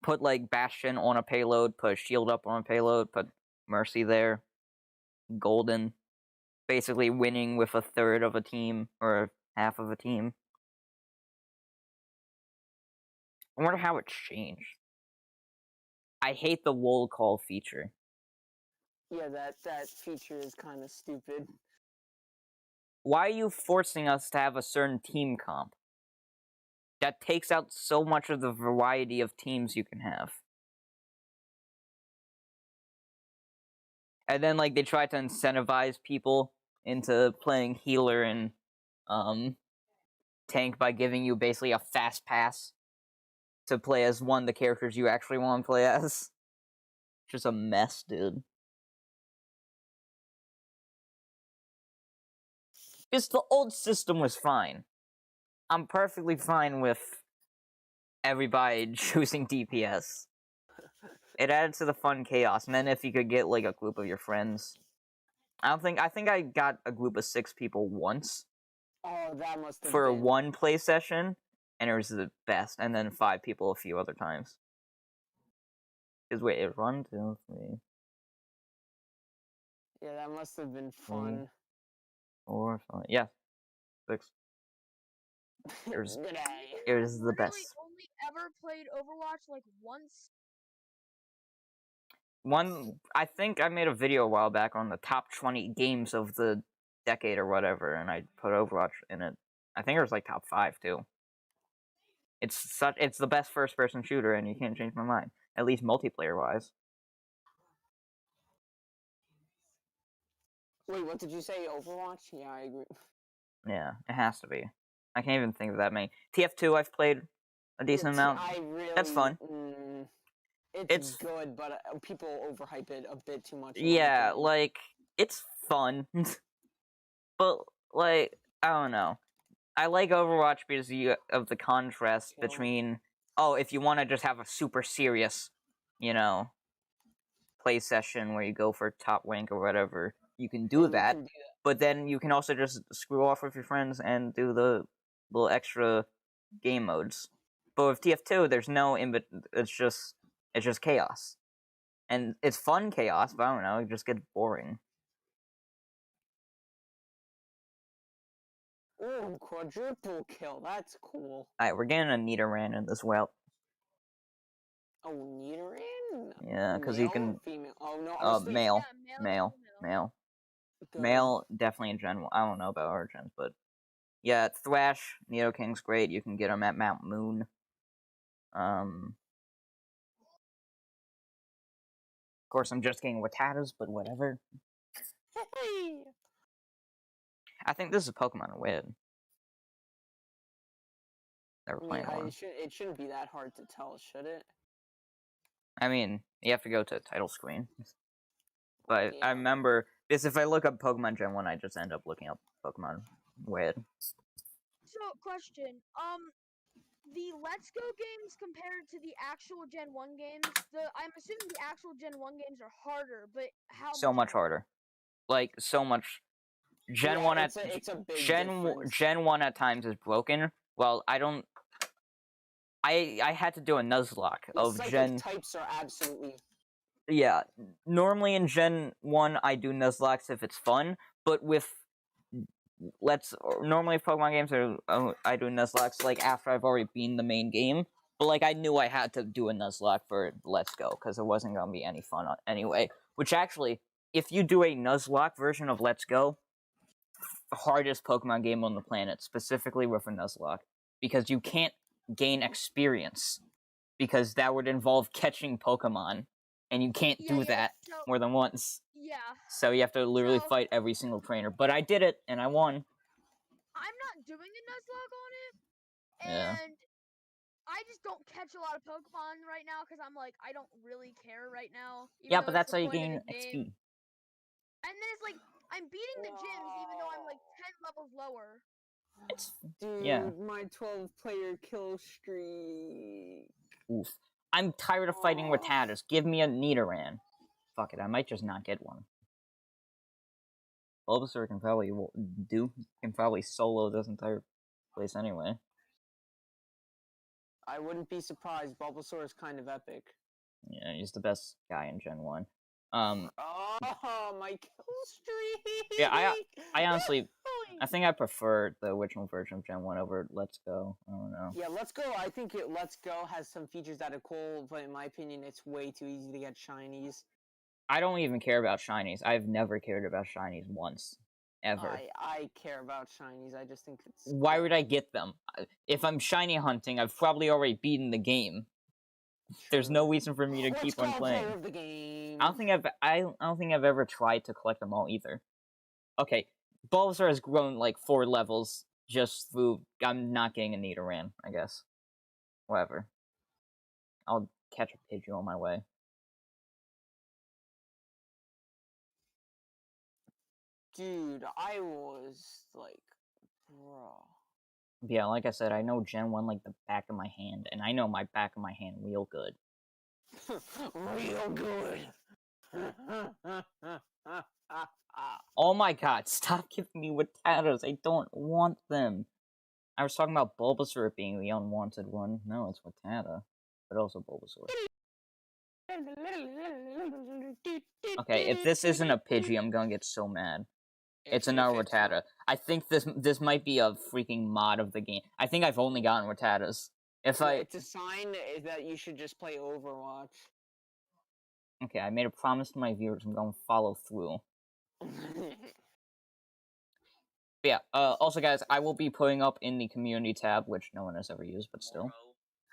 put like Bastion on a payload, put Shield up on a payload, put Mercy there, Golden, basically winning with a third of a team or half of a team. I wonder how it's changed. I hate the roll call feature. Yeah, that feature is kind of stupid. Why are you forcing us to have a certain team comp? That takes out so much of the variety of teams you can have. And then, like, they try to incentivize people into playing healer and tank by giving you basically a fast pass to play as one of the characters you actually want to play as. Just a mess, dude. Because the old system was fine. I'm perfectly fine with everybody choosing DPS. It added to the fun chaos, and then if you could get, like, a group of your friends. I think I got a group of 6 people once. Oh, that must have For been... one play session, and it was the best, and then 5 people a few other times. Because wait, it 1, 2, 3. Yeah, that must have been fun. 4, 5. Yeah, 6. It was Good eye. it was the Really best. only ever played Overwatch like once. I think I made a video a while back on the top 20 games of the decade or whatever, and I put Overwatch in it. I think it was like top 5 too. It's the best first-person shooter, and you can't change my mind. At least multiplayer-wise. Wait, what did you say? Overwatch? Yeah, I agree. Yeah, it has to be. I can't even think of that many. TF2 I've played a decent amount. I really... That's fun. It's good, but people overhype it a bit too much. Yeah, like, it's fun. But, like, I don't know. I like Overwatch because of the contrast between, if you want to just have a super serious, play session where you go for top rank or whatever, you can do that. But then you can also just screw off with your friends and do the little extra game modes. But with TF2, there's no it's just chaos. And it's fun chaos, but I don't know, it just gets boring. Ooh, quadruple kill. That's cool. Alright, we're getting a Nidoran in this well. Oh, Nidoran? Yeah, because you can... Female? Oh, no, male. Yeah, Male. Good. Male, definitely in Gen 1. I don't know about our gens, but... Yeah, Thrash, Nidoking's great. You can get him at Mount Moon. Of course, I'm just getting Watatas, but whatever. Hey! I think this is Pokemon Win. Never playing one. It shouldn't be that hard to tell, should it? I mean, you have to go to the title screen. But Yeah. I remember, because if I look up Pokemon Gen 1, I just end up looking up Pokemon Win. So, question. The Let's Go games compared to the actual Gen 1 games, I'm assuming the actual Gen 1 games are harder, but how So much harder. Like, so much. Gen 1 it's a big difference. Gen 1 at times is broken. Well, I had to do a Nuzlocke of Gen... types are absolutely... Yeah, normally in Gen 1 I do Nuzlocks if it's fun, but with... Normally Pokemon games I do Nuzlocks like after I've already beaten the main game. But like I knew I had to do a Nuzlocke for Let's Go, because it wasn't going to be any fun anyway. Which actually, if you do a Nuzlocke version of Let's Go, the hardest Pokemon game on the planet, specifically with a Nuzlocke, because you can't gain experience, because that would involve catching Pokemon, and you can't do that more than once. Yeah. So you have to literally fight every single trainer. But I did it, and I won. I'm not doing a Nuzlocke on it, Yeah. and I just don't catch a lot of Pokemon right now, because I'm like, I don't really care right now. Yeah, but that's how you gain XP. And then it's like, I'm beating the gyms even though I'm like 10 levels lower. Dude, my 12-player kill streak. Oof. I'm tired of fighting Rattatas. Give me a Nidoran. Fuck it, I might just not get one. Bulbasaur can probably solo this entire place anyway. I wouldn't be surprised. Bulbasaur is kind of epic. Yeah, he's the best guy in Gen 1. Oh, my kill streak! Yeah, I honestly, I think I prefer the original version of Gen 1 over Let's Go. I don't know. Yeah, Let's Go. I think Let's Go has some features that are cool, but in my opinion, it's way too easy to get shinies. I don't even care about shinies. I've never cared about shinies once. Ever. I care about shinies. I just think it's... Why would I get them? If I'm shiny hunting, I've probably already beaten the game. There's no reason for me to keep on playing. Player of the game. I don't think I've ever tried to collect them all either. Okay, Bulbasaur has grown like 4 levels just through. I'm not getting a Nidoran, I guess. Whatever. I'll catch a Pidgey on my way. Dude, I was like, bro. Yeah, like I said, I know Gen 1 like the back of my hand, and I know my back of my hand real good. Real good. Oh my god, stop giving me Rattatas. I don't want them. I was talking about Bulbasaur being the unwanted one. No, it's Rattata. But also Bulbasaur. Okay, if this isn't a Pidgey, I'm gonna get so mad. It's another Rattata. I think this might be a freaking mod of the game. I think I've only gotten Rattatas. It's a sign that you should just play Overwatch. Okay, I made a promise to my viewers. I'm gonna follow through. But yeah, also guys, I will be putting up in the community tab, which no one has ever used, but still.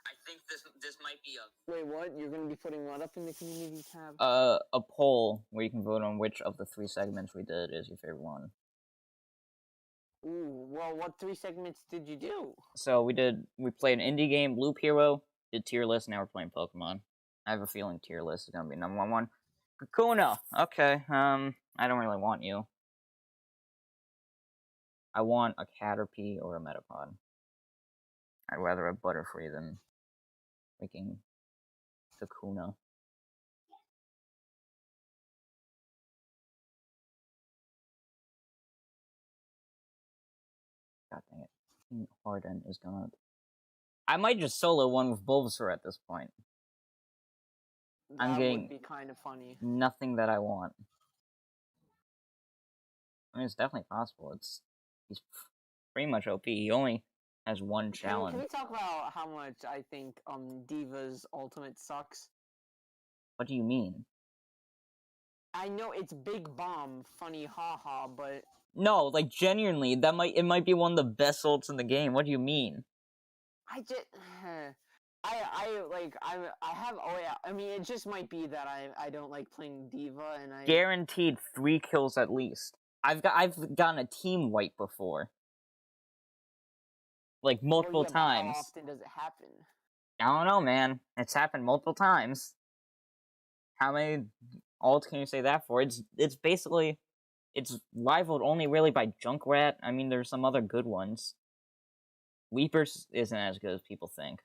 I think this might be a... Wait, what? You're gonna be putting what up in the community tab? A poll where you can vote on which of the 3 segments we did is your favorite one. Ooh, well, what 3 segments did you do? So we played an indie game, Loop Hero, did tier list, now we're playing Pokemon. I have a feeling tier list is gonna be number one. Kakuna! Okay, I don't really want you. I want a Caterpie or a Metapod. I'd rather a Butterfree than freaking Kakuna. God dang it. Harden is gonna... I might just solo one with Bulbasaur at this point. That would be kind of funny. Nothing that I want. I mean, it's definitely possible. He's pretty much OP. He only has one challenge. Can we talk about how much I think Diva's ultimate sucks? What do you mean? I know it's Big Bomb, funny haha, but no, like genuinely, it might be one of the best ults in the game. What do you mean? I mean, it just might be that I don't like playing Diva, and I guaranteed 3 kills at least. I've gotten a team wipe before, like multiple times. How often does it happen? I don't know, man. It's happened multiple times. How many ults can you say that for? It's basically, it's rivaled only really by Junkrat. I mean, there's some other good ones. Reapers isn't as good as people think.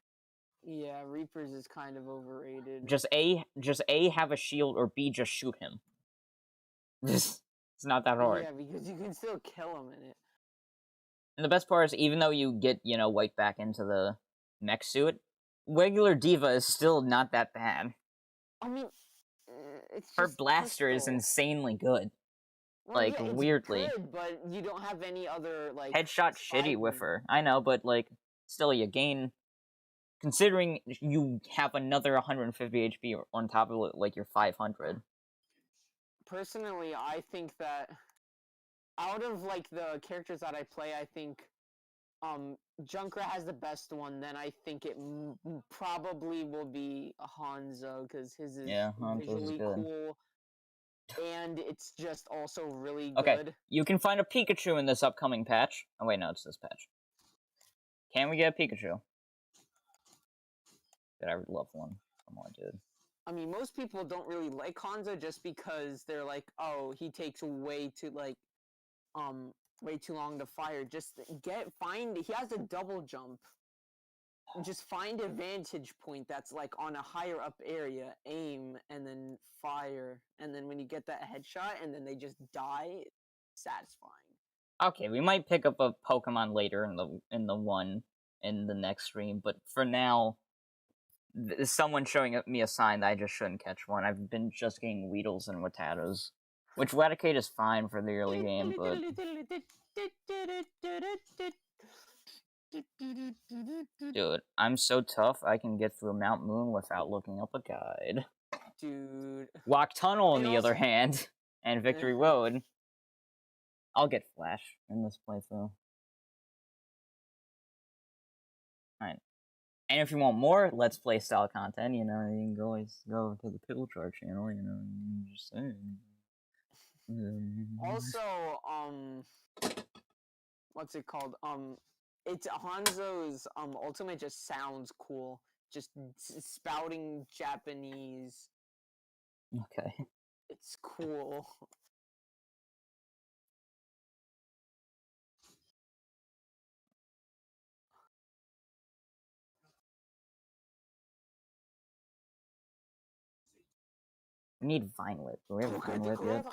Yeah, Reapers is kind of overrated. Just A, have a shield, or B, just shoot him. It's not that hard. Yeah, because you can still kill him in it. And the best part is, even though you get, wiped back into the mech suit, regular Diva is still not that bad. I mean, it's just her blaster Crystal. is insanely good. Well, like, yeah, it's weirdly. good, but you don't have any other, like... Headshot shitty with her. I know, but, like, still you gain... Considering you have another 150 HP on top of, like, your 500. Personally, I think that out of, like, the characters that I play, I think Junkrat has the best one. Then I think it probably will be Hanzo, because his is visually cool. And it's just also really good. Okay, you can find a Pikachu in this upcoming patch. Oh wait, no, it's this patch. Can we get a Pikachu? Dude, I would love one. Come on, dude. I mean, most people don't really like Hanzo just because they're like, oh, he takes way too long to fire. Just he has a double jump. Just find a vantage point that's like on a higher up area, aim, and then fire, and then when you get that headshot and then they just die, it's satisfying. Okay, we might pick up a Pokemon later in the one in the next stream. But for now, someone showing me a sign that I just shouldn't catch one. I've been just getting Weedles and Watatas, which Waticate is fine for the early game, but dude, I'm so tough I can get through Mount Moon without looking up a guide. Dude. Rock Tunnel, on And the other also- hand, and Victory Road. I'll get Flash in this playthrough. Alright. And if you want more Let's Play style content, you know, you can always go to the Pickle Chart channel, you know, just saying. Also, what's it called? It's Hanzo's ultimate just sounds cool. Just spouting Japanese. Okay. It's cool. We need Vine Whip. Do we have a Vine Whip yet?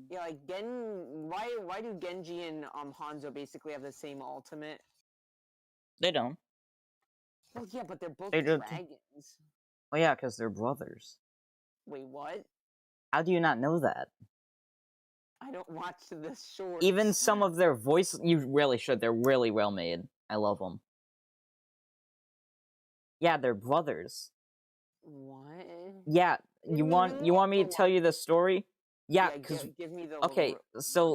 Yeah, like why do Genji and Hanzo basically have the same ultimate? They don't. Well, yeah, but they're both They do- dragons. Oh yeah, because they're brothers. Wait, what? How do you not know that? I don't watch the shorts. Even some of their voice, you really should. They're really well made. I love them. Yeah, they're brothers. What? Yeah, you want me to tell you the story? Yeah, because give me the okay, so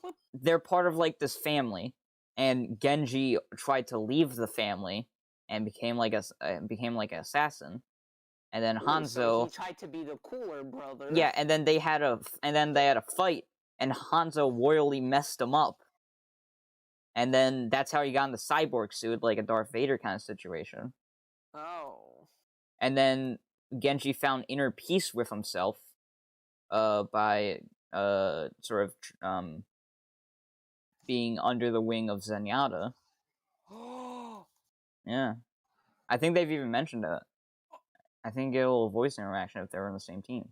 rundown. they're part of like this family, and Genji tried to leave the family and became like an assassin, and then Ooh, Hanzo. so he tried to be the cooler brother. Yeah, and then they had a fight, and Hanzo royally messed him up. And then that's how he got in the cyborg suit, like a Darth Vader kind of situation. Oh. And then Genji found inner peace with himself, by sort of being under the wing of Zenyatta. Yeah, I think they've even mentioned it. I think it'll voice interaction if they're on the same team.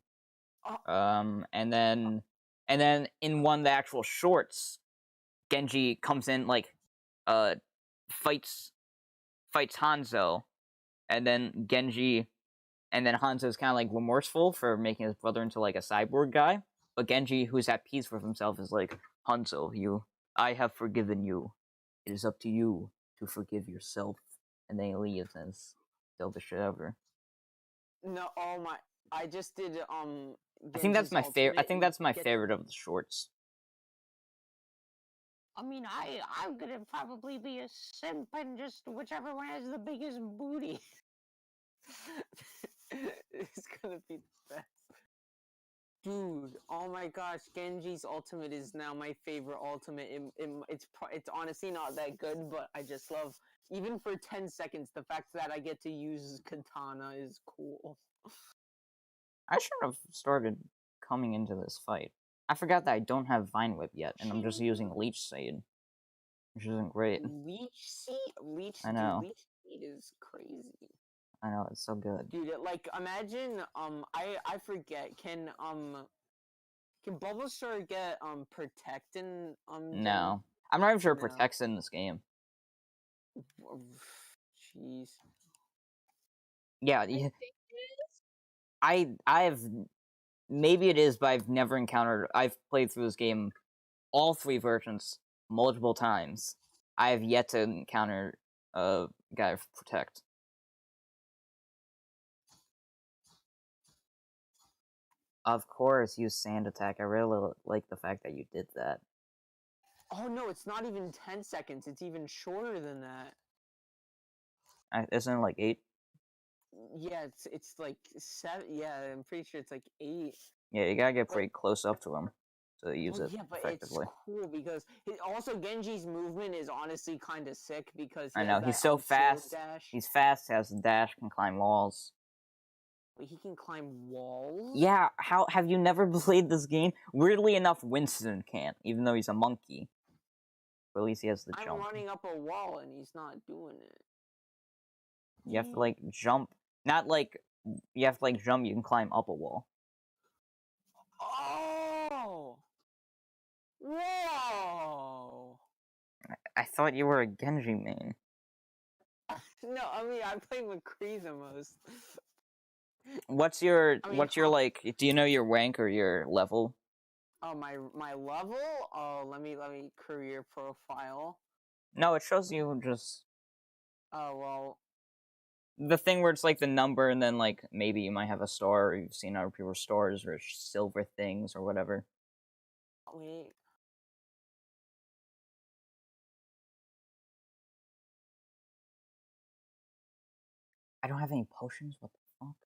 And then in one of the actual shorts, Genji comes in like, fights Hanzo, and then Hanzo's kind of like remorseful for making his brother into like a cyborg guy, but Genji, who's at peace with himself, is like, Hanzo, I have forgiven you. It is up to you to forgive yourself. And then he leaves, and it's still the shit ever. No, oh my! I just did I think that's Genji's my favorite. I ultimate think that's my get- favorite of the shorts. I mean, I'm gonna probably be a simp and just whichever one has the biggest booty. It's gonna be the best. Dude, oh my gosh, Genji's ultimate is now my favorite ultimate. It's honestly not that good, but I just love, even for 10 seconds, the fact that I get to use katana is cool. I should have started coming into this fight. I forgot that I don't have Vine Whip yet, and I'm just using Leech Seed, which isn't great. Leech Seed? I know. Dude, Leech Seed is crazy. I know, it's so good. Dude, like, imagine, I forget, can Bulbasaur get, Protect in, No. I'm not even sure No. Protect's in this game. Jeez. Yeah, I think it is. I've maybe it is, but I've never encountered. I've played through this game, all 3 versions, multiple times. I have yet to encounter a guy with Protect. Of course, use Sand Attack. I really like the fact that you did that. Oh no, it's not even 10 seconds. It's even shorter than that. Isn't it like 8? Yeah, it's like 7. Yeah, I'm pretty sure it's like 8. Yeah, you gotta get pretty close up to him to use Well, it yeah, but effectively. it's cool because also Genji's movement is honestly kind of sick because I he know, has he's that, so sword fast. Dash. He's fast, has a dash, can climb walls. Wait, he can climb walls? Yeah, how have you never played this game? Weirdly enough, Winston can't, even though he's a monkey. But at least he has the I'm jump. running up a wall and he's not doing it. You have to like jump. Not like you have to like jump, you can climb up a wall. Oh! thought you were a Genji main. No, I mean I play McCree the most. What's your I mean, like? Do you know your rank or your level? Oh, my level? Oh, let me career profile. No, it shows you just Oh well. the thing where it's like the number, and then like maybe you might have a star, or you've seen other people's stars or silver things or whatever. Wait. I don't have any potions. What the fuck?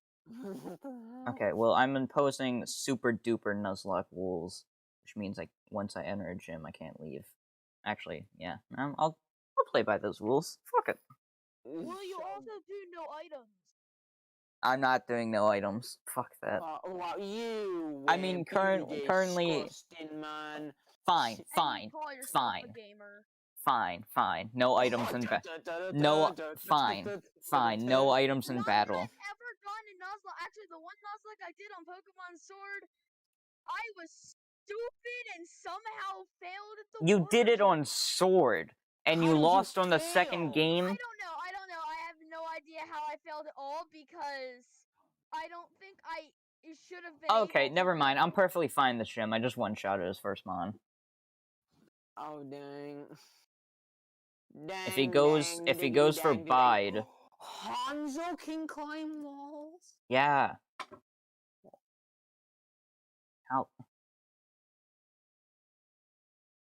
What the hell? Okay, well I'm imposing super duper Nuzlocke rules, which means like once I enter a gym, I can't leave. Actually, yeah, I'll play by those rules. Fuck it. Will you So- also do no items? I'm not doing no items. Fuck that. Wow, you. I mean, currently, disgusting, man. fine, And fine, you call yourself fine, a gamer. fine. No items in no, fine. No items in None battle. I've ever done in Nuzlocke. Actually, the one Nuzlocke I did on Pokemon Sword, I was stupid and somehow failed at the You did it water on Sword, and How you did you lost on the second fail? game. I don't know. I have no idea how I failed at all because I don't think I should have been. Okay, able to never mind. I'm fail. perfectly fine in this gym. I just one-shotted his first mon. Oh dang. Dang. If he goes for bide, Hanzo can climb walls. yeah.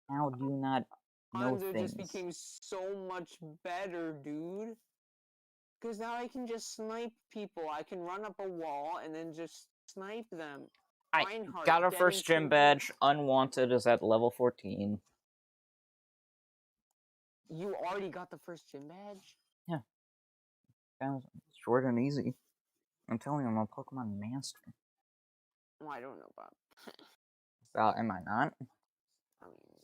How do you not know Hanzo things? just became so much better, dude. Because now I can just snipe people. I can run up a wall and then just snipe them. I Reinhardt, got our getting first gym 2 badge. Unwanted is at level 14. You already got the first gym badge? Yeah. That was short and easy. I'm telling you, I'm a Pokemon master. Well, I don't know about. Am I not? I mean,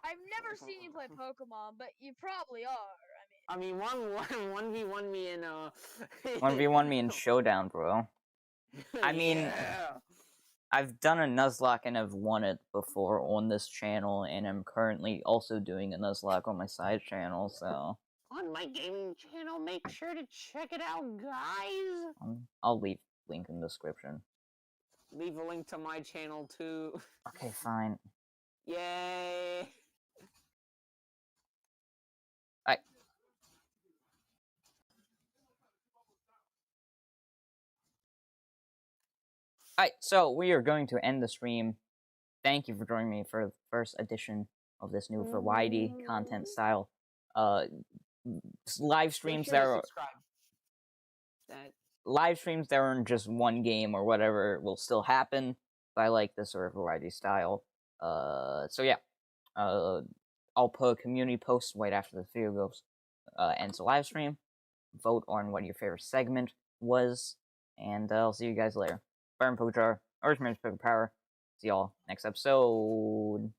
I've never seen you play Pokemon, but you probably are. I mean, 1v1 me in 1v1 me in Showdown, bro. I mean, yeah. I've done a Nuzlocke and I've won it before on this channel, and I'm currently also doing a Nuzlocke on my side channel, so... On my gaming channel, make sure to check it out, guys. I'll leave link in the description. Leave a link to my channel too. Okay, fine. Yay! Alright, so we are going to end the stream. Thank you for joining me for the first edition of this new variety content style. Live streams Make sure that to are subscribe. live streams that aren't just one game or whatever will still happen. But I like this sort of variety style. So yeah. I'll put a community post right after the video goes ends the live stream. Vote on what your favorite segment was, and I'll see you guys later. Fire and Pokejar, Earthman's Poker Power. See y'all next episode.